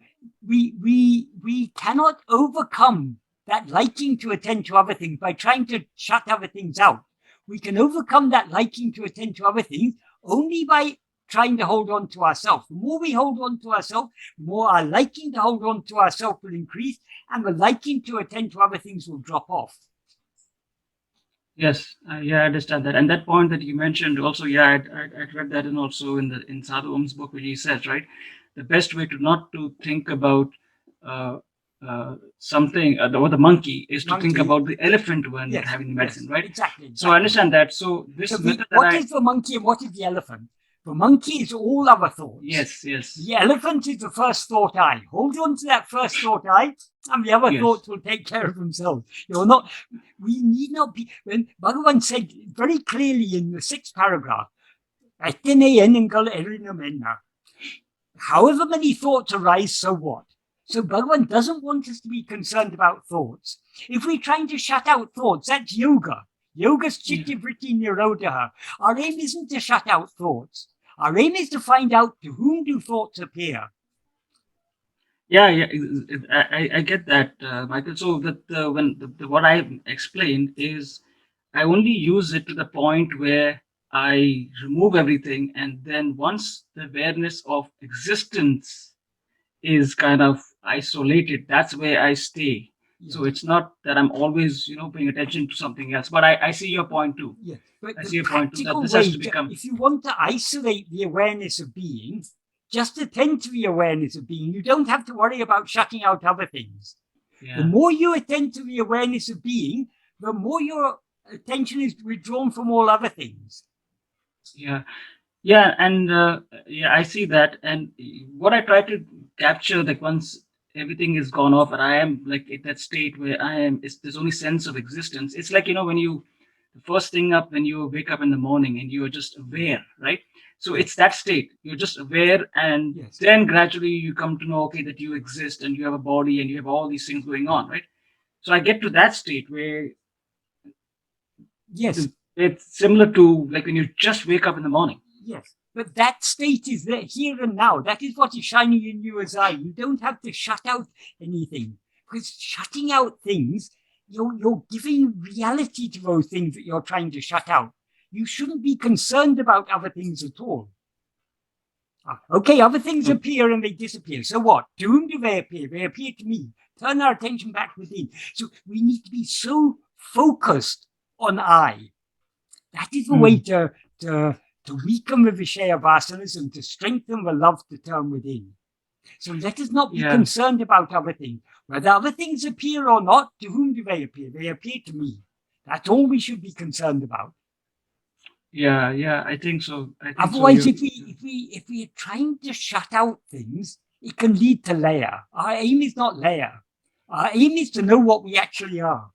we cannot overcome that liking to attend to other things by trying to shut other things out. We can overcome that liking to attend to other things only by trying to hold on to ourselves. The more we hold on to ourselves, the more our liking to hold on to ourselves will increase, and the liking to attend to other things will drop off. Yes, I understand that. And that point that you mentioned also, I read that and also in Sadhu Om's book, where he says, right, the best way not to think about something, or the monkey, is to think about the elephant when you're having the medicine, right? Exactly. So I understand that. So this method what is the monkey and what is the elephant? The monkey is all other thoughts. Yes. The elephant is the first thought I. Hold on to that first thought I, and the other thoughts will take care of themselves. We need not be, when Bhagavan said very clearly in the 6th paragraph, however many thoughts arise, so what? So Bhagavan doesn't want us to be concerned about thoughts. If we're trying to shut out thoughts, that's yoga. Yoga's chitti vritti nirodha. Our aim isn't to shut out thoughts. Our aim is to find out to whom do thoughts appear. I get that, Michael. So that what I explained is I only use it to the point where I remove everything, and then once the awareness of existence is kind of isolated, that's where I stay. So it's not that I'm always, paying attention to something else. But I see your point too. Yeah, but I see your point too. That this way, has to become. If you want to isolate the awareness of being, just attend to the awareness of being. You don't have to worry about shutting out other things. Yeah. The more you attend to the awareness of being, the more your attention is withdrawn from all other things. I see that. And what I try to capture, like once everything is gone off and I am like at that state where there's only sense of existence. It's like, when the first thing up when you wake up in the morning and you're just aware, right? So it's that state. You're just aware, and then gradually you come to know, okay, that you exist and you have a body and you have all these things going on, right? So I get to that state where it's similar to like when you just wake up in the morning. Yes. But that state is there, here and now. That is what is shining in you as I. You don't have to shut out anything. Because shutting out things, you're giving reality to those things that you're trying to shut out. You shouldn't be concerned about other things at all. Okay, other things appear and they disappear. So what? To whom do they appear? They appear to me. Turn our attention back within. So we need to be so focused on I. That is the way to weaken the Vishaya Vasanas and to strengthen the love to turn within. So let us not be concerned about other things. Whether other things appear or not, to whom do they appear? They appear to me. That's all we should be concerned about. Yeah, I think so. Otherwise, So if we are trying to shut out things, it can lead to layer. Our aim is not layer. Our aim is to know what we actually are.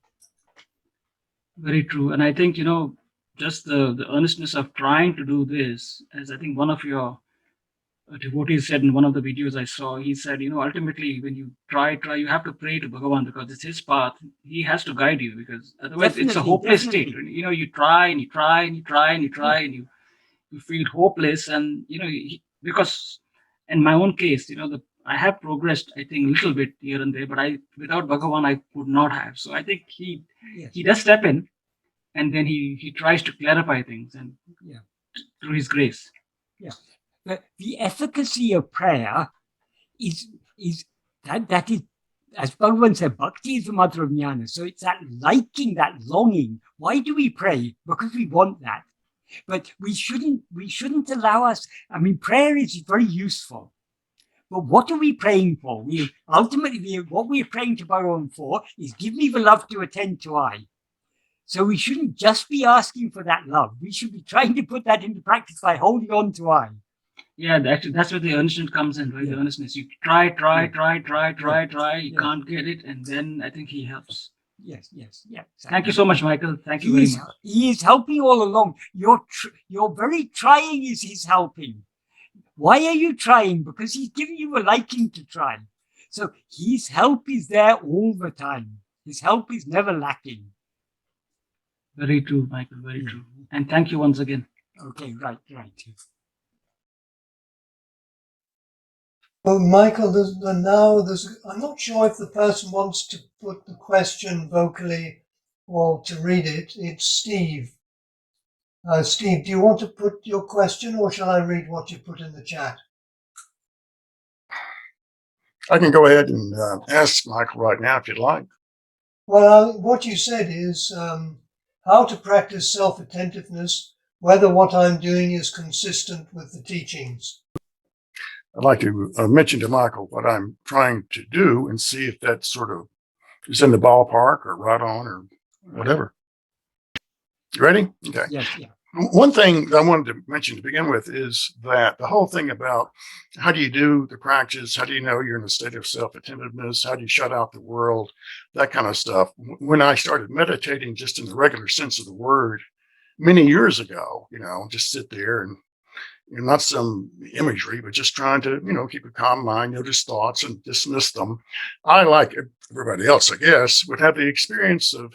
very true. And I think, just the earnestness of trying to do this, as I think one of your devotees said in one of the videos I saw, he said, ultimately when you try, you have to pray to Bhagavan because it's his path. He has to guide you because otherwise it's a hopeless state. You try and you try and you try and you try and you feel hopeless. And, because in my own case, I have progressed, I think, a little bit here and there, but without Bhagavan, I could not have. So I think he does step in and then he tries to clarify things and through his grace. Yeah. The efficacy of prayer is that is, as Bhagavan said, bhakti is the mother of jnana. So it's that liking, that longing. Why do we pray? Because we want that. But we shouldn't allow us. I mean, prayer is very useful. But what are we praying for? Ultimately, what we're praying to Bhagavan for is give me the love to attend to I. So we shouldn't just be asking for that love. We should be trying to put that into practice by holding on to I. Yeah, actually, that's where the earnestness comes in, right? The earnestness. You try. You can't get it, and then I think he helps. Yes. Thank you so much, Michael. Thank you very much. He is helping all along. Your very trying is his helping. Why are you trying? Because he's giving you a liking to try. So his help is there all the time. His help is never lacking. Very true, Michael. Very true. And thank you once again. Okay, right. Well, Michael, I'm not sure if the person wants to put the question vocally or to read it. It's Steve. Steve, do you want to put your question or shall I read what you put in the chat? I can go ahead and ask Michael right now if you'd like. Well, what you said is how to practice self-attentiveness, whether what I'm doing is consistent with the teachings. I'd like to mention to Michael what I'm trying to do and see if that sort of is in the ballpark or right on or whatever. You ready? Okay. Yes. One thing I wanted to mention to begin with is that the whole thing about how do you do the practice? How do you know you're in a state of self-attentiveness? How do you shut out the world? That kind of stuff. When I started meditating just in the regular sense of the word many years ago, just sit there and not some imagery, but just trying to, keep a calm mind, notice thoughts and dismiss them. I, like everybody else, I guess, would have the experience of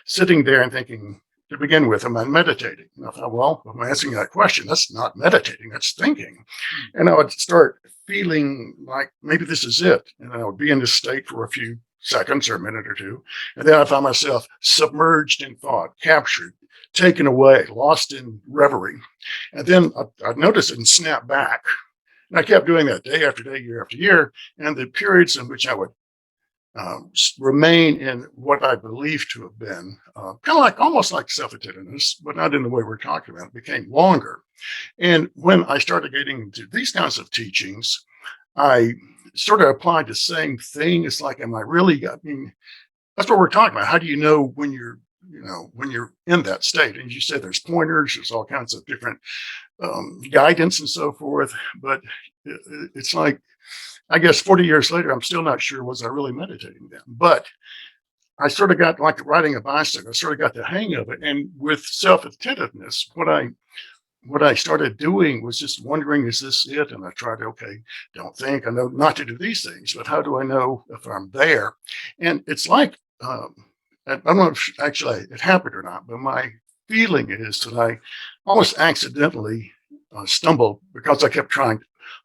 sitting there and thinking, to begin with, am I meditating? And I thought, well, if I'm answering that question, that's not meditating, that's thinking. And I would start feeling like maybe this is it. And I would be in this state for a few seconds or a minute or two. And then I found myself submerged in thought, captured, taken away, lost in reverie. And then I'd notice it and snap back. And I kept doing that day after day, year after year. And the periods in which I would remain in what I believe to have been almost like self-attentiveness, but not in the way we're talking about, it became longer. And when I started getting into these kinds of teachings, I sort of applied the same thing. It's like, am I really, that's what we're talking about. How do you know when you're in that state? And you said there's pointers, there's all kinds of different guidance and so forth. But it's like, I guess 40 years later, I'm still not sure, was I really meditating then? But I sort of got, like riding a bicycle, I sort of got the hang of it. And with self-attentiveness, what I started doing was just wondering, is this it? And I tried, don't think, I know not to do these things, but how do I know if I'm there? And it's like, I don't know if actually it happened or not, but my feeling is that I almost accidentally stumbled because I kept trying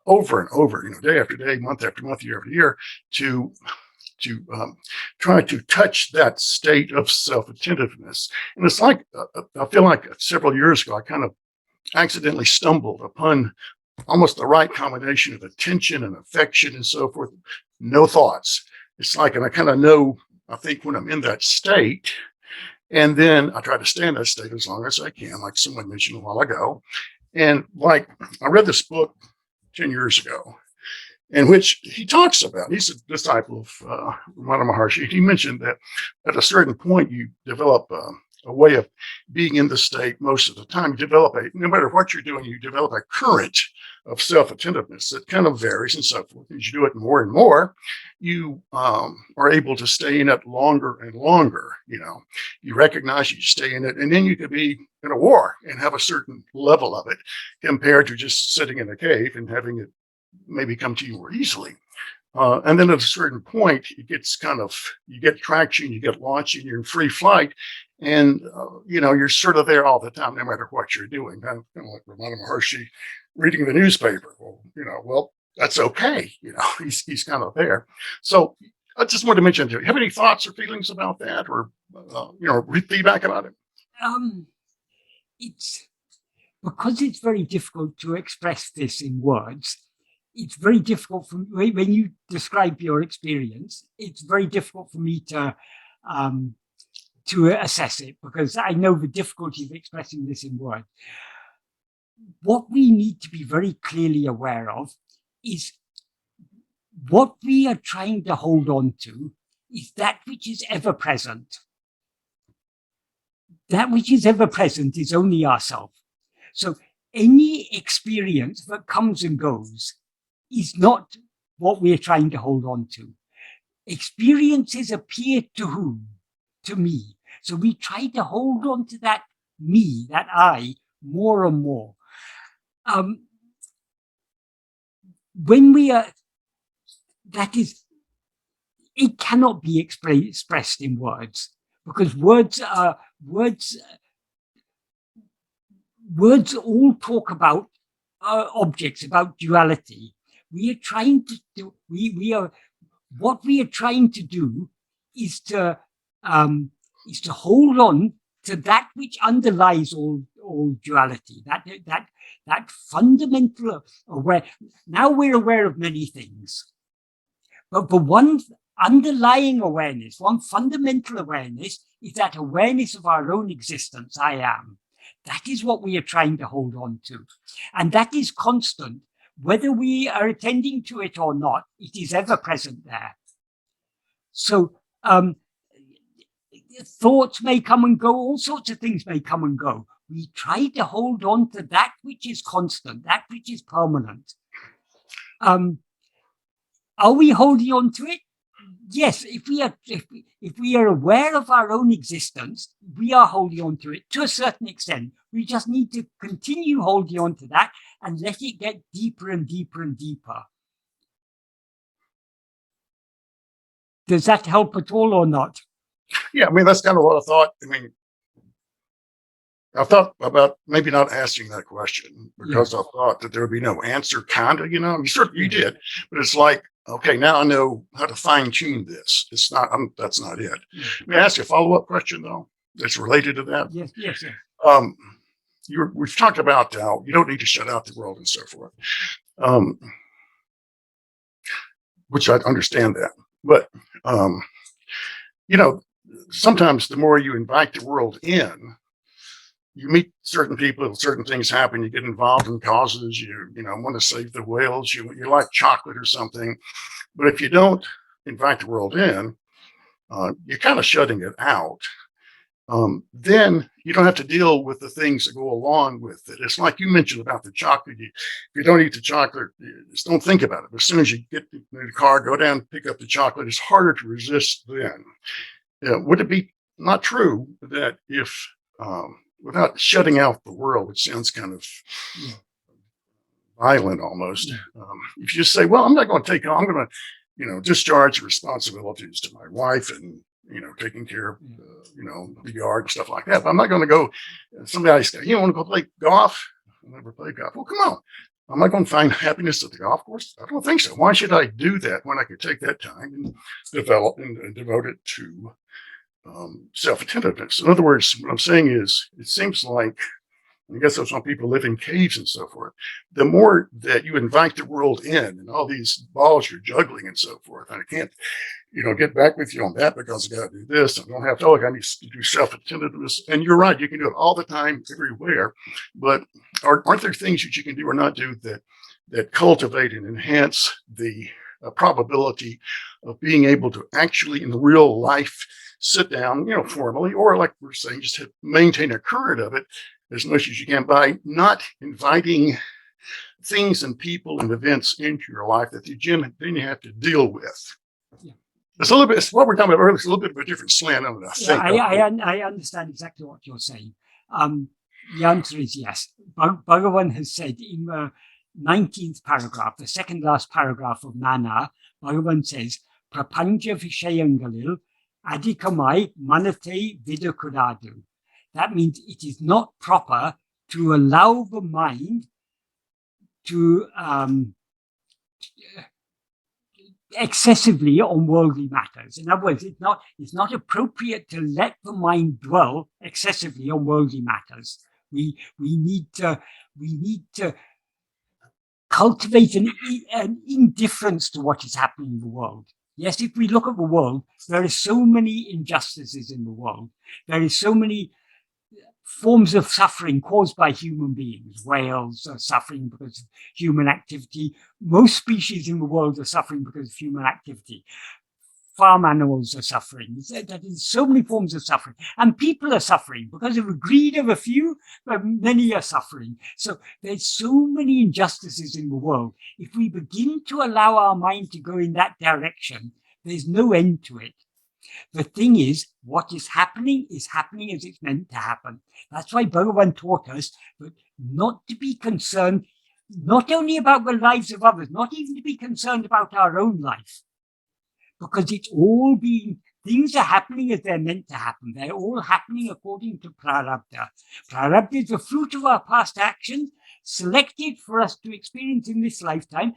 over and over, day after day, month after month, year after year, to try to touch that state of self-attentiveness. And it's like, I feel like several years ago, I kind of accidentally stumbled upon almost the right combination of attention and affection and so forth. No thoughts. It's like, and I kind of know, I think, when I'm in that state, and then I try to stay in that state as long as I can, like someone mentioned a while ago. And like, I read this book 10 years ago, in which he talks about, he's a disciple of Ramana Maharshi. He mentioned that at a certain point, you develop a way of being in the state most of the time. You develop no matter what you're doing, you develop a current of self-attentiveness that kind of varies and so forth. As you do it more and more, you are able to stay in it longer and longer. You recognize you stay in it, and then you could be in a war and have a certain level of it compared to just sitting in a cave and having it maybe come to you more easily. And then at a certain point, it gets you get traction, you get launched, and you're in free flight. And, you're sort of there all the time, no matter what you're doing. Kind of like Ramana Maharshi reading the newspaper. Well, that's okay. He's kind of there. So I just wanted to mention, do you have any thoughts or feelings about that, or, feedback about it? It's because it's very difficult to express this in words. It's very difficult for me, when you describe your experience, it's very difficult for me to assess it, because I know the difficulty of expressing this in words. What we need to be very clearly aware of is what we are trying to hold on to is that which is ever present. That which is ever present is only ourself. So any experience that comes and goes is not what we're trying to hold on to. Experiences appear to whom? To me. So we try to hold on to that me, that I, more and more. When we are, it cannot be expressed in words, because words all talk about objects, about duality. We are trying to do, what we are trying to do is to hold on to that which underlies all duality, that fundamental aware. Now we're aware of many things, but one underlying awareness, one fundamental awareness, is that awareness of our own existence, I am. That is what we are trying to hold on to. And that is constant. Whether we are attending to it or not, it is ever present there. So thoughts may come and go, all sorts of things may come and go. We try to hold on to that which is constant, that which is permanent. Are we holding on to it? Yes, if we are aware of our own existence, we are holding on to it to a certain extent. We just need to continue holding on to that and let it get deeper and deeper and deeper. Does that help at all or not? Yeah, that's kind of what I thought. I thought about maybe not asking that question because I thought that there would be no answer, you did, but it's like, okay, now I know how to fine tune this. It's not, that's not it. Let me ask you a follow-up question though, that's related to that. Yes. We've talked about how you don't need to shut out the world and so forth, which I understand that, but sometimes the more you invite the world in, you meet certain people, certain things happen, you get involved in causes, you want to save the whales, you like chocolate or something. But if you don't invite the world in, you're kind of shutting it out. Then you don't have to deal with the things that go along with it. It's like you mentioned about the chocolate. If you don't eat the chocolate, just don't think about it. But as soon as you get in the car, go down, pick up the chocolate, it's harder to resist then. Would it be not true that if, without shutting out the world, which sounds kind of violent almost, if you just say, well, I'm not going to take on, I'm going to, discharge responsibilities to my wife and, taking care of, the yard and stuff like that. But I'm not going to go, somebody says, you want to go play golf? I'll never play golf. Well, come on. Am I going to find happiness at the golf course? I don't think so. Why should I do that when I could take that time and develop and devote it to self-attentiveness? In other words, what I'm saying is, it seems like, I guess that's why people live in caves and so forth. The more that you invite the world in and all these balls you're juggling and so forth, and I can't, get back with you on that because I got to do this. I don't have to, I need to do self-attentiveness. And you're right, you can do it all the time, everywhere. But aren't there things that you can do or not do that cultivate and enhance the probability of being able to actually in real life sit down, formally, or like we're saying, just to maintain a current of it as much as you can by not inviting things and people and events into your life that then you have to deal with. Yeah. It's a little bit, it's what we're talking about earlier, it's a little bit of a different slant on it, I think. I understand exactly what you're saying. The answer is yes. Bhagavan has said in the 19th paragraph, the second last paragraph of Nāṉ Ār, Bhagavan says, Prapanja Vishayangalil Adikamai Manate Vidakuradu. That means it is not proper to allow the mind to excessively on worldly matters. In other words, it's not appropriate to let the mind dwell excessively on worldly matters. We need to cultivate an indifference to what is happening in the world. Yes, if we look at the world, there are so many injustices in the world. There is so many forms of suffering caused by human beings. Whales are suffering because of human activity. Most species in the world are suffering because of human activity. Farm animals are suffering. That is so many forms of suffering. And people are suffering because of the greed of a few, but many are suffering. So there's so many injustices in the world. If we begin to allow our mind to go in that direction, there's no end to it. The thing is, what is happening as it's meant to happen. That's why Bhagavan taught us that not to be concerned, not only about the lives of others, not even to be concerned about our own life, because it's all things are happening as they're meant to happen. They're all happening according to prarabdha. Prarabdha is the fruit of our past actions, selected for us to experience in this lifetime.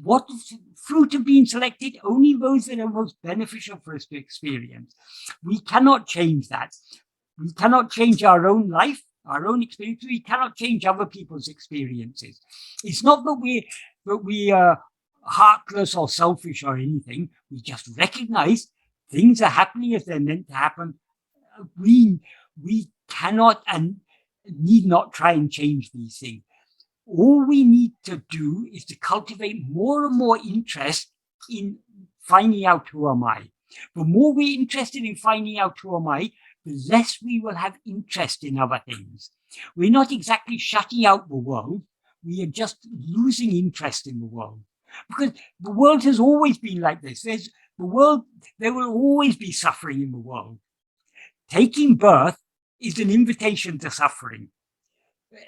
What fruit have been selected? Only those that are most beneficial for us to experience. We cannot change that. We cannot change our own life, our own experience. We cannot change other people's experiences. It's not that we are heartless or selfish or anything. We just recognize things are happening as they're meant to happen. We cannot and need not try and change these things. All we need to do is to cultivate more and more interest in finding out who am I. The more we're interested in finding out who am I, the less we will have interest in other things. We're not exactly shutting out the world. We are just losing interest in the world. Because the world has always been like this. There will always be suffering in the world. Taking birth is an invitation to suffering.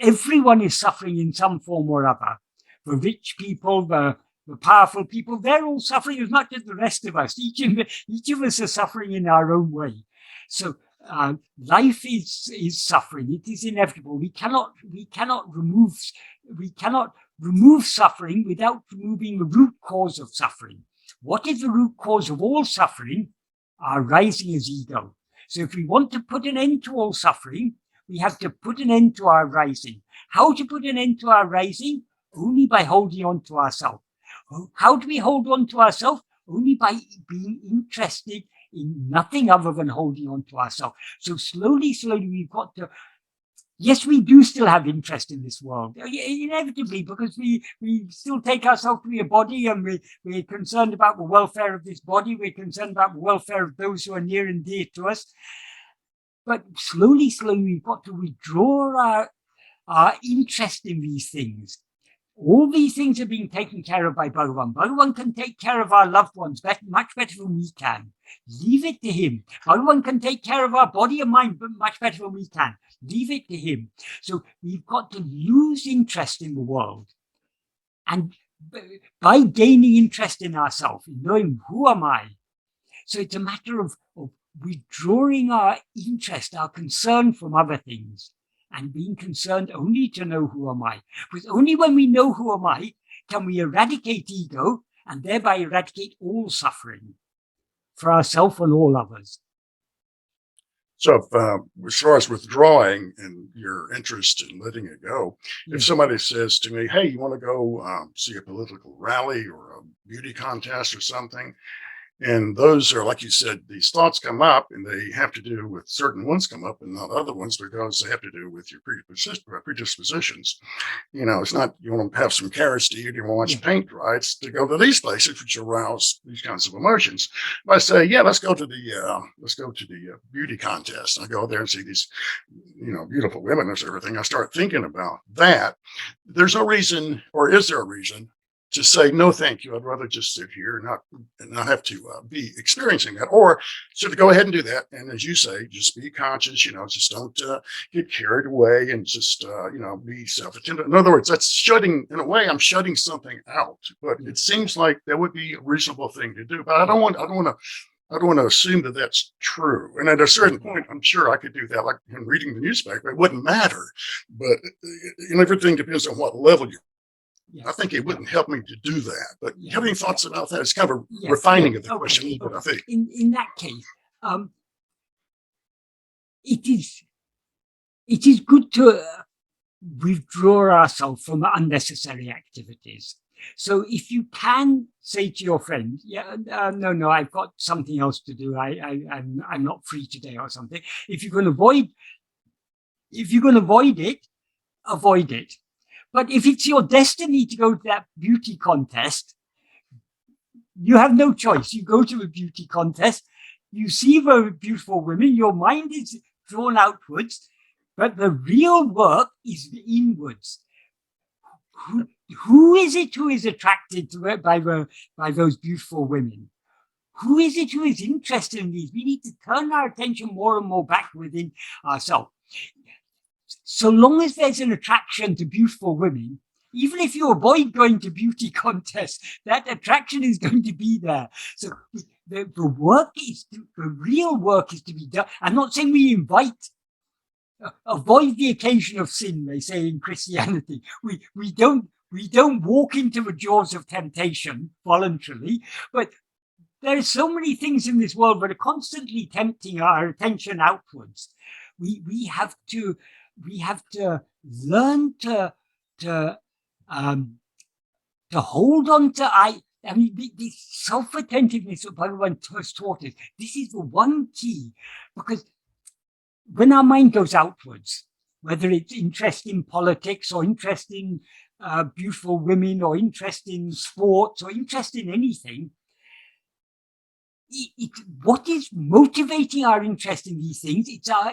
Everyone is suffering in some form or other. The rich people, the powerful people, they're all suffering as much as the rest of us. Each of us are suffering in our own way. So life is suffering. It is inevitable. We cannot remove suffering without removing the root cause of suffering. What is the root cause of all suffering? Our rising as ego. So if we want to put an end to all suffering, we have to put an end to our rising. How to put an end to our rising? Only by holding on to ourselves. How do we hold on to ourselves? Only by being interested in nothing other than holding on to ourselves. So slowly, we've got to. Yes, we do still have interest in this world, inevitably, because we still take ourselves to be a body, and we're concerned about the welfare of this body. We're concerned about the welfare of those who are near and dear to us. But slowly, we've got to withdraw our interest in these things. All these things are being taken care of by Bhagavan. Bhagavan can take care of our loved ones much better than we can. Leave it to him. Bhagavan can take care of our body and mind much better than we can. Leave it to him. So we've got to lose interest in the world. And by gaining interest in ourselves, in knowing who am I. So it's a matter of withdrawing our interest, our concern from other things, and being concerned only to know who am I. Because only when we know who am I can we eradicate ego and thereby eradicate all suffering for ourselves and all others. So as far as withdrawing and your interest in letting it go, if somebody says to me, hey, you want to go see a political rally or a beauty contest or something, And those are, like you said, these thoughts come up and they have to do with certain ones come up and not other ones because they have to do with your predispositions. You know, it's not, you want to have some carrots to eat, you want to watch paint dry. It's to go to these places which arouse these kinds of emotions. If I say, yeah, let's go to the beauty contest. I go there and see these, you know, beautiful women and everything. I start thinking about that. There's no reason, or is there a reason, to say no thank you, I'd rather just sit here and not have to be experiencing that, or so to go ahead and do that, and as you say, just be conscious, you know, just don't get carried away and just you know, be self-attentive. In other words, that's shutting, in a way, I'm shutting something out, but it seems like that would be a reasonable thing to do, but I don't want to assume that that's true. And at a certain point, I'm sure I could do that, like in reading the newspaper. It wouldn't matter, but everything depends on what level you're. I think it wouldn't help me to do that. But you have any thoughts about that? It's kind of a refining of the question, but I think. In that case, it is good to withdraw ourselves from unnecessary activities. So if you can say to your friend, no, I've got something else to do. I'm not free today or something. If you're going to avoid it, avoid it. But if it's your destiny to go to that beauty contest, you have no choice. You go to a beauty contest, you see very beautiful women, your mind is drawn outwards, but the real work is inwards. Who is it who is attracted to it by those beautiful women? Who is it who is interested in these? We need to turn our attention more and more back within ourselves. So long as there's an attraction to beautiful women, even if you avoid going to beauty contests, that attraction is going to be there. So the real work is to be done. I'm not saying we avoid the occasion of sin, they say in Christianity. We don't walk into the jaws of temptation voluntarily, but there are so many things in this world that are constantly tempting our attention outwards. We have to learn to hold on to the self-attentiveness that Bhagavan has taught us. This is the one key, because when our mind goes outwards, whether it's interest in politics or interest in beautiful women or interest in sports or interest in anything, what is motivating our interest in these things? It's our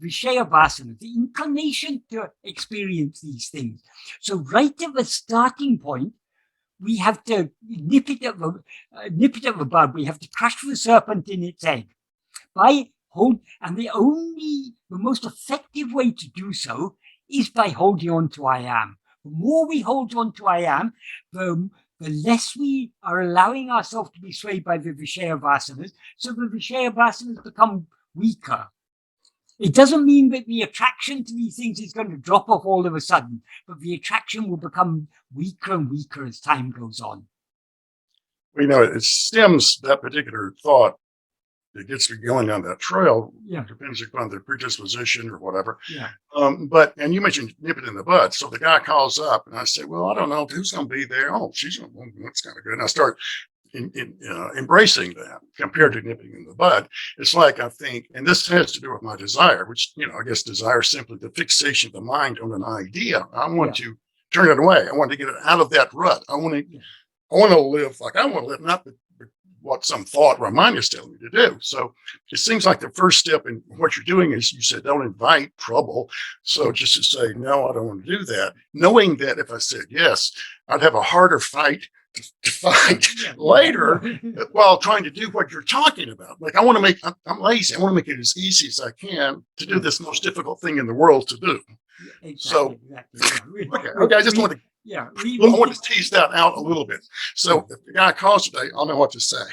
Vishaya Vasanas, the inclination to experience these things. So right at the starting point, we have to nip it at the bud. We have to crush the serpent in its egg. And the most effective way to do so is by holding on to I am. The more we hold on to I am, the less we are allowing ourselves to be swayed by the Vishaya Vasanas, so the Vishaya Vasanas become weaker. It doesn't mean that the attraction to these things is going to drop off all of a sudden, but the attraction will become weaker and weaker as time goes on. We know it stems, that particular thought that gets you going on that trail, depends upon the predisposition or whatever. And you mentioned nip it in the bud. So the guy calls up and I say, well, I don't know who's going to be there. Oh, that's kind of good. And I start embracing that compared to nipping in the bud. It's like, I think, and this has to do with my desire, which, I guess desire is simply the fixation of the mind on an idea. I want to turn it away. I want to get it out of that rut. I want to live like I want to live, not what some thought or mind is telling me to do. So it seems like the first step in what you're doing is, you said, don't invite trouble. So just to say, no, I don't want to do that. Knowing that if I said yes, I'd have a harder fight to fight later while trying to do what you're talking about. Like I'm lazy. I want to make it as easy as I can to do this most difficult thing in the world to do. Okay, I just want to I want to tease that out a little bit. So if the guy calls today, I'll know what to say.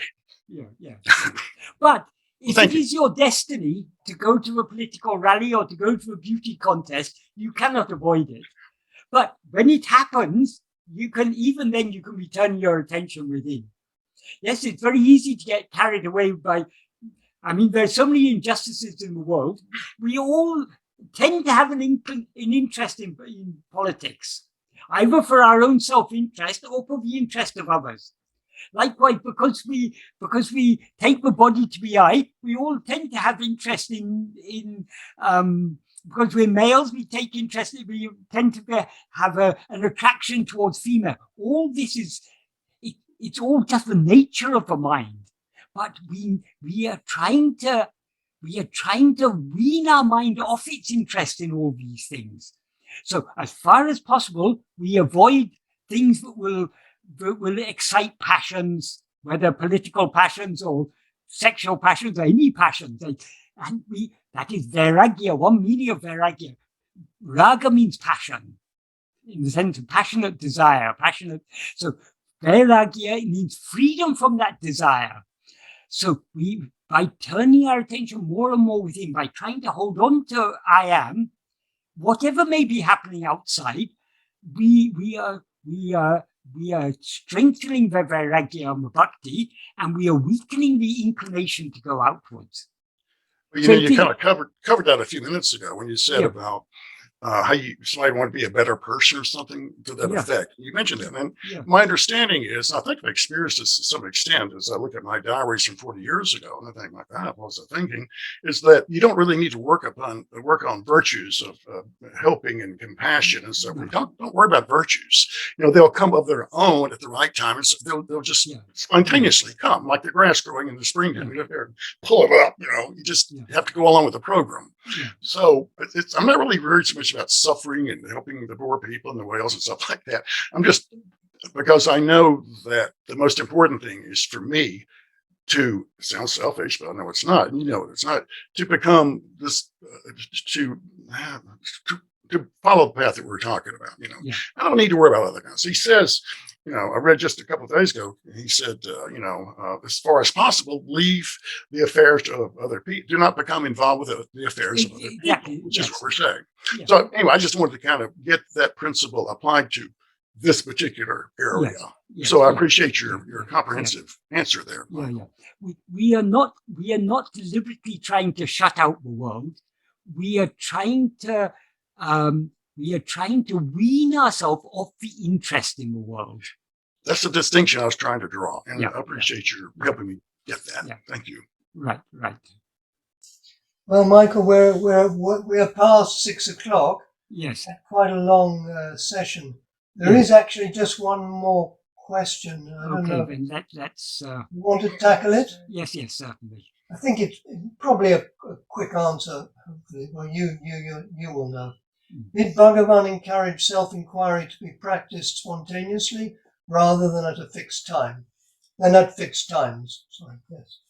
But if it is your destiny to go to a political rally or to go to a beauty contest, you cannot avoid it. But when it happens, you can return your attention within. Yes, it's very easy to get carried away by, there's so many injustices in the world. We all tend to have an interest in politics, either for our own self-interest or for the interest of others. Likewise, because we take the body to be I, we all tend to have interest in because we're males, we take interest, we tend to have an attraction towards female. All this is, it's all just the nature of the mind. But we are trying to wean our mind off its interest in all these things. So as far as possible, we avoid things that will excite passions, whether political passions or sexual passions or any passions. And that is vairagya, one meaning of vairagya. Raga means passion, in the sense of passionate desire, passionate. So vairagya means freedom from that desire. So by turning our attention more and more within, by trying to hold on to I am, whatever may be happening outside, we are strengthening the vairagya and the bhakti, and we are weakening the inclination to go outwards. Well, you kind of covered that a few minutes ago when you said about how somebody want to be a better person or something to that effect. You mentioned that. And my understanding is, I think I've experienced this to some extent as I look at my diaries from 40 years ago, and I think, my God, what was I thinking? Is that you don't really need to work on virtues of helping and compassion and stuff. Don't worry about virtues. They'll come of their own at the right time, and so they'll just spontaneously come, like the grass growing in the springtime. You get there and pull it up. You just have to go along with the program. So I'm not really worried so much about suffering and helping the poor people and the whales and stuff like that. I'm just, because I know that the most important thing is for me to, it sounds selfish, but I know it's not, and it's not, to become this, to follow the path that we're talking about. I don't need to worry about other guys. He says, I read just a couple of days ago, he said, as far as possible, leave the affairs of other people. Do not become involved with the affairs of other people, which is what we're saying. So anyway, I just wanted to kind of get that principle applied to this particular area. So I appreciate your comprehensive answer there. We are not deliberately trying to shut out the world. We are trying to wean ourselves off the interest in the world. That's the distinction I was trying to draw, and I appreciate you helping me get that. Thank you. Right. Well, Michael, we're past 6 o'clock. Yes. Quite a long session. There is actually just one more question. I don't know. Then let's. You want to tackle it? Yes, certainly. I think it's probably a quick answer. Hopefully, well, you will know. Did Bhagavan encourage self-inquiry to be practiced spontaneously rather than at a fixed time? And at fixed times. Sorry. Yes.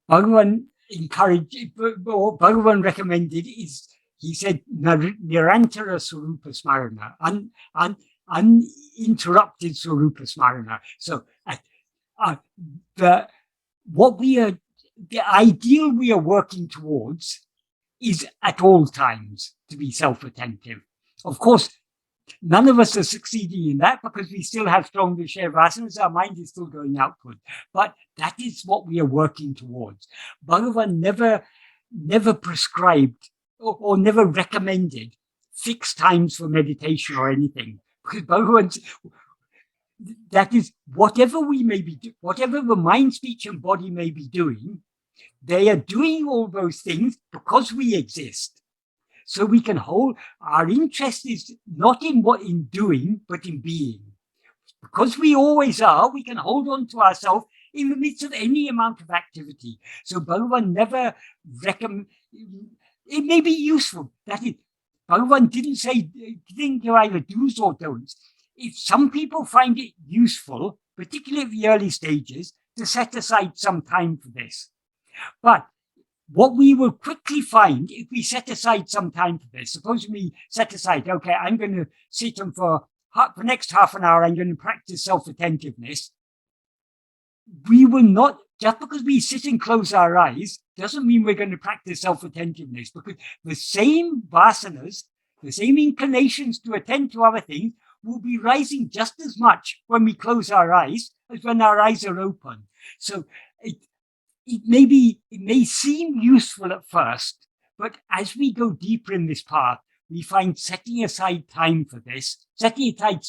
Bhagavan encouraged. What Bhagavan recommended is, he said, nirantara swarupa smarana, uninterrupted swarupa smarana. So the ideal we are working towards is at all times to be self-attentive. Of course, none of us are succeeding in that because we still have strong Vishaya Vasanas. Our mind is still going outward. But that is what we are working towards. Bhagavan never prescribed or never recommended fixed times for meditation or anything. Because Bhagavan, that is, whatever we may be, whatever the mind, speech, and body may be doing, they are doing all those things because we exist. So we can hold, our interest is not in doing, but in being. Because we always are, we can hold on to ourselves in the midst of any amount of activity. So Bhagavan never recommend. It may be useful. That is, Bhagavan didn't give either do's or don'ts. If some people find it useful, particularly at the early stages, to set aside some time for this. But what we will quickly find if we set aside some time for this, suppose we set aside, okay, I'm going to sit and for the next half an hour, I'm going to practice self-attentiveness. We will not, just because we sit and close our eyes, doesn't mean we're going to practice self-attentiveness, because the same vasanas, the same inclinations to attend to other things will be rising just as much when we close our eyes as when our eyes are open. So it may seem useful at first, but as we go deeper in this path, we find setting aside time for this, setting aside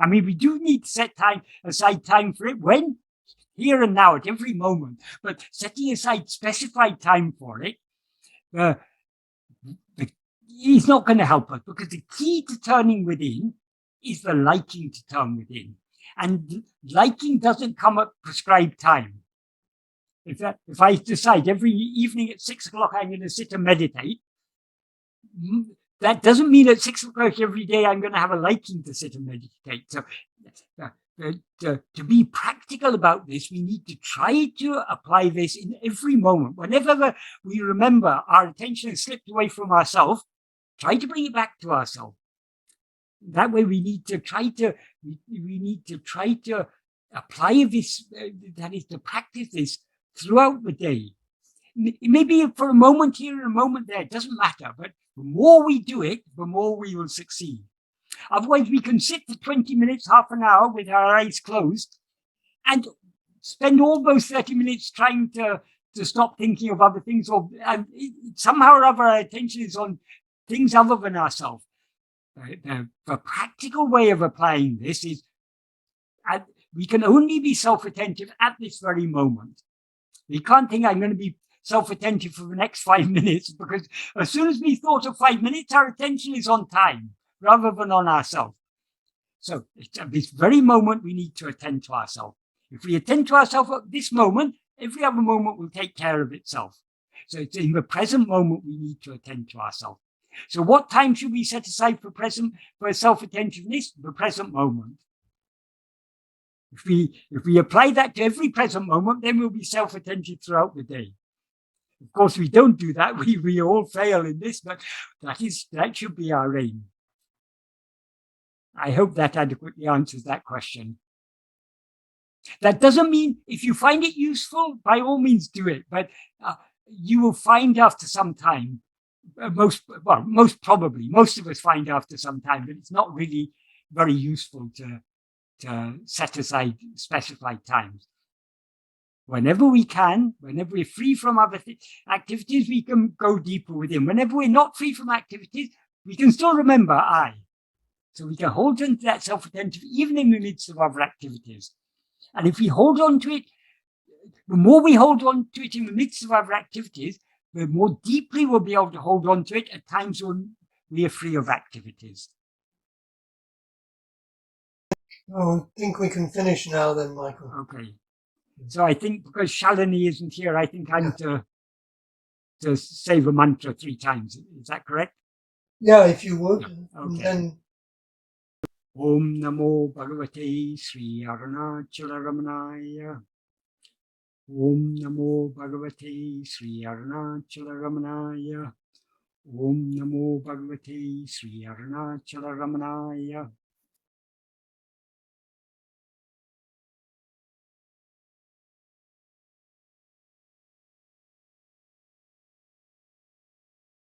we do need to set aside time for it when, here and now, at every moment, but setting aside specified time for it, is not going to help us, because the key to turning within is the liking to turn within. And liking doesn't come at prescribed time. If I decide every evening at 6 o'clock I'm going to sit and meditate, that doesn't mean at 6 o'clock every day I'm going to have a liking to sit and meditate. So to be practical about this, we need to try to apply this in every moment. Whenever we remember our attention has slipped away from ourselves, try to bring it back to ourselves. That way we need to try to apply this, that is to practice this throughout the day. Maybe for a moment here and a moment there, it doesn't matter, but the more we do it, the more we will succeed. Otherwise, we can sit for 20 minutes, half an hour with our eyes closed and spend all those 30 minutes trying to stop thinking of other things, and somehow or other our attention is on things other than ourselves. The practical way of applying this is we can only be self-attentive at this very moment. We can't think I'm going to be self-attentive for the next 5 minutes, because as soon as we thought of 5 minutes, our attention is on time rather than on ourselves. So at this very moment, we need to attend to ourselves. If we attend to ourselves at this moment, every other moment will take care of itself. So it's in the present moment we need to attend to ourselves. So what time should we set aside for self-attentiveness? The present moment. If we apply that to every present moment, then we'll be self-attentive throughout the day. Of course, we don't do that. We all fail in this, but that should be our aim. I hope that adequately answers that question. That doesn't mean if you find it useful, by all means do it, but you will find after some time, most probably, most of us find after some time that it's not really very useful to set aside specified times. Whenever we can, whenever we're free from other activities, we can go deeper within. Whenever we're not free from activities, we can still remember I. So we can hold on to that self-attentive even in the midst of other activities. And if we hold on to it, the more we hold on to it in the midst of other activities, the more deeply we'll be able to hold on to it at times when we are free of activities. Oh, I think we can finish now then, Michael. Okay. So I think because Shalini isn't here, I think I'm to say the mantra 3 times. Is that correct? Yeah, if you would. Yeah. Okay. Then Om Namo Bhagavate Śrī Aruṇācala Ramanaaya. Om Namo Bhagavate Śrī Aruṇācala Ramanaaya. Om Namo Bhagavate Śrī Aruṇācala Ramanaaya.